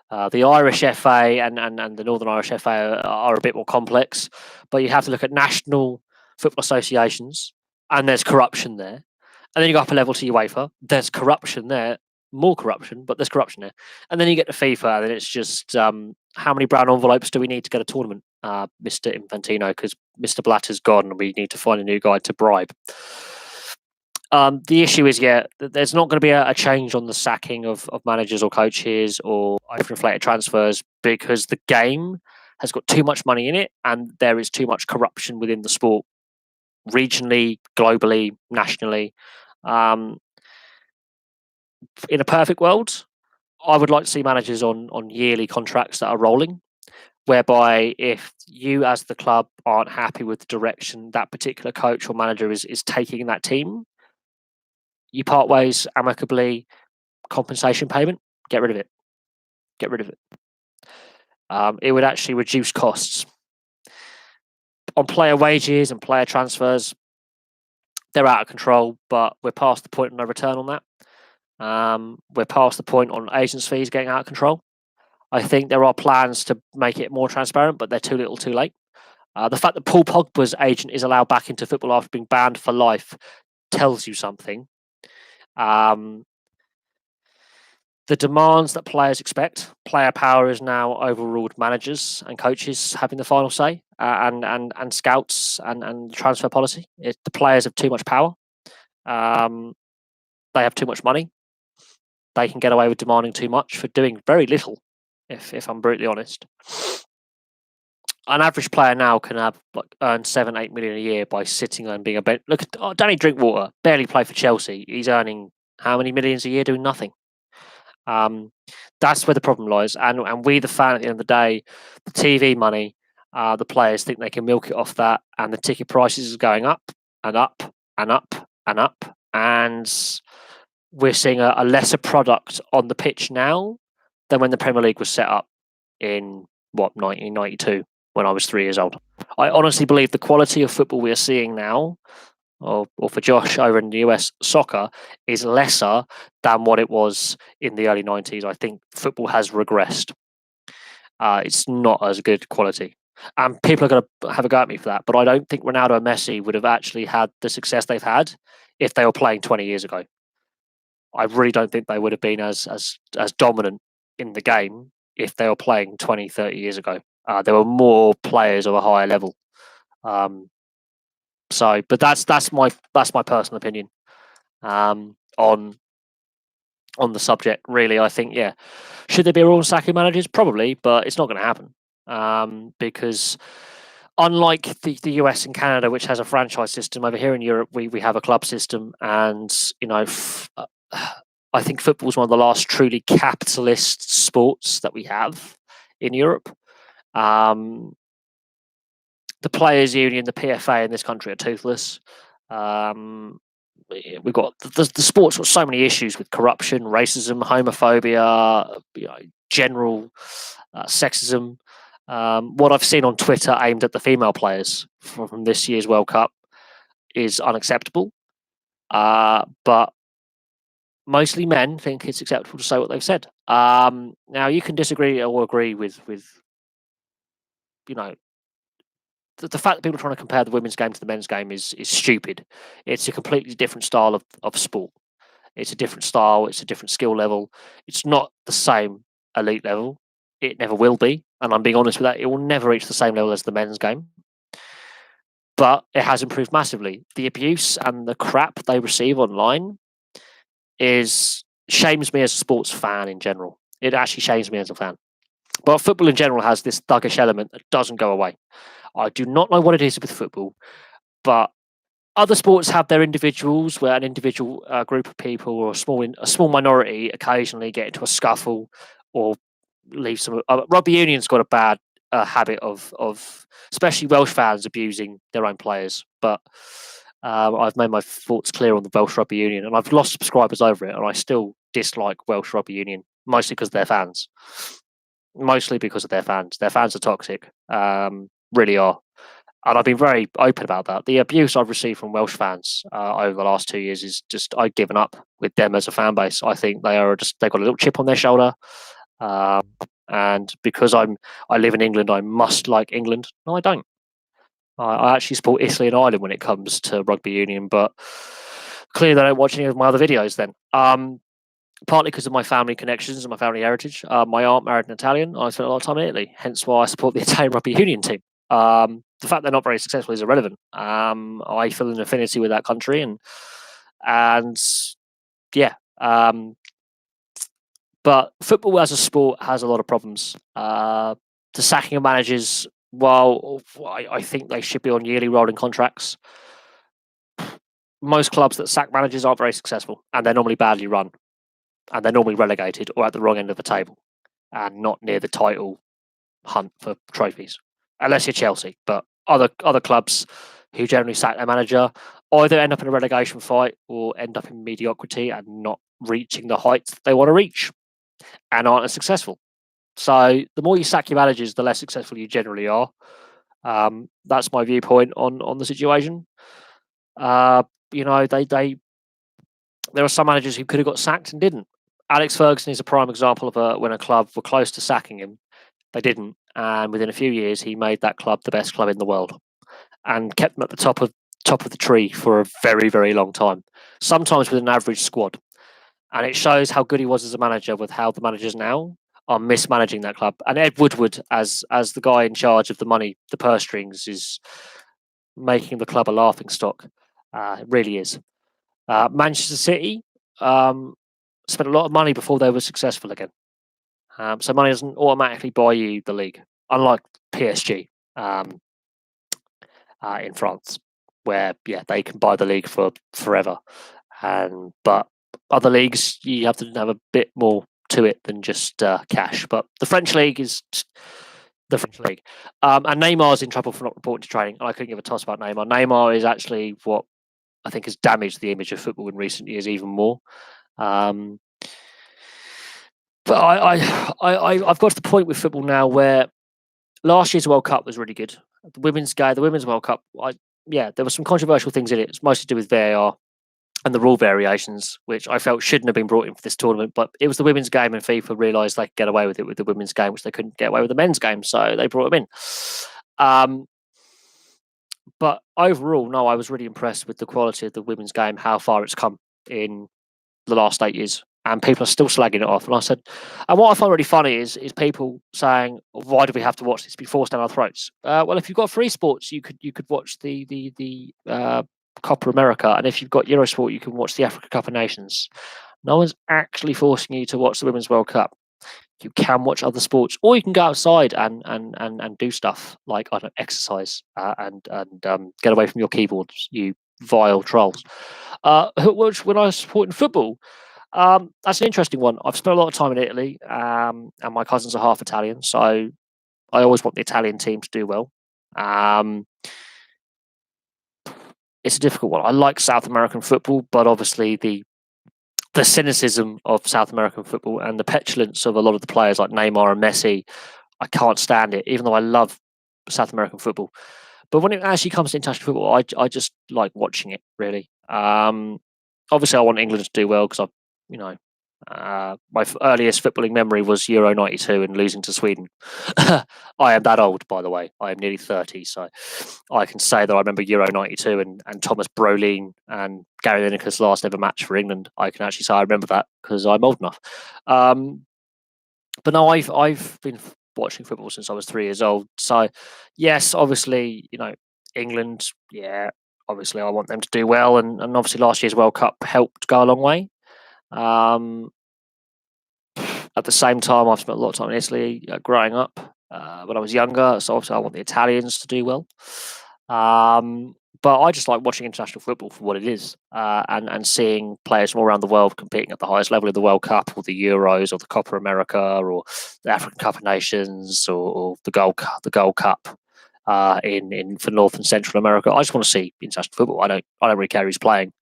the Irish FA, and the Northern Irish FA are a bit more complex. But you have to look at national football associations, and there's corruption there. And then you go up a level to UEFA, there's corruption there, more corruption, but there's corruption there. And then you get to FIFA, and it's just how many brown envelopes do we need to get a tournament, Mr. Infantino? Because Mr. Blatter's gone, and we need to find a new guy to bribe. The issue is, there's not going to be a change on the sacking of managers or coaches or overinflated transfers, because the game has got too much money in it, and there is too much corruption within the sport, regionally, globally, nationally. In a perfect world, I would like to see managers on yearly contracts that are rolling, whereby if you as the club aren't happy with the direction that particular coach or manager is taking that team, you part ways amicably, compensation payment, get rid of it. Get rid of it. It would actually reduce costs. On player wages and player transfers, they're out of control, but we're past the point of no return on that. We're past the point on agents' fees getting out of control. I think there are plans to make it more transparent, but they're too little too late. The fact that Paul Pogba's agent is allowed back into football after being banned for life tells you something. The demands that players expect, player power is now overruled managers and coaches having the final say, and scouts and transfer policy. The players have too much power. They have too much money. They can get away with demanding too much for doing very little, if I'm brutally honest. An average player now can earn 7-8 million a year by sitting and being a bench. Look at Danny Drinkwater, barely played for Chelsea. He's earning how many millions a year doing nothing? That's where the problem lies. And we, the fan, at the end of the day, the TV money, the players think they can milk it off that, and the ticket prices are going up and up and up and up. And we're seeing a lesser product on the pitch now than when the Premier League was set up in 1992, when I was 3 years old. I honestly believe the quality of football we are seeing now, or for Josh over in the US, soccer, is lesser than what it was in the early 90s. I think football has regressed. It's not as good quality. And people are going to have a go at me for that, but I don't think Ronaldo and Messi would have actually had the success they've had if they were playing 20 years ago. I really don't think they would have been as dominant in the game if they were playing 20, 30 years ago. There were more players of a higher level. But that's my personal opinion on the subject. Really, I think, should there be a rule on sacking managers? Probably, but it's not going to happen, because unlike the US and Canada, which has a franchise system, over here in Europe we have a club system, and I think football is one of the last truly capitalist sports that we have in Europe. The players' union, the PFA in this country are toothless. We've got the sport's got so many issues with corruption, racism, homophobia, general sexism. What I've seen on Twitter aimed at the female players from this year's World Cup is unacceptable. But mostly men think it's acceptable to say what they've said. Now you can disagree or agree with the fact that people are trying to compare the women's game to the men's game is stupid. It's a completely different style of sport. It's a different style. It's a different skill level. It's not the same elite level. It never will be. And I'm being honest with that. It will never reach the same level as the men's game. But it has improved massively. The abuse and the crap they receive online shames me as a sports fan in general. It actually shames me as a fan. But football in general has this thuggish element that doesn't go away. I do not know what it is with football, but other sports have their individuals, where an individual group of people or a small minority occasionally get into a scuffle or leave some. Rugby union's got a bad habit of especially Welsh fans abusing their own players, but I've made my thoughts clear on the Welsh Rugby Union, and I've lost subscribers over it, and I still dislike Welsh Rugby Union, mostly because of their fans. Mostly because of their fans. Their fans are toxic, really are. And I've been very open about that. The abuse I've received from Welsh fans over the last 2 years is just I've given up with them as a fan base. I think they've got a little chip on their shoulder, and because I live in England, I must like England. No, I don't. I actually support Italy and Ireland when it comes to rugby union, but clearly they don't watch any of my other videos. Then, partly because of my family connections and my family heritage. My aunt married an Italian. I spent a lot of time in Italy, hence why I support the Italian rugby union team. The fact they're not very successful is irrelevant. I feel an affinity with that country, and yeah. But football as a sport has a lot of problems. The sacking of managers, while I think they should be on yearly rolling contracts, most clubs that sack managers aren't very successful, and they're normally badly run, and they're normally relegated or at the wrong end of the table, and not near the title hunt for trophies, unless you're Chelsea. But other clubs who generally sack their manager either end up in a relegation fight or end up in mediocrity and not reaching the heights that they want to reach, and aren't as successful. So the more you sack your managers, the less successful you generally are. That's my viewpoint on the situation. There are some managers who could have got sacked and didn't. Alex Ferguson is a prime example of when a club were close to sacking him, they didn't, and within a few years he made that club the best club in the world, and kept them at the top of the tree for a very, very long time. Sometimes with an average squad, and it shows how good he was as a manager with how the managers now are mismanaging that club. And Ed Woodward, as the guy in charge of the money, the purse strings, is making the club a laughing stock. It really is. Manchester City spent a lot of money before they were successful again. So money doesn't automatically buy you the league, unlike PSG in France, where they can buy the league for forever. But other leagues, you have to have a bit more to it than just cash. But the French league is the French league. And Neymar's in trouble for not reporting to training. I couldn't give a toss about Neymar. Neymar is actually what I think has damaged the image of football in recent years even more. But I've got to the point with football now where last year's World Cup was really good. The women's World Cup, there were some controversial things in it. It's mostly to do with VAR and the rule variations, which I felt shouldn't have been brought in for this tournament. But it was the women's game, and FIFA realised they could get away with it with the women's game, which they couldn't get away with the men's game, so they brought them in. But overall, no, I was really impressed with the quality of the women's game, how far it's come in the last 8 years. And people are still slagging it off. And I said, and what I find really funny is people saying, "Why do we have to watch this? Be forced down our throats?" Well, if you've got free sports, you could watch the Copa America, and if you've got Eurosport, you can watch the Africa Cup of Nations. No one's actually forcing you to watch the Women's World Cup. You can watch other sports, or you can go outside and do stuff like exercise and get away from your keyboards, you vile trolls. Which when I was supporting football. That's an interesting one. I've spent a lot of time in Italy, and my cousins are half Italian, so I always want the Italian team to do well. It's a difficult one. I like South American football, but obviously the cynicism of South American football and the petulance of a lot of the players like Neymar and Messi, I can't stand it, even though I love South American football. But when it actually comes to international football, I just like watching it, really. Obviously, I want England to do well because my earliest footballing memory was Euro '92 and losing to Sweden. I am that old, by the way. I am nearly 30, so I can say that I remember Euro '92 and Thomas Brolin and Gary Lineker's last ever match for England. I can actually say I remember that because I'm old enough. But no, I've been watching football since I was 3 years old. So yes, obviously, England, obviously I want them to do well, and obviously last year's World Cup helped go a long way. At the same time, I've spent a lot of time in Italy growing up when I was younger, so obviously I want the Italians to do well. But I just like watching international football for what it is, and seeing players from all around the world competing at the highest level of the World Cup, or the Euros, or the Copa America, or the African Cup of Nations, or the Gold Cup. in for North and Central America. I just want to see international football. I don't really care who's playing.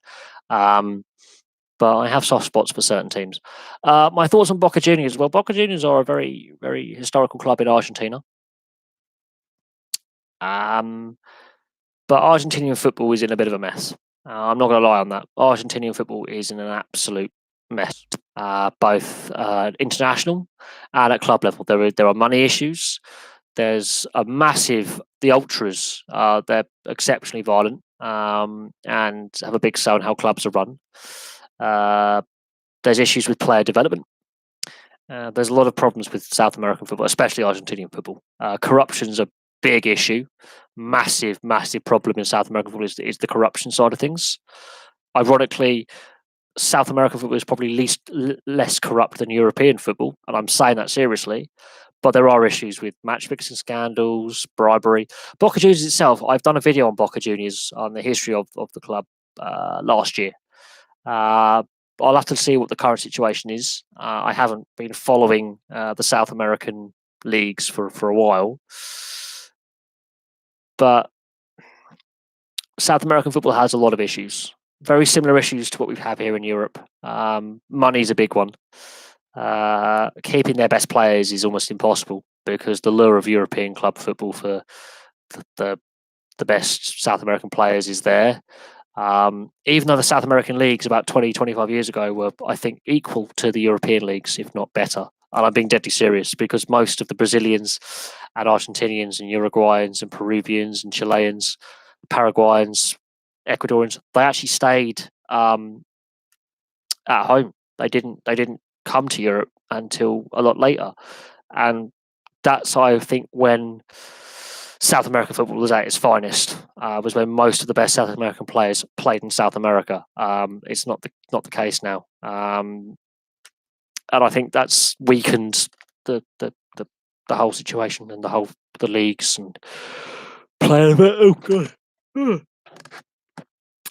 But I have soft spots for certain teams. My thoughts on Boca Juniors. Well, Boca Juniors are a very, very historical club in Argentina. But Argentinian football is in a bit of a mess. I'm not going to lie on that. Argentinian football is in an absolute mess, both international and at club level. There are money issues. There's a massive. The ultras, they're exceptionally violent and have a big say on how clubs are run. There's issues with player development. There's a lot of problems with South American football, especially Argentinian football. Corruption's a big issue. Massive problem in South American football is the corruption side of things. Ironically, South American football is probably less corrupt than European football, and I'm saying that seriously. But there are issues with match fixing scandals, bribery. Boca Juniors itself, I've done a video on Boca Juniors on the history of the club last year. I'll have to see what the current situation is. I haven't been following the South American leagues for a while. But South American football has a lot of issues. Very similar issues to what we have here in Europe. Money's a big one. Keeping their best players is almost impossible because the lure of European club football for the best South American players is there. Even though the South American leagues about 20-25 years ago were, I think, equal to the European leagues, if not better. And I'm being deadly serious because most of the Brazilians and Argentinians and Uruguayans and Peruvians and Chileans, Paraguayans, Ecuadorians, they actually stayed at home. They didn't come to Europe until a lot later. And that's, I think, when South American football was at its finest, was when most of the best South American players played in South America. It's not the case now. And I think that's weakened the whole situation and the leagues and player development. And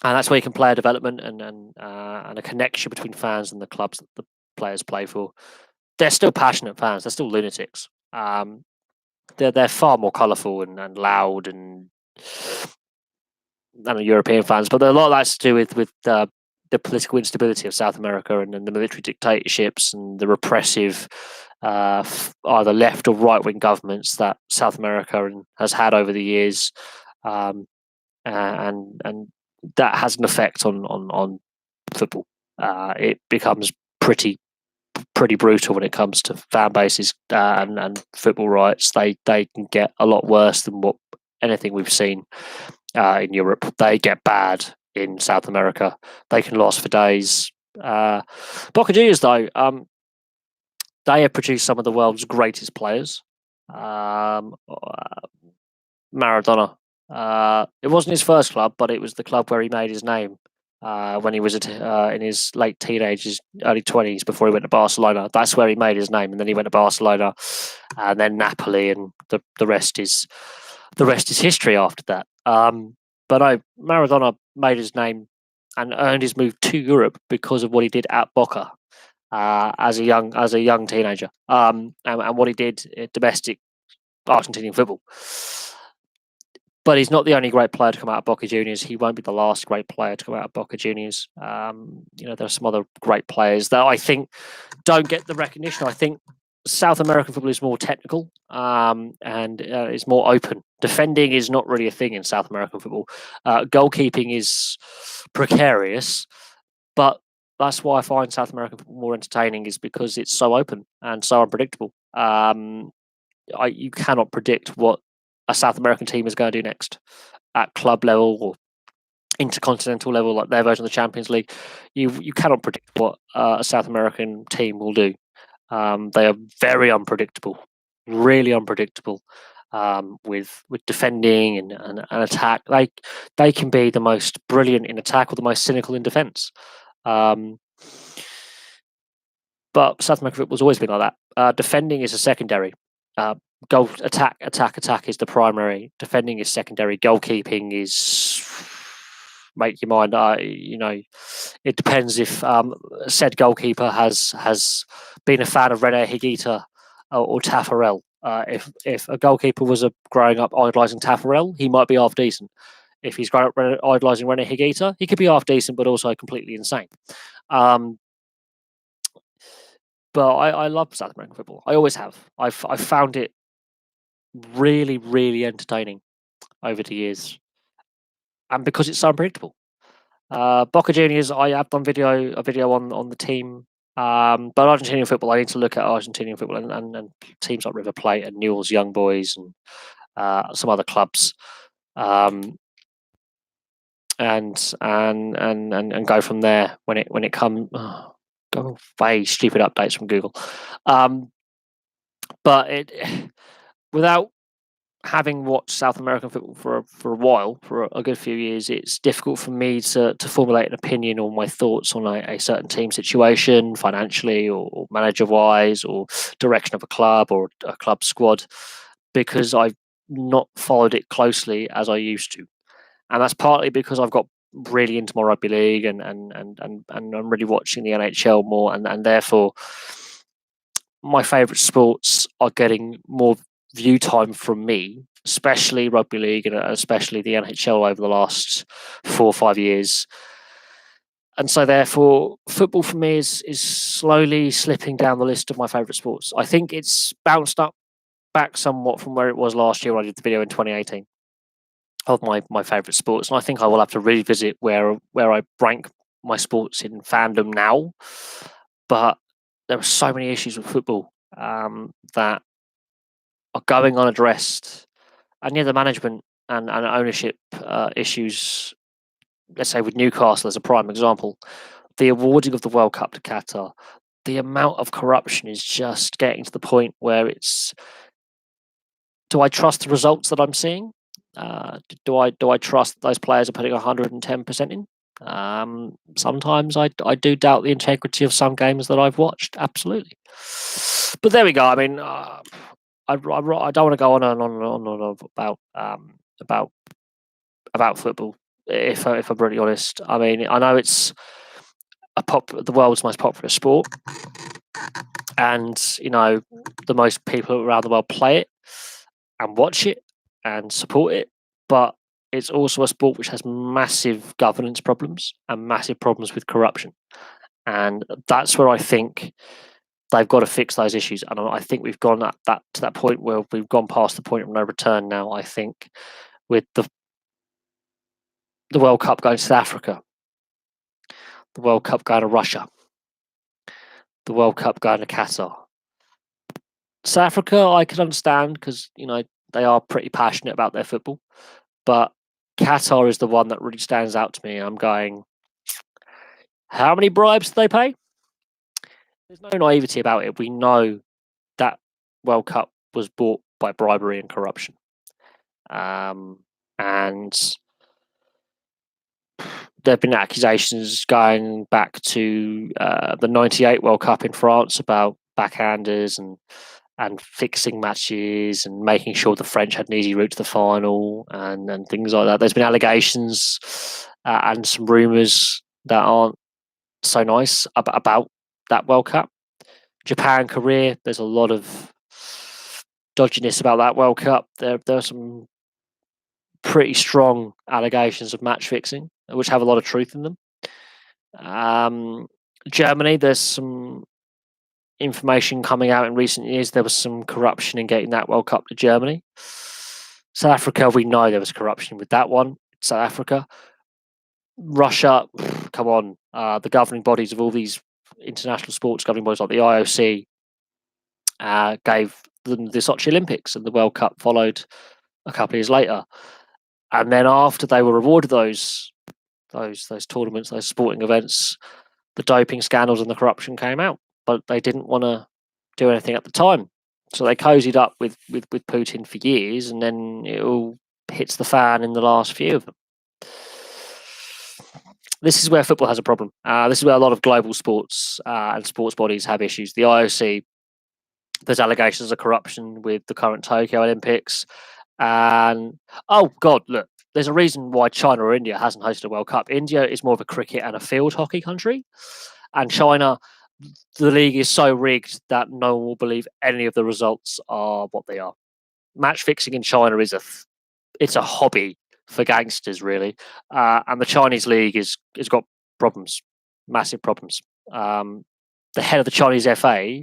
that's where you can player development and a connection between fans and the clubs that the players play for. They're still passionate fans. They're still lunatics. They're far more colourful and loud and European fans, but a lot of that's to do with the political instability of South America and the military dictatorships and the repressive either left or right wing governments that South America has had over the years, and that has an effect on football. It becomes pretty brutal when it comes to fan bases and football rights. They can get a lot worse than what anything we've seen in Europe. They get bad in South America. They can last for days. Boca Juniors, though, they have produced some of the world's greatest players. Maradona. It wasn't his first club, but it was the club where he made his name when he was in his late teenagers, early 20s, before he went to Barcelona. That's where he made his name, and then he went to Barcelona, and then Napoli, and the rest is history after that. But no, Maradona made his name and earned his move to Europe because of what he did at Boca as a young teenager, and what he did in domestic Argentinian football. But he's not the only great player to come out of Boca Juniors. He won't be the last great player to come out of Boca Juniors. There are some other great players that I think don't get the recognition. I think South American football is more technical and is more open. Defending is not really a thing in South American football. Goalkeeping is precarious, but that's why I find South American football more entertaining, is because it's so open and so unpredictable. You cannot predict what a South American team is going to do next at club level or intercontinental level, like their version of the Champions League. You cannot predict what a South American team will do. They are very unpredictable, really unpredictable, with defending and attack. They can be the most brilliant in attack or the most cynical in defence. But South American football's always been like that. Defending is a secondary. Goal attack is the primary. Defending is secondary. Goalkeeping is, make your mind. It depends if said goalkeeper has been a fan of René Higuita or Taffarel. If a goalkeeper was growing up idolising Taffarel, he might be half decent. If he's growing up idolising Rene Higuita, he could be half decent, but also completely insane. But I love South American football. I always have. I've found it really, really entertaining over the years, and because it's so unpredictable. Boca Juniors, I have done a video on the team. But Argentinian football, I need to look at Argentinian football and teams like River Plate and Newell's Young Boys and some other clubs, and go from there when it comes. Go away, stupid updates from Google. But without having watched South American football for a while, for a good few years, it's difficult for me to formulate an opinion or my thoughts on a certain team situation, financially or manager wise, or direction of a club or a club squad, because I've not followed it closely as I used to, and that's partly because I've got really into my rugby league and I'm really watching the NHL more, and therefore my favourite sports are getting more view time from me, especially rugby league and especially the NHL over the last 4 or 5 years. And so therefore football for me is slowly slipping down the list of my favourite sports. I think it's bounced up back somewhat from where it was last year when I did the video in 2018 of my favourite sports, and I think I will have to revisit where I rank my sports in fandom now. But there are so many issues with football that are going unaddressed, and the management and ownership issues. Let's say with Newcastle as a prime example, the awarding of the World Cup to Qatar, the amount of corruption is just getting to the point where it's: do I trust the results that I'm seeing? Do I trust that those players are putting 110% in? Sometimes I do doubt the integrity of some games that I've watched. Absolutely, but there we go. I mean, I don't want to go on and on about football. If I'm really honest, I mean, I know it's the world's most popular sport, and the most people around the world play it and watch it and support it, but it's also a sport which has massive governance problems and massive problems with corruption, and that's where I think they've got to fix those issues. And I think we've gone to that point where we've gone past the point of no return now. I think with the World Cup going to South Africa, the World Cup going to Russia, the World Cup going to Qatar. South Africa, I can understand because they are pretty passionate about their football, but Qatar is the one that really stands out to me. I'm going, how many bribes do they pay? There's no naivety about it. We know that World Cup was bought by bribery and corruption, and there have been accusations going back to the '98 World Cup in France about backhanders and fixing matches and making sure the French had an easy route to the final and things like that. There's been allegations and some rumours that aren't so nice about that World Cup. Japan, Korea, there's a lot of dodginess about that World Cup. There are some pretty strong allegations of match fixing, which have a lot of truth in them. Germany, there's some information coming out in recent years. There was some corruption in getting that World Cup to Germany. South Africa, we know there was corruption with that one. South Africa. Russia, come on. The governing bodies of all these international sports governing bodies like the IOC gave them the Sochi Olympics, and the World Cup followed a couple of years later. And then after they were awarded those tournaments, those sporting events, the doping scandals and the corruption came out. But they didn't want to do anything at the time. So they cozied up with Putin for years, and then it all hits the fan in the last few of them. This is where football has a problem. This is where a lot of global sports and sports bodies have issues. The IOC, there's allegations of corruption with the current Tokyo Olympics. And, oh, God, look, there's a reason why China or India hasn't hosted a World Cup. India is more of a cricket and a field hockey country. And China, the league is so rigged that no one will believe any of the results are what they are. Match fixing in China is it's a hobby for gangsters, really, and the Chinese league has got problems, massive problems. The head of the Chinese FA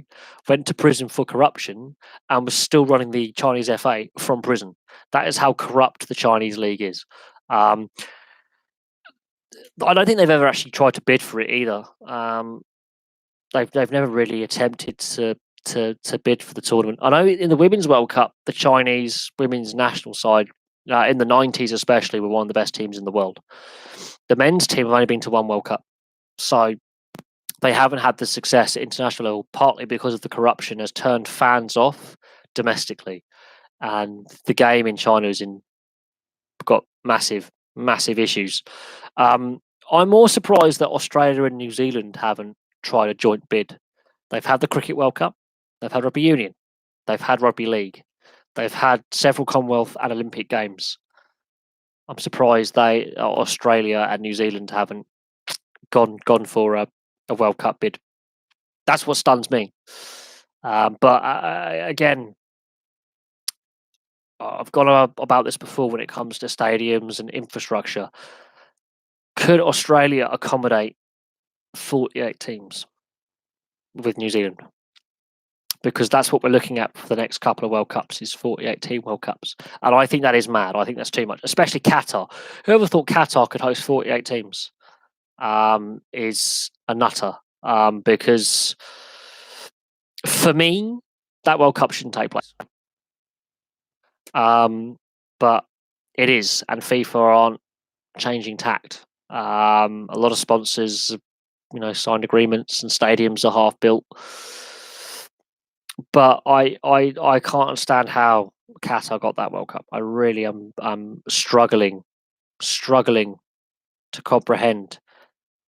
went to prison for corruption and was still running the Chinese FA from prison. That is how corrupt the Chinese league is. I don't think they've ever actually tried to bid for it either. They've never really attempted to bid for the tournament. I know in the Women's World Cup, the Chinese women's national side, in the 90s especially, were one of the best teams in the world. The men's team have only been to one World Cup. So they haven't had the success at international level, partly because of the corruption has turned fans off domestically. And the game in China has got massive issues. I'm more surprised that Australia and New Zealand haven't tried a joint bid. They've had the Cricket World Cup, they've had Rugby Union, they've had Rugby League, they've had several Commonwealth and Olympic Games. I'm surprised Australia and New Zealand haven't gone for a World Cup bid. That's what stuns me. But again, I've gone about this before when it comes to stadiums and infrastructure. Could Australia accommodate 48 teams with New Zealand? Because that's what we're looking at for the next couple of World Cups is 48 team World Cups. And I think that is mad. I think that's too much, especially Qatar. Whoever thought Qatar could host 48 teams is a nutter. Because for me, that World Cup shouldn't take place. But it is, and FIFA aren't changing tact. A lot of sponsors, signed agreements, and stadiums are half built. But I can't understand how Qatar got that World Cup. I really am struggling to comprehend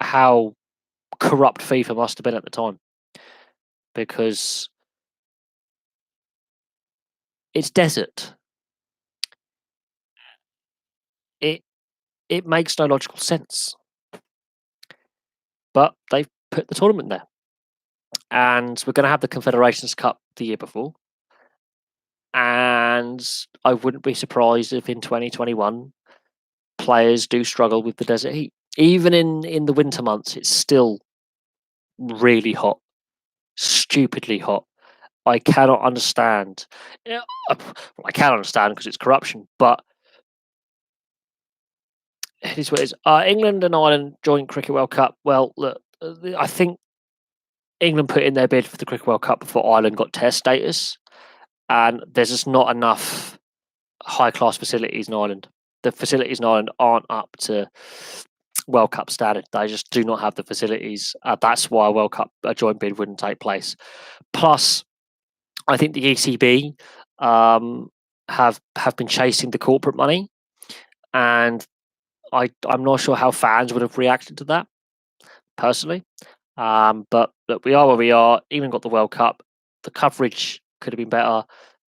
how corrupt FIFA must have been at the time, because it's desert. It makes no logical sense. But they've put the tournament there. And we're going to have the Confederations Cup the year before. And I wouldn't be surprised if in 2021 players do struggle with the desert heat. Even in the winter months, it's still really hot, stupidly hot. I cannot understand. I can understand because it's corruption, but it is what it is. England and Ireland joint Cricket World Cup. Well, look, I think England put in their bid for the Cricket World Cup before Ireland got test status, and there's just not enough high-class facilities in Ireland. The facilities in Ireland aren't up to World Cup standard. They just do not have the facilities. That's why a joint bid wouldn't take place. Plus, I think the ECB have been chasing the corporate money, and I'm not sure how fans would have reacted to that personally. But look, we are where we are. Even got the World Cup. The coverage could have been better.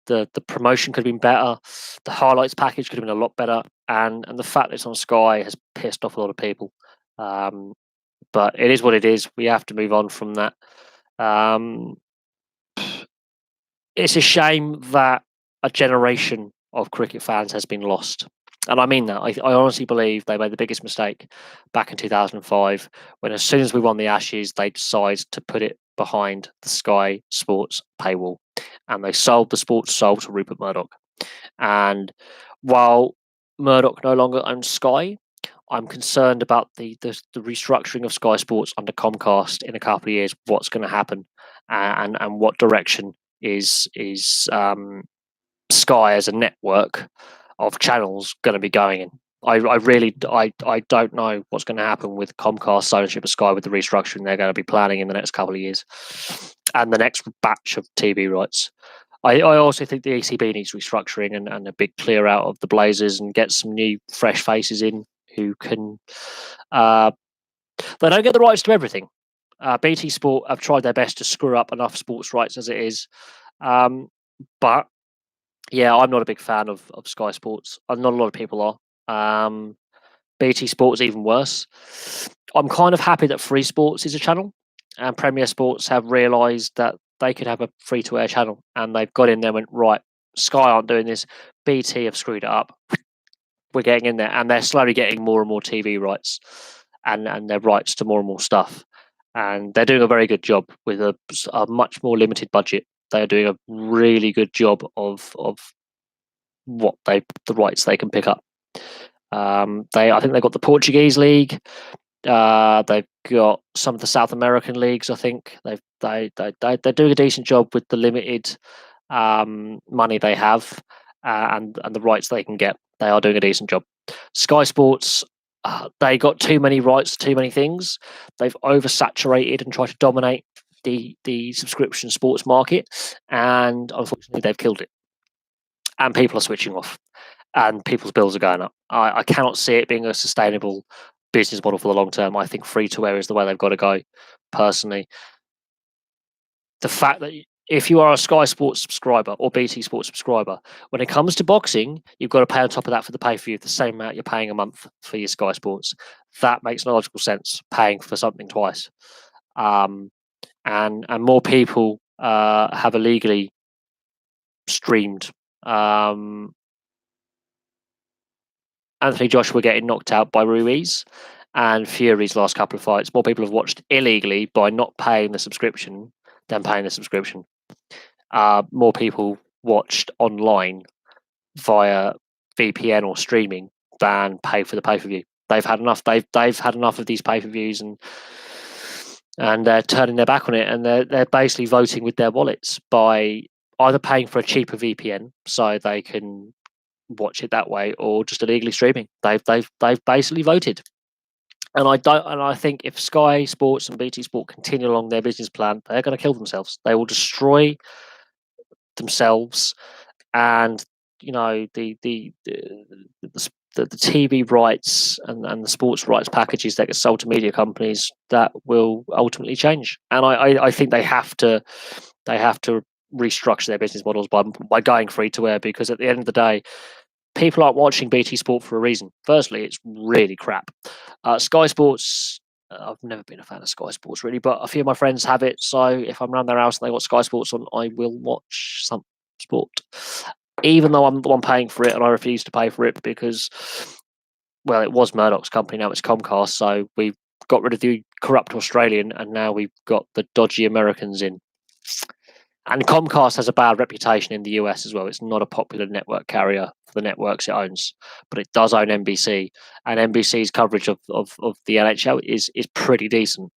The promotion could have been better. The highlights package could have been a lot better. And the fact that it's on Sky has pissed off a lot of people. But it is what it is. We have to move on from that. It's a shame that a generation of cricket fans has been lost. And I mean that. I honestly believe they made the biggest mistake back in 2005 when, as soon as we won the Ashes, they decided to put it behind the Sky Sports paywall. And they sold the sports soul to Rupert Murdoch. And while Murdoch no longer owns Sky, I'm concerned about the restructuring of Sky Sports under Comcast in a couple of years. What's going to happen, and what direction is Sky as a network of channels going to be going in? I really don't know what's going to happen with Comcast's ownership of Sky with the restructuring they're going to be planning in the next couple of years and the next batch of TV rights. I also think the ECB needs restructuring and a big clear out of the Blazers and get some new fresh faces in who can. They don't get the rights to everything. BT Sport have tried their best to screw up enough sports rights as it is, but yeah, I'm not a big fan of Sky Sports. Not a lot of people are. BT Sports even worse. I'm kind of happy that Free Sports is a channel and Premier Sports have realised that they could have a free-to-air channel, and they've got in there and went, right, Sky aren't doing this, BT have screwed it up. We're getting in there, and they're slowly getting more and more TV rights, and their rights to more and more stuff, and they're doing a very good job with a much more limited budget. They're doing a really good job of what the rights they can pick up. I think they've got the Portuguese league. They've got some of the South American leagues. I think they're doing a decent job with the limited money they have, and the rights they can get. They are doing a decent job. Sky Sports, they got too many rights to too many things. They've oversaturated and tried to dominate the subscription sports market, and unfortunately, they've killed it. And people are switching off, and people's bills are going up. I cannot see it being a sustainable business model for the long term. I think free to air is the way they've got to go. Personally, the fact that if you are a Sky Sports subscriber or BT Sports subscriber, when it comes to boxing, you've got to pay on top of that for the pay per view, the same amount you're paying a month for your Sky Sports. That makes no logical sense, paying for something twice. And more people have illegally streamed. Anthony Joshua getting knocked out by Ruiz, and Fury's last couple of fights. More people have watched illegally by not paying the subscription than paying the subscription. More people watched online via VPN or streaming than pay for the pay per view. They've had enough. They've had enough of these pay per views, and they're turning their back on it, and they're basically voting with their wallets by either paying for a cheaper VPN so they can watch it that way, or just illegally streaming. They've basically voted. And I think if Sky Sports and BT Sport continue along their business plan, they're going to kill themselves. They will destroy themselves, and the TV rights and the sports rights packages that get sold to media companies, that will ultimately change. And I think they have to restructure their business models by going free to air, because at the end of the day, people aren't watching BT Sport for a reason. Firstly, it's really crap. Sky Sports, I've never been a fan of Sky Sports really, but a few of my friends have it. So if I'm around their house and they got Sky Sports on, I will watch some sport, even though I'm the one paying for it, and I refuse to pay for it because, well, it was Murdoch's company, now it's Comcast. So we've got rid of the corrupt Australian, and now we've got the dodgy Americans in. And Comcast has a bad reputation in the US as well. It's not a popular network carrier for the networks it owns, but it does own NBC, and NBC's coverage of the NHL is pretty decent.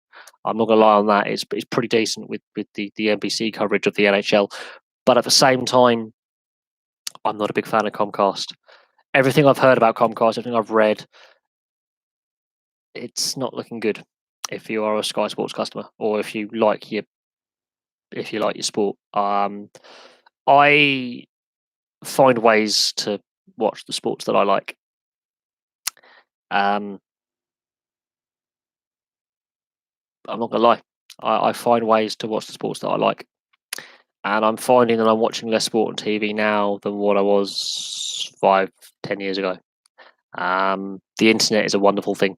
I'm not going to lie on that. It's pretty decent with the NBC coverage of the NHL. But at the same time, I'm not a big fan of Comcast. Everything I've heard about Comcast, everything I've read, it's not looking good if you are a Sky Sports customer, or if you like your sport. I find ways to watch the sports that I like. I'm not gonna lie. I find ways to watch the sports that I like, and I'm finding that I'm watching less sport on TV now than what I was 5-10 years ago. The internet is a wonderful thing.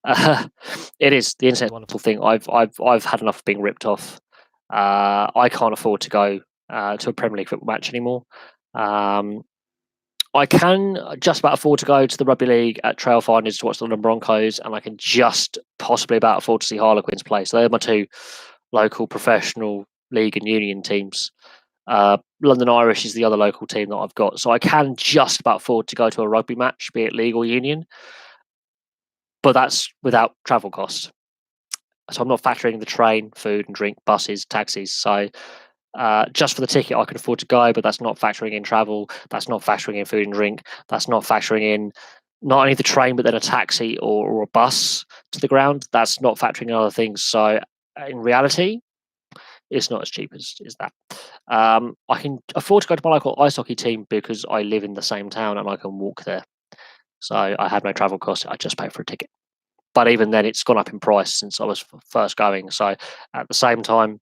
It is. The internet is a wonderful thing. I've had enough of being ripped off. I can't afford to go to a Premier League football match anymore. I can just about afford to go to the Rugby League at Trailfinders to watch the London Broncos, and I can just possibly about afford to see Harlequins play. So they're my two local professional league and union teams. London Irish is the other local team that I've got. So I can just about afford to go to a rugby match, be it league or union, but that's without travel costs. So I'm not factoring the train, food and drink, buses, taxis. So just for the ticket, I can afford to go, but that's not factoring in travel. That's not factoring in food and drink. That's not factoring in not only the train, but then a taxi or a bus to the ground. That's not factoring in other things. So in reality, it's not as cheap as that. I can afford to go to my local ice hockey team because I live in the same town and I can walk there. So I have no travel costs. I just pay for a ticket. But even then, it's gone up in price since I was first going. So at the same time,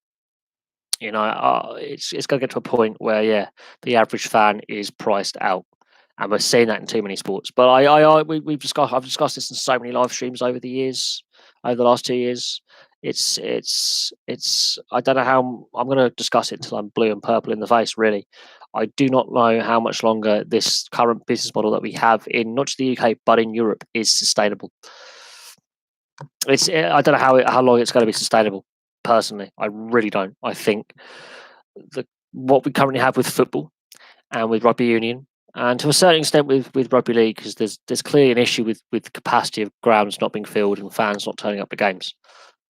it's going to get to a point where, yeah, the average fan is priced out, and we're seeing that in too many sports. But I've discussed this in so many live streams over the last 2 years. It's. I don't know how I'm going to discuss it till I'm blue and purple in the face. Really, I do not know how much longer this current business model that we have in not just the UK but in Europe is sustainable. I don't know how long it's going to be sustainable. Personally, I really don't. I think what we currently have with football and with rugby union, and to a certain extent with rugby league, because there's clearly an issue with the capacity of grounds not being filled and fans not turning up to games.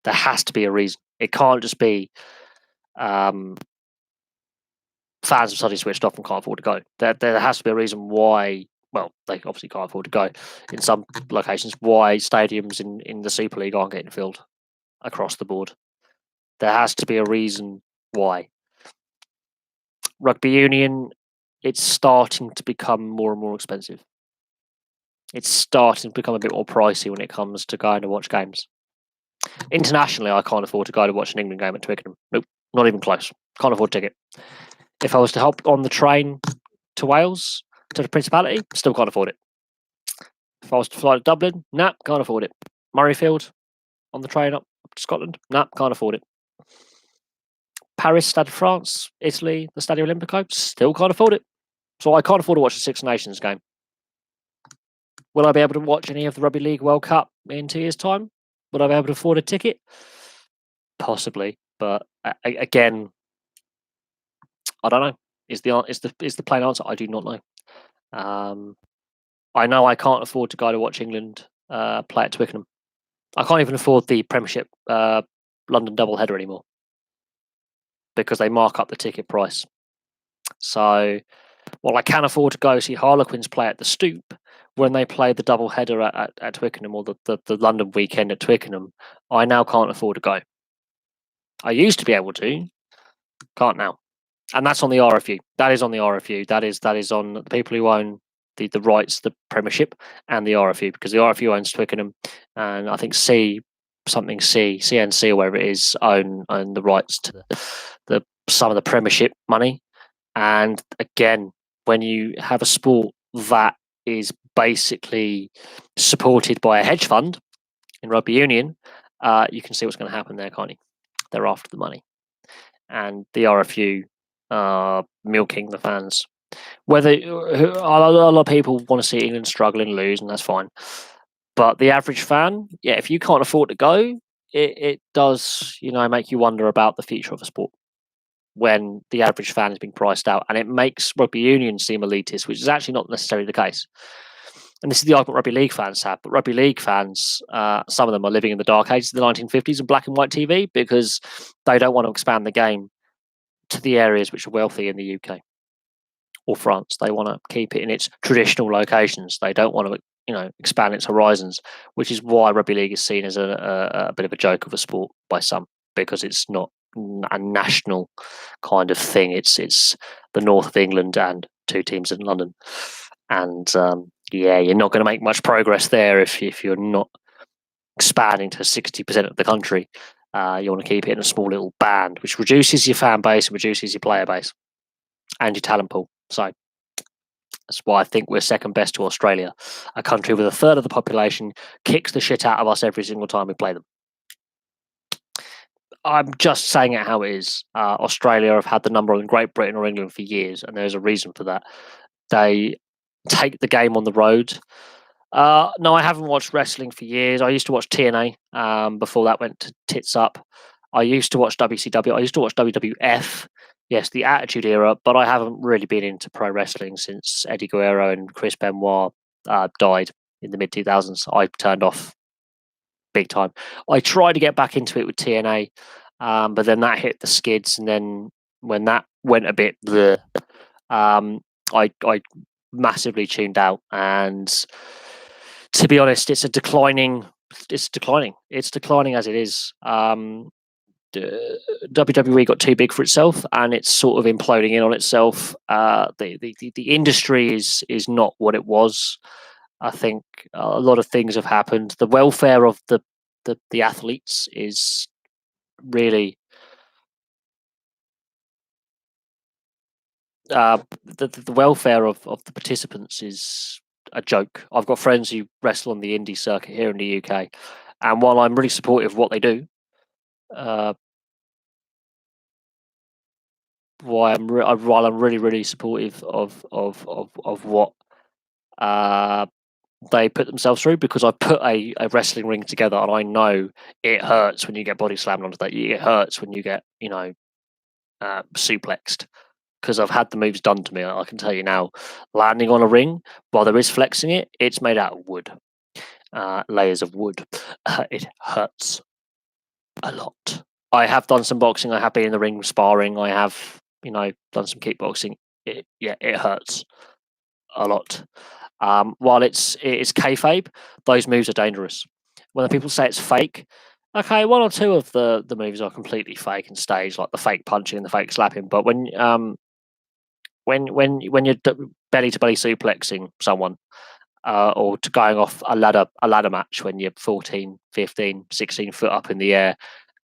There has to be a reason. It can't just be fans have suddenly switched off and can't afford to go. There has to be a reason why. Well, they obviously can't afford to go in some locations. Why stadiums in the Super League aren't getting filled across the board? There has to be a reason why. Rugby union, it's starting to become more and more expensive. It's starting to become a bit more pricey when it comes to going to watch games. Internationally, I can't afford to go to watch an England game at Twickenham. Nope, not even close. Can't afford a ticket. If I was to hop on the train to Wales, to the Principality, still can't afford it. If I was to fly to Dublin, nah, can't afford it. Murrayfield, on the train up to Scotland, nah, can't afford it. Paris, Stade de France, Italy, the Stadio Olimpico, still can't afford it. So I can't afford to watch a Six Nations game. Will I be able to watch any of the Rugby League World Cup in 2 years' time? Would I be able to afford a ticket? Possibly, but again, I don't know. Is the plain answer? I do not know. I know I can't afford to go to watch England play at Twickenham. I can't even afford the Premiership London doubleheader anymore because they mark up the ticket price. So, while I can afford to go see Harlequins play at the Stoop, when they play the doubleheader at Twickenham or the London weekend at Twickenham, I now can't afford to go. I used to be able to, can't now. And that's on the RFU. That is on the RFU. That is on the people who own the rights, the Premiership, and the RFU, because the RFU owns Twickenham, and I think CNC or whatever it is own the rights to the some of the Premiership money. And again, when you have a sport that is basically supported by a hedge fund in rugby union, you can see what's going to happen there, can't you? They're after the money, and the RFU milking the fans. Whether a lot of people want to see England struggle and lose, and that's fine. But the average fan, yeah, if you can't afford to go, it does, make you wonder about the future of a sport when the average fan is being priced out, and it makes rugby union seem elitist, which is actually not necessarily the case. And this is the argument rugby league fans have, but rugby league fans, some of them are living in the dark ages of the 1950s and black and white TV because they don't want to expand the game to the areas which are wealthy in the UK or France. They want to keep it in its traditional locations. They don't want to, expand its horizons, which is why rugby league is seen as a bit of a joke of a sport by some, because it's not a national kind of thing. It's the north of England and two teams in London, and you're not going to make much progress there if you're not expanding to 60% of the country. You want to keep it in a small little band, which reduces your fan base and reduces your player base and your talent pool. So that's why I think we're second best to Australia, a country with a third of the population kicks the shit out of us every single time we play them. I'm just saying it how it is. Australia have had the number in Great Britain or England for years, and there's a reason for that. They take the game on the road. No, I haven't watched wrestling for years. I used to watch TNA before that went to tits up. I used to watch WCW. I used to watch WWF. Yes, the Attitude Era, but I haven't really been into pro wrestling since Eddie Guerrero and Chris Benoit died in the mid 2000s. I turned off big time. I tried to get back into it with TNA, but then that hit the skids, and then when that went a bit, I massively tuned out. And to be honest, it's declining as it is. WWE got too big for itself, and it's sort of imploding in on itself. The industry is not what it was. I think a lot of things have happened. The welfare of the athletes is really the welfare of the participants is a joke. I've got friends who wrestle on the indie circuit here in the UK, and while I'm really supportive of what they do, while I'm really supportive of what they put themselves through, because I put a wrestling ring together and I know it hurts when you get body slammed onto that. It hurts when you get suplexed, because I've had the moves done to me. I can tell you now, landing on a ring while there is flexing it, it's made out of wood, layers of wood. It hurts a lot. I have done some boxing. I have been in the ring sparring. I have, done some kickboxing. It hurts a lot. While it's kayfabe, those moves are dangerous. When the people say it's fake, okay, one or two of the moves are completely fake and staged, like the fake punching and the fake slapping. But when you're belly to belly suplexing someone, or to going off a ladder match when you're 14, 15, 16 foot up in the air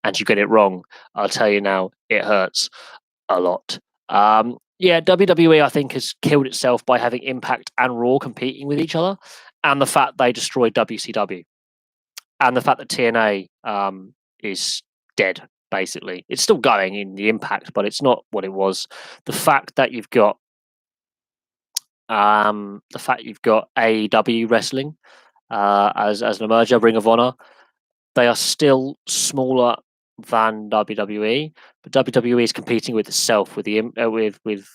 and you get it wrong, I'll tell you now, it hurts a lot. WWE, I think, has killed itself by having Impact and Raw competing with each other, and the fact they destroyed WCW, and the fact that TNA is dead. Basically, it's still going in the Impact, but it's not what it was. The fact that you've got AEW wrestling as an emerger, Ring of Honor, they are still smaller than WWE, but WWE is competing with itself with the with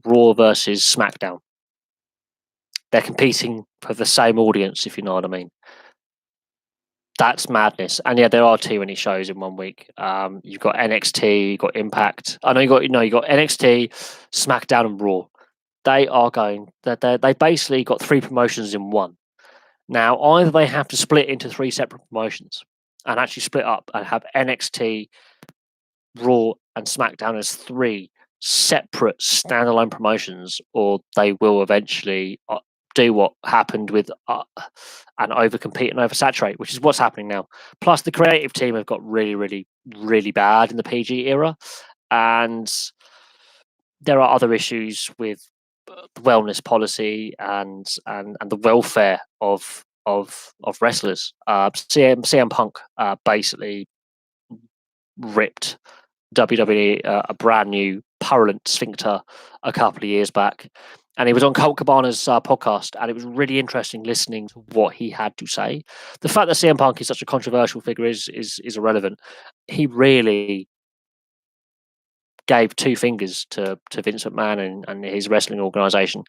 Raw versus SmackDown. They're competing for the same audience, if you know what I mean. That's madness. And yeah, there are too many shows in 1 week. You've got NXT, you've got Impact. I know you got NXT, SmackDown, and Raw. They are going. They basically got 3 promotions in one. Now, either they have to split into 3 separate promotions and actually split up and have NXT, Raw, and SmackDown as 3 separate standalone promotions, or they will eventually do what happened with and overcompete and oversaturate, which is what's happening now. Plus, the creative team have got really bad in the PG era, and there are other issues with the wellness policy and the welfare of wrestlers. CM Punk basically ripped WWE a brand new purulent sphincter a couple of years back, and he was on Colt Cabana's podcast, and it was really interesting listening to what he had to say. The fact that CM Punk is such a controversial figure is irrelevant. He really gave 2 fingers to Vince McMahon and his wrestling organization.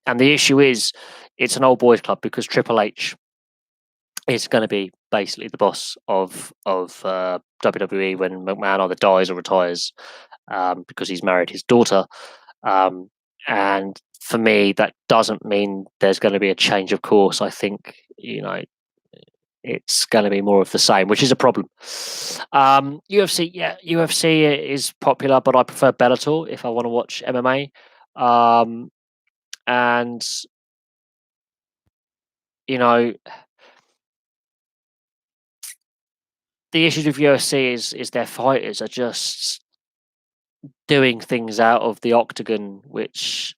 And the issue is, it's an old boys club, because Triple H is going to be basically the boss of WWE when McMahon either dies or retires, because he's married his daughter. And for me, that doesn't mean there's going to be a change of course. I think, it's going to be more of the same, which is a problem. UFC is popular, but I prefer Bellator if I want to watch MMA. And the issues with UFC is their fighters are just doing things out of the octagon, which,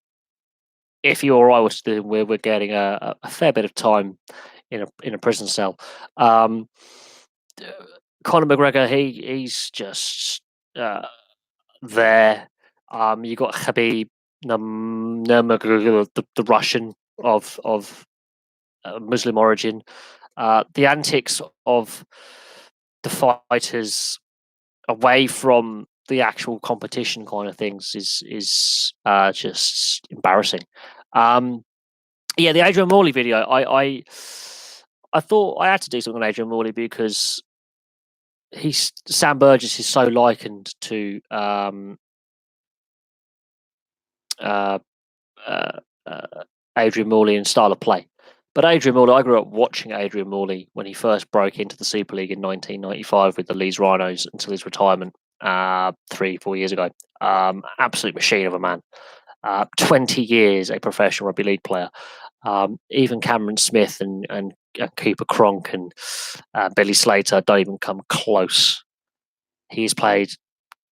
if you or I was to do, we're getting a fair bit of time in a prison cell. Conor McGregor, he's just there. You got Khabib Nurmagomedov, the Russian of Muslim origin. The antics of the fighters away from the actual competition kind of things is just embarrassing. The Adrian Morley video, I thought I had to do something on Adrian Morley because Sam Burgess is so likened to Adrian Morley in style of play. But Adrian Morley, I grew up watching Adrian Morley when he first broke into the Super League in 1995 with the Leeds Rhinos until his retirement 3-4 years ago. Absolute machine of a man. 20 years a professional rugby league player. Even Cameron Smith and Cooper Cronk and Billy Slater don't even come close. He's played,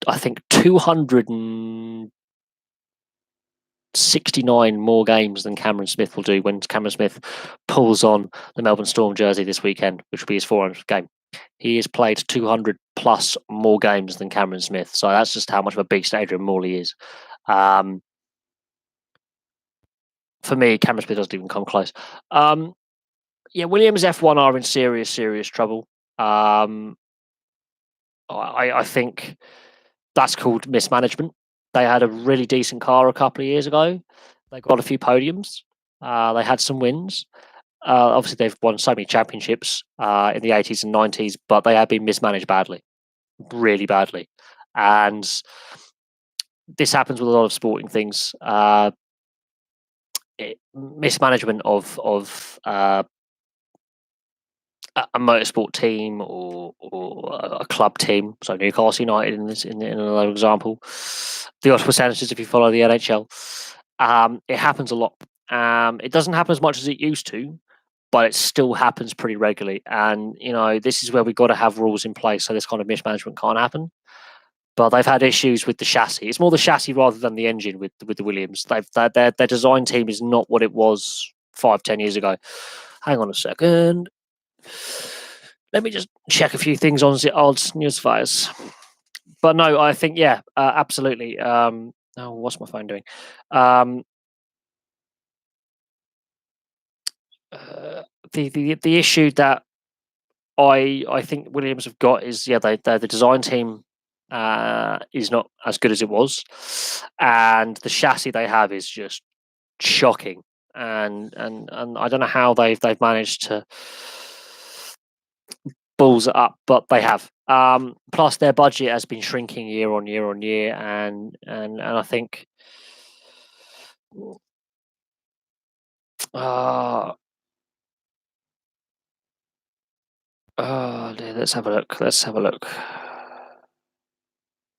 I think, 269 more games than Cameron Smith will do when Cameron Smith pulls on the Melbourne Storm jersey this weekend, which will be his 400th game. He has played 200 plus more games than Cameron Smith. So that's just how much of a beast Adrian Morley is. For me, Cameron Smith doesn't even come close. Yeah, Williams F1 are in serious, serious trouble. I think that's called mismanagement. They had a really decent car a couple of years ago. They got a few podiums. They had some wins. Obviously, they've won so many championships in the 80s and 90s, but they have been mismanaged badly, really badly. And this happens with a lot of sporting things. Mismanagement of a motorsport team or a club team. So Newcastle United in another example. The Ottawa Senators, if you follow the NHL, it happens a lot. It doesn't happen as much as it used to, but it still happens pretty regularly. And this is where we've got to have rules in place so this kind of mismanagement can't happen. But they've had issues with the chassis. It's more the chassis rather than the engine with the Williams. Their design team is not what it was 5-10 years ago. Hang on a second. Let me just check a few things on the old newsfires. But no, I think absolutely. What's my phone doing? The issue that I think Williams have got is the design team is not as good as it was, and the chassis they have is just shocking. And I don't know how they've managed to balls it up, but they have. Plus, their budget has been shrinking year on year on year, and I think. Dear, let's have a look. Let's have a look.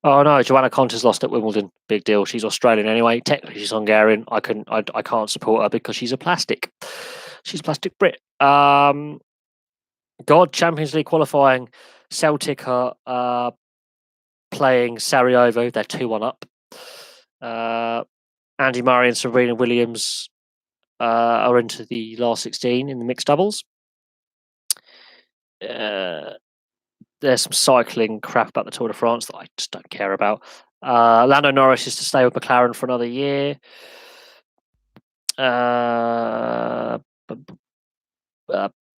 Oh no, Joanna Conta's lost at Wimbledon. Big deal. She's Australian anyway. Technically, she's Hungarian. I can't support her because she's a plastic. She's a plastic Brit. God, Champions League qualifying. Celtic are playing Sarajevo. They're 2-1 up. Andy Murray and Serena Williams are into the last 16 in the mixed doubles. There's some cycling crap about the Tour de France that I just don't care about. Lando Norris is to stay with McLaren for another year.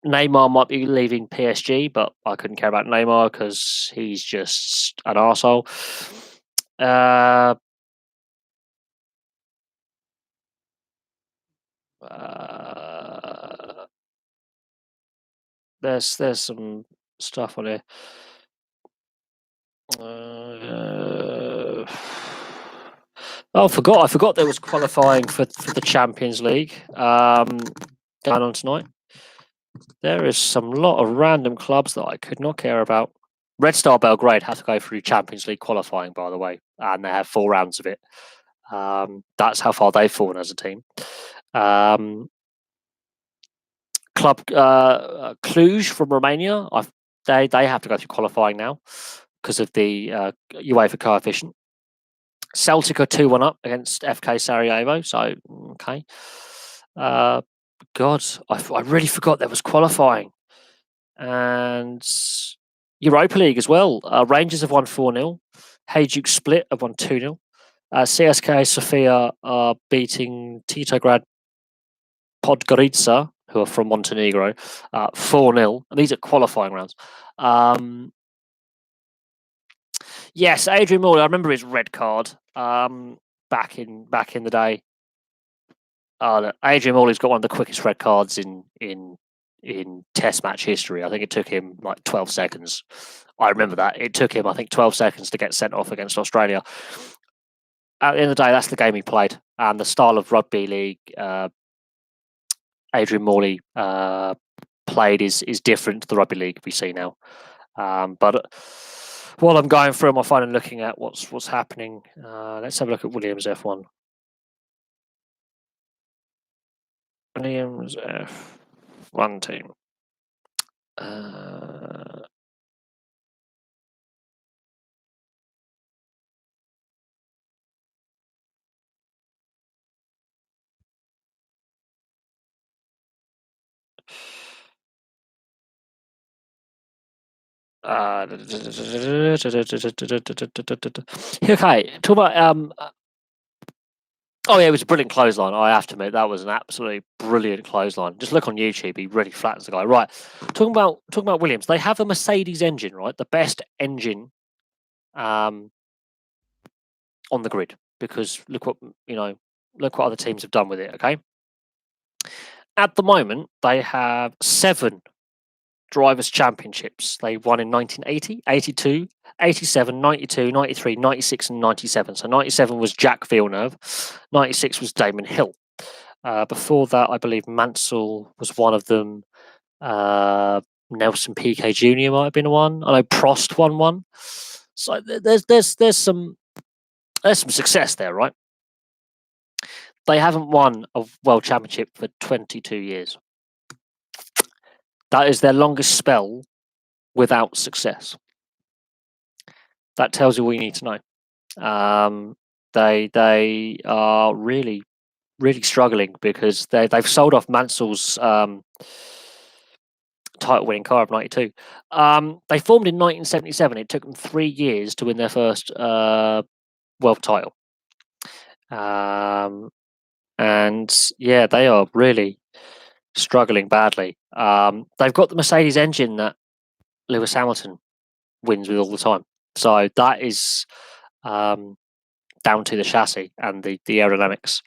Neymar might be leaving PSG, but I couldn't care about Neymar because he's just an arsehole. There's some stuff on here. I forgot there was qualifying for the Champions League going on tonight. There is some lot of random clubs that I could not care about. Red Star Belgrade have to go through Champions League qualifying, by the way, and they have 4 rounds of it. That's how far they've fallen as a team. Club Cluj from Romania, they have to go through qualifying now because of the UEFA coefficient. Celtic are 2-1 up against FK Sarajevo, so okay. God, I really forgot there was qualifying. And Europa League as well. Rangers have won 4-0. Hajduk Split have won 2-0. CSKA Sofia are beating Titograd Podgorica, who are from Montenegro, 4-0. And these are qualifying rounds. Yes, Adrian Morley. I remember his red card back in the day. Adrian Morley's got one of the quickest red cards in Test match history. I think it took him like 12 seconds. I remember that. It took him, I think, 12 seconds to get sent off against Australia. At the end of the day, that's the game he played. And the style of rugby league Adrian Morley played is different to the rugby league we see now. But while I'm going through my phone and looking at what's happening, let's have a look at Williams F1. Williams F1 team. Okay, talk about oh yeah, it was a brilliant clothesline. I have to admit that was an absolutely brilliant clothesline. Just look on YouTube; he really flattens the guy. Right, talking about Williams, they have a Mercedes engine, right? The best engine on the grid because look what other teams have done with it. Okay, at the moment they have 7 drivers' championships. They won in 1980, 82, 87, 92, 93, 96, and 97. So 97 was Jack Villeneuve, 96 was Damon Hill. Before that, I believe Mansell was one of them. Nelson Piquet Jr. might have been one. I know Prost won one. So there's some success there, right? They haven't won a world championship for 22 years. That is their longest spell without success. That tells you all you need to know. They are really struggling because they've sold off Mansell's title-winning car of '92. They formed in 1977. It took them 3 years to win their first world title. And yeah, they are really struggling badly. They've got the Mercedes engine that Lewis Hamilton wins with all the time. So that is down to the chassis and the aerodynamics.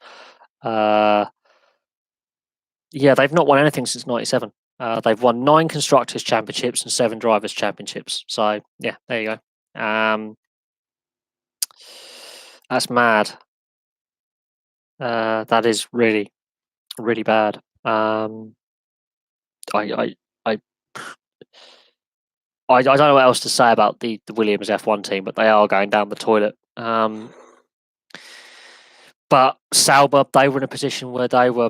Yeah, they've not won anything since '97. They've won 9 constructors' championships and 7 drivers' championships. So yeah, there you go. That's mad. That is really bad. I don't know what else to say about the Williams F1 team, but they are going down the toilet. But Sauber, they were in a position where they were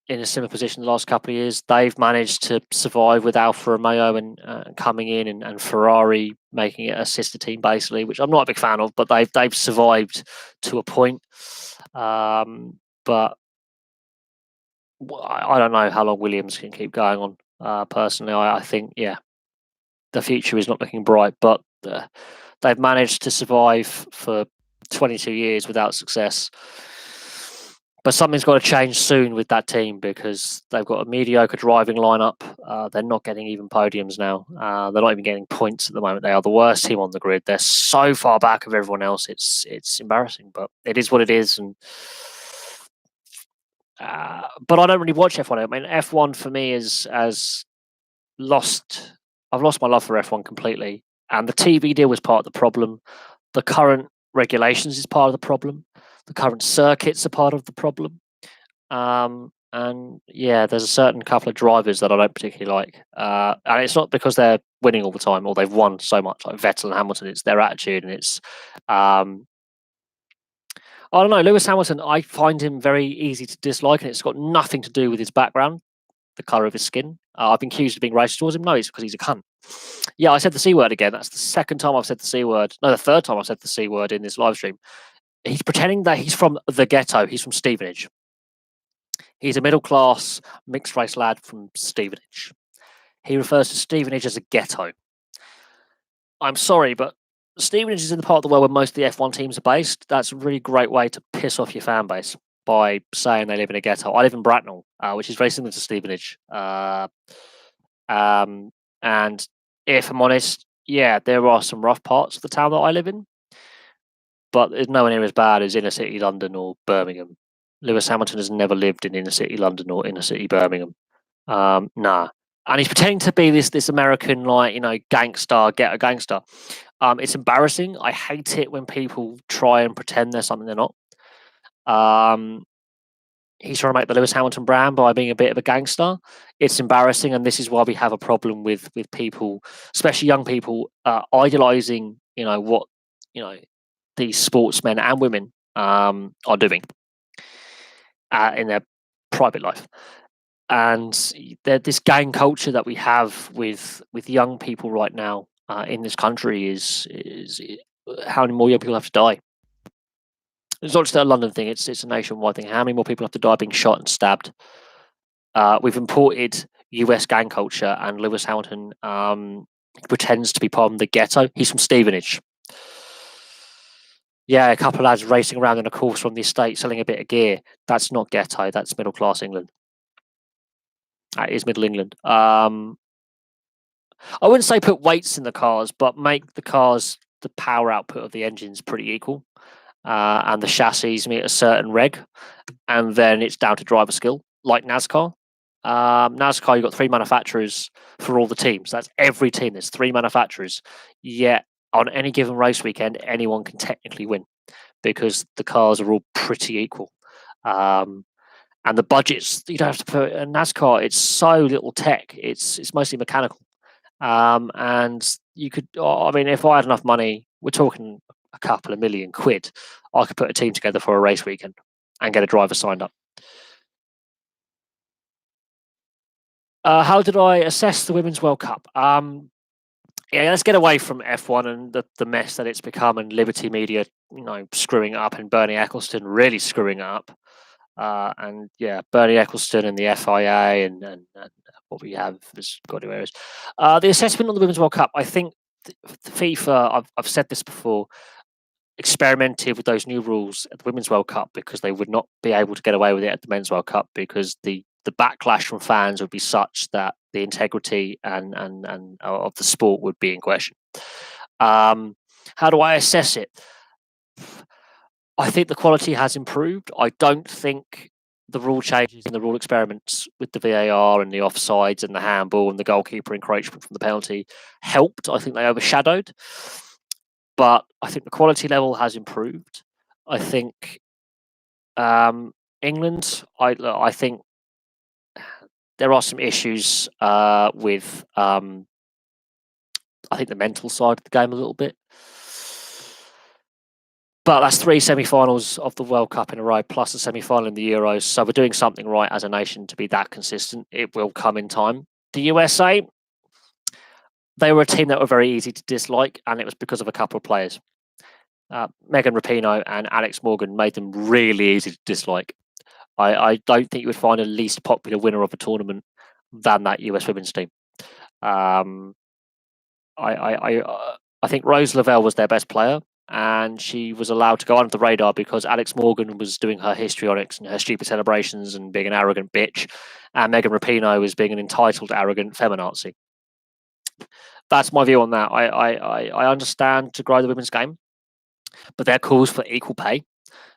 in a similar position the last couple of years. They've managed to survive with Alfa Romeo and coming in and Ferrari making it a sister team basically, which I'm not a big fan of, but they've survived to a point. But I don't know how long Williams can keep going on. Personally, I think the future is not looking bright, but they've managed to survive for 22 years without success. But something's got to change soon with that team because they've got a mediocre driving lineup. They're not getting even podiums now. They're not even getting points at the moment. They are the worst team on the grid. They're so far back of everyone else. It's embarrassing, but it is what it is. And but I don't really watch F1. I mean, F1 for me has lost. I've lost my love for F1 completely. And the TV deal was part of the problem. The current regulations is part of the problem. The current circuits are part of the problem. And yeah, there's a certain couple of drivers that I don't particularly like. And it's not because they're winning all the time or they've won so much, like Vettel and Hamilton. It's their attitude and it's I don't know. Lewis Hamilton, I find him very easy to dislike, and it's got nothing to do with his background, the colour of his skin. I've been accused of being racist towards him. No, it's because he's a cunt. Yeah, I said the C word again. That's the second time I've said the C word. No, the third time I've said the C word in this live stream. He's pretending that he's from the ghetto. He's from Stevenage. He's a middle-class, mixed-race lad from Stevenage. He refers to Stevenage as a ghetto. I'm sorry, but Stevenage is in the part of the world where most of the F1 teams are based. That's a really great way to piss off your fan base by saying they live in a ghetto. I live in Bracknell, which is very similar to Stevenage. And if I'm honest, yeah, there are some rough parts of the town that I live in, but it's nowhere near as bad as inner city London or Birmingham. Lewis Hamilton has never lived in inner city London or inner city Birmingham. Nah. And he's pretending to be this American, gangster, ghetto gangster. It's embarrassing. I hate it when people try and pretend they're something they're not. He's trying to make the Lewis Hamilton brand by being a bit of a gangster. It's embarrassing, and this is why we have a problem with people, especially young people, idolizing, what these sportsmen and women are doing in their private life. And this gang culture that we have with young people right now in this country is how many more young people have to die. It's not just a London thing; it's a nationwide thing. How many more people have to die being shot and stabbed? We've imported US gang culture, and Lewis Hamilton pretends to be from the ghetto. He's from Stevenage. Yeah, a couple of lads racing around in a course from the estate selling a bit of gear. That's not ghetto. That's middle class England. That is middle England. I wouldn't say put weights in the cars, but make the power output of the engines pretty equal, and the chassis meet a certain reg, and then it's down to driver skill, like NASCAR. NASCAR, you've got 3 manufacturers for all the teams. That's every team. There's 3 manufacturers. Yet on any given race weekend, anyone can technically win because the cars are all pretty equal. And the budgets, you don't have to put in NASCAR. It's so little tech. It's mostly mechanical. And you could, I mean, if I had enough money, we're talking a couple of million quid, I could put a team together for a race weekend and get a driver signed up. How did I assess the Women's World Cup? Yeah, let's get away from F1 and the mess that it's become, and Liberty Media, screwing up, and Bernie Ecclestone really screwing up. And yeah, Bernie Ecclestone and the FIA and what we have is God who knows. The assessment on the Women's World Cup, I think the FIFA, I've said this before, experimented with those new rules at the Women's World Cup because they would not be able to get away with it at the Men's World Cup because the backlash from fans would be such that the integrity and of the sport would be in question. How do I assess it? I think the quality has improved. I don't think the rule changes and the rule experiments with the VAR and the offsides and the handball and the goalkeeper encroachment from the penalty helped. I think they overshadowed. But I think the quality level has improved. I think England, I think there are some issues with, I think, the mental side of the game a little bit. But that's 3 semi-finals of the World Cup in a row, plus a semi-final in the Euros. So we're doing something right as a nation to be that consistent. It will come in time. The USA, they were a team that were very easy to dislike, and it was because of a couple of players. Megan Rapinoe and Alex Morgan made them really easy to dislike. I don't think you would find a least popular winner of a tournament than that US women's team. I think Rose Lavelle was their best player, and she was allowed to go under the radar because Alex Morgan was doing her histrionics and her stupid celebrations and being an arrogant bitch, and Megan Rapinoe was being an entitled, arrogant feminazi. That's my view on that. I understand to grow the women's game, but their calls for equal pay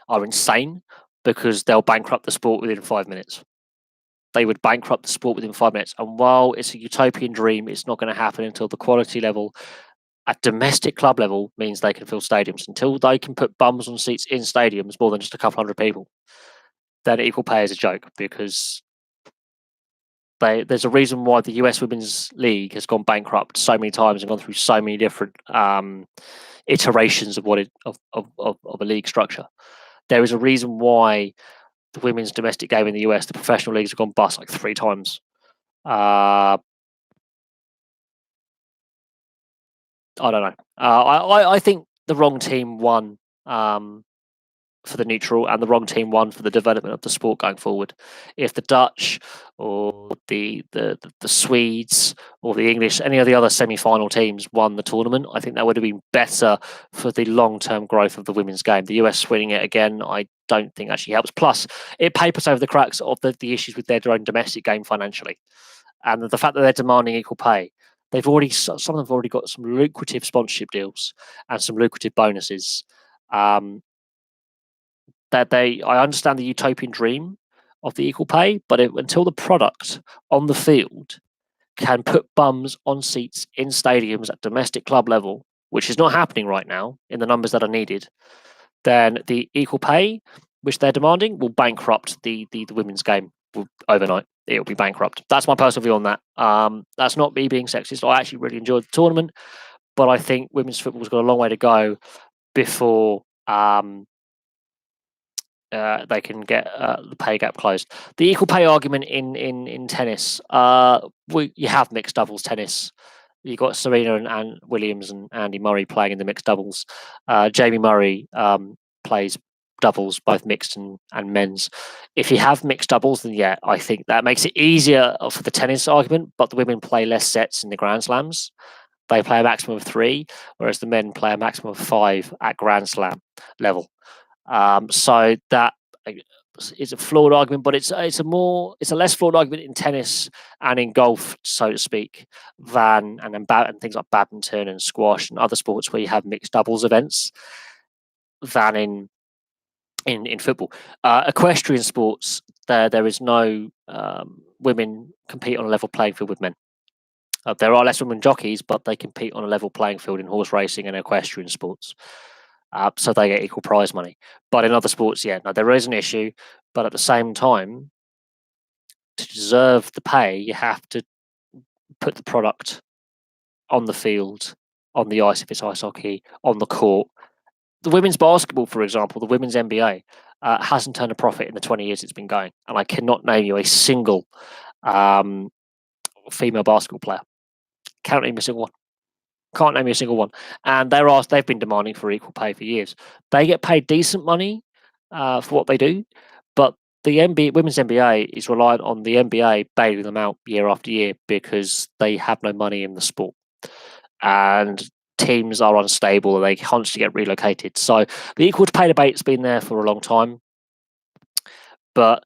are insane because they'll bankrupt the sport within 5 minutes. They would bankrupt the sport within 5 minutes. And while it's a utopian dream, it's not going to happen until the quality level at domestic club level means they can fill stadiums. Until they can put bums on seats in stadiums more than just a couple hundred people, then equal pay is a joke because there's a reason why the US Women's League has gone bankrupt so many times and gone through so many different iterations of a league structure. There is a reason why the women's domestic game in the US, the professional leagues, have gone bust like 3 times. I don't know. I think the wrong team won for the neutral, and the wrong team won for the development of the sport going forward. If the Dutch or the Swedes or the English, any of the other semi-final teams won the tournament, I think that would have been better for the long-term growth of the women's game. The US winning it again, I don't think actually helps. Plus, it papers over the cracks of the issues with their own domestic game financially, and the fact that they're demanding equal pay. Some of them have already got some lucrative sponsorship deals and some lucrative bonuses. I understand the utopian dream of the equal pay, but until the product on the field can put bums on seats in stadiums at domestic club level, which is not happening right now in the numbers that are needed, then the equal pay, which they're demanding, will bankrupt the women's game overnight. It'll be bankrupt. That's my personal view on that. That's not me being sexist. I actually really enjoyed the tournament, but I think women's football's got a long way to go before they can get the pay gap closed. The equal pay argument in tennis, you have mixed doubles tennis. You've got Serena and Williams and Andy Murray playing in the mixed doubles. Jamie Murray plays doubles, both mixed and men's. If you have mixed doubles, then yeah, I think that makes it easier for the tennis argument, but the women play less sets in the Grand Slams. They play a maximum of 3, whereas the men play a maximum of 5 at Grand Slam level. So that is a flawed argument, but it's a less flawed argument in tennis and in golf, so to speak, than and things like badminton and squash and other sports where you have mixed doubles events than in football. Equestrian sports, there is no women compete on a level playing field with men. There are less women jockeys, but they compete on a level playing field in horse racing and equestrian sports. So they get equal prize money. But in other sports, there is an issue. But at the same time, to deserve the pay, you have to put the product on the field, on the ice if it's ice hockey, on the court. The women's basketball, for example, the women's NBA, hasn't turned a profit in the 20 years it's been going. And I cannot name you a single female basketball player. Can't name a single one. Can't name you a single one. And they've been demanding for equal pay for years. They get paid decent money for what they do, but the women's NBA is reliant on the NBA bailing them out year after year because they have no money in the sport. And teams are unstable and they constantly get relocated. So the equal pay debate's been there for a long time. But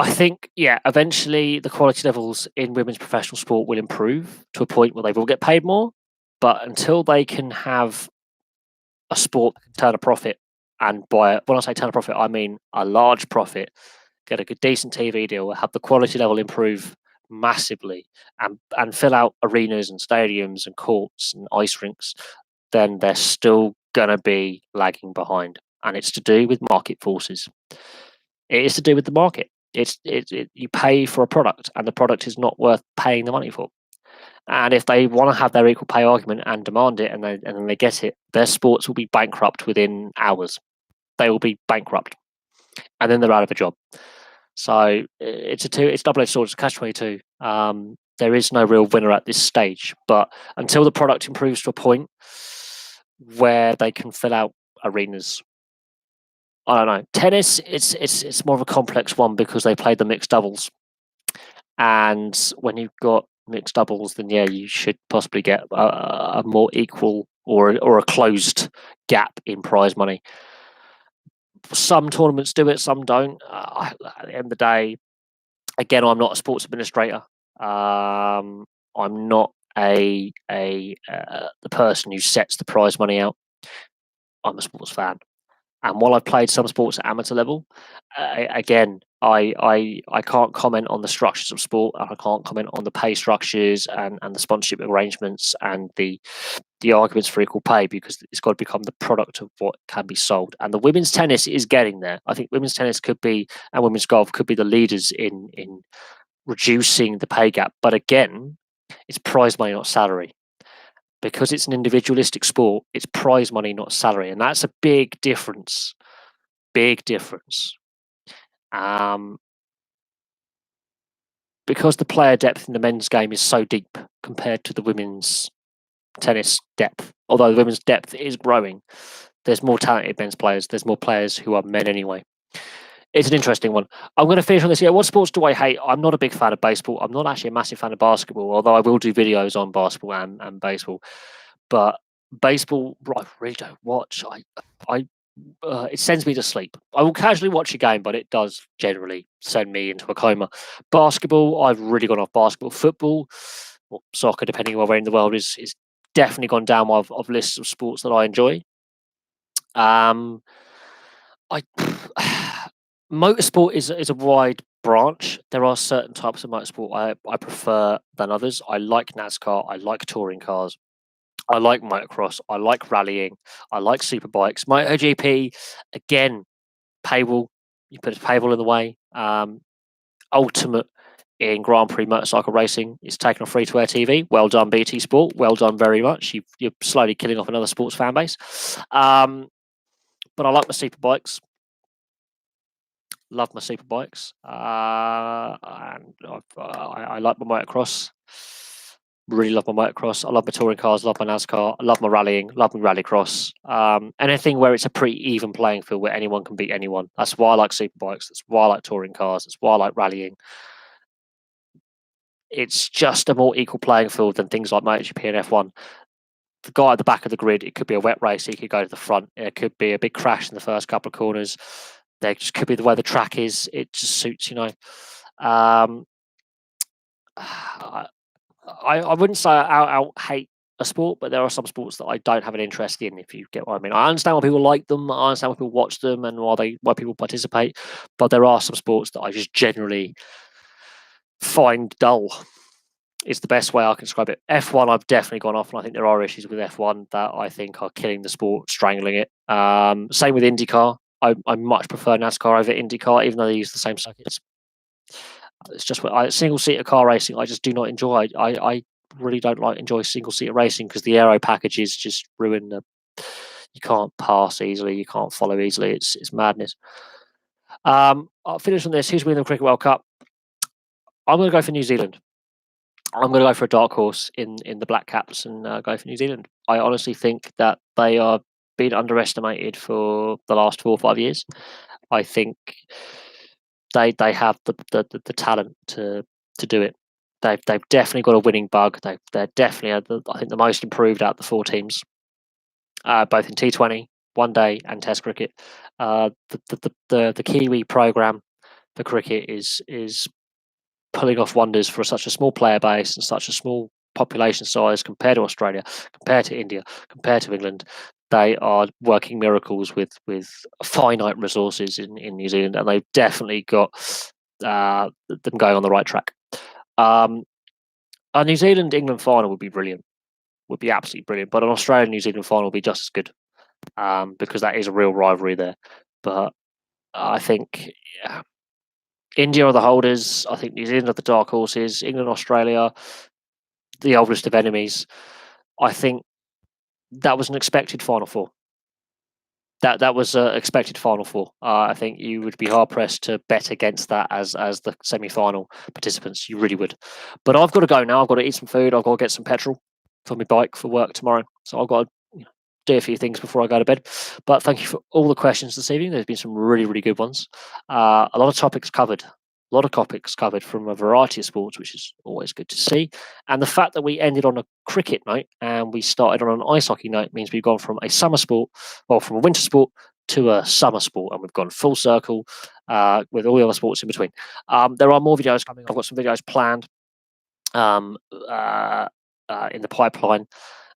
I think, eventually the quality levels in women's professional sport will improve to a point where they will get paid more. But until they can have a sport that can turn a profit, and when I say turn a profit, I mean a large profit, get a good, decent TV deal, have the quality level improve massively, and fill out arenas and stadiums and courts and ice rinks, then they're still going to be lagging behind. And it's to do with market forces. It is to do with the market. You pay for a product, and the product is not worth paying the money for. And if they want to have their equal pay argument and demand it, and then they get it, their sports will be bankrupt within hours. They will be bankrupt, and then they're out of a job. So it's double-edged sword. It's a catch-22. There is no real winner at this stage, but until the product improves to a point where they can fill out arenas, I don't know. Tennis, it's more of a complex one because they play the mixed doubles, and when you've got mixed doubles, then you should possibly get a more equal or a closed gap in prize money. Some tournaments do it, some don't. At the end of the day, again, I'm not a sports administrator. I'm not the person who sets the prize money out. I'm a sports fan. And while I've played some sports at amateur level, again, I can't comment on the structures of sport, and I can't comment on the pay structures and the sponsorship arrangements and the arguments for equal pay, because it's got to become the product of what can be sold. And the women's tennis is getting there. I think women's tennis and women's golf could be the leaders in reducing the pay gap. But again, it's prize money, not salary. Because it's an individualistic sport, it's prize money, not salary. And that's a big difference. Big difference. Because the player depth in the men's game is so deep compared to the women's tennis depth, although the women's depth is growing, there's more talented men's players. There's more players who are men anyway. It's an interesting one. I'm going to finish on this. What sports do I hate? I'm not a big fan of baseball. I'm not actually a massive fan of basketball, although I will do videos on basketball and baseball. But baseball, I really don't watch. It sends me to sleep. I will casually watch a game, but it does generally send me into a coma. Basketball, I've really gone off basketball. Football, or soccer, depending on where in the world, is definitely gone down my lists of sports that I enjoy. Motorsport is a wide branch. There are certain types of motorsport I prefer than others. I like NASCAR. I like touring cars. I like motocross. I like rallying. I like superbikes. MotoGP, again, paywall. You put a paywall in the way. Ultimate in Grand Prix motorcycle racing is taken off free-to-air TV. Well done, BT Sport. Well done very much. You're slowly killing off another sports fan base. But I like my superbikes. Love my superbikes. And I like my motocross. Really love my motocross. I love my touring cars. Love my NASCAR. I love my rallying. Love my rallycross. Anything where it's a pretty even playing field where anyone can beat anyone. That's why I like superbikes. That's why I like touring cars. That's why I like rallying. it's just a more equal playing field than things like MotoGP and F1. The guy at the back of the grid, it could be a wet race, he could go to the front. It could be a big crash in the first couple of corners. There just could be the way the track is. It just suits, Um, I wouldn't say I hate a sport, but there are some sports that I don't have an interest in, if you get what I mean. I understand why people like them, I understand why people watch them and why people participate, but there are some sports that I just generally find dull. It's the best way I can describe it. F1, I've definitely gone off, and I think there are issues with F1 that I think are killing the sport, strangling it. Same with IndyCar. I much prefer NASCAR over IndyCar, even though they use the same circuits. It's just single-seater car racing. I just do not enjoy. I really don't enjoy single-seater racing because the aero packages just ruin the. You can't pass easily. You can't follow easily. It's madness. I'll finish on this. Who's winning the Cricket World Cup? I'm going to go for New Zealand. I'm going to go for a dark horse in the Black Caps and go for New Zealand. I honestly think that they are being underestimated for the last 4 or 5 years. I think they have the talent to do it. They've definitely got a winning bug. They're definitely I think the most improved out of the 4 teams, both in T20, One Day, and Test cricket. The Kiwi program for cricket is pulling off wonders for such a small player base and such a small population size compared to Australia, compared to India, compared to England. They are working miracles with finite resources in New Zealand, and they've definitely got them going on the right track. A New Zealand England final would be brilliant, would be absolutely brilliant. But an Australian New Zealand final would be just as good, because that is a real rivalry there. But I think India are the holders. I think New Zealand are the dark horses. England, Australia, the oldest of enemies. I think that was an expected Final Four. That was an expected Final Four. I think you would be hard pressed to bet against that as the semi final participants. You really would. But I've got to go now. I've got to eat some food. I've got to get some petrol for my bike for work tomorrow. So I've got to do a few things before I go to bed. But thank you for all the questions this evening. There's been some really, really good ones. A lot of topics covered. A lot of topics covered from a variety of sports, which is always good to see. And the fact that we ended on a cricket note and we started on an ice hockey note means we've gone from a summer sport, or from a winter sport to a summer sport, and we've gone full circle with all the other sports in between. There are more videos coming. I've got some videos planned in the pipeline,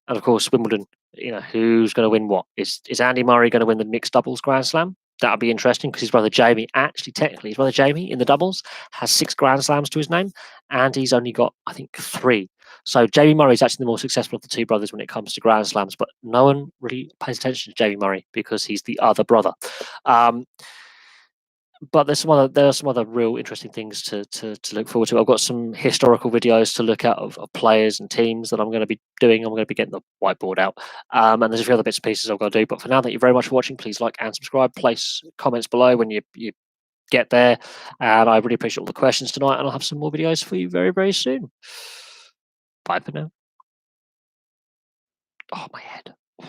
and of course Wimbledon. Who's going to win what? Is Andy Murray going to win the mixed doubles Grand Slam? That'll be interesting because his brother Jamie, his brother Jamie in the doubles has 6 Grand Slams to his name, and he's only got, I think, 3. So Jamie Murray is actually the more successful of the 2 brothers when it comes to Grand Slams, but no one really pays attention to Jamie Murray because he's the other brother. But there are some other real interesting things to look forward to. I've got some historical videos to look at of players and teams that I'm going to be doing. I'm going to be getting the whiteboard out, and there's a few other bits and pieces I've got to do. But for now, thank you very much for watching. Please like and subscribe. Place comments below when you get there, and I really appreciate all the questions tonight. And I'll have some more videos for you very, very soon. Bye for now. Oh, my head.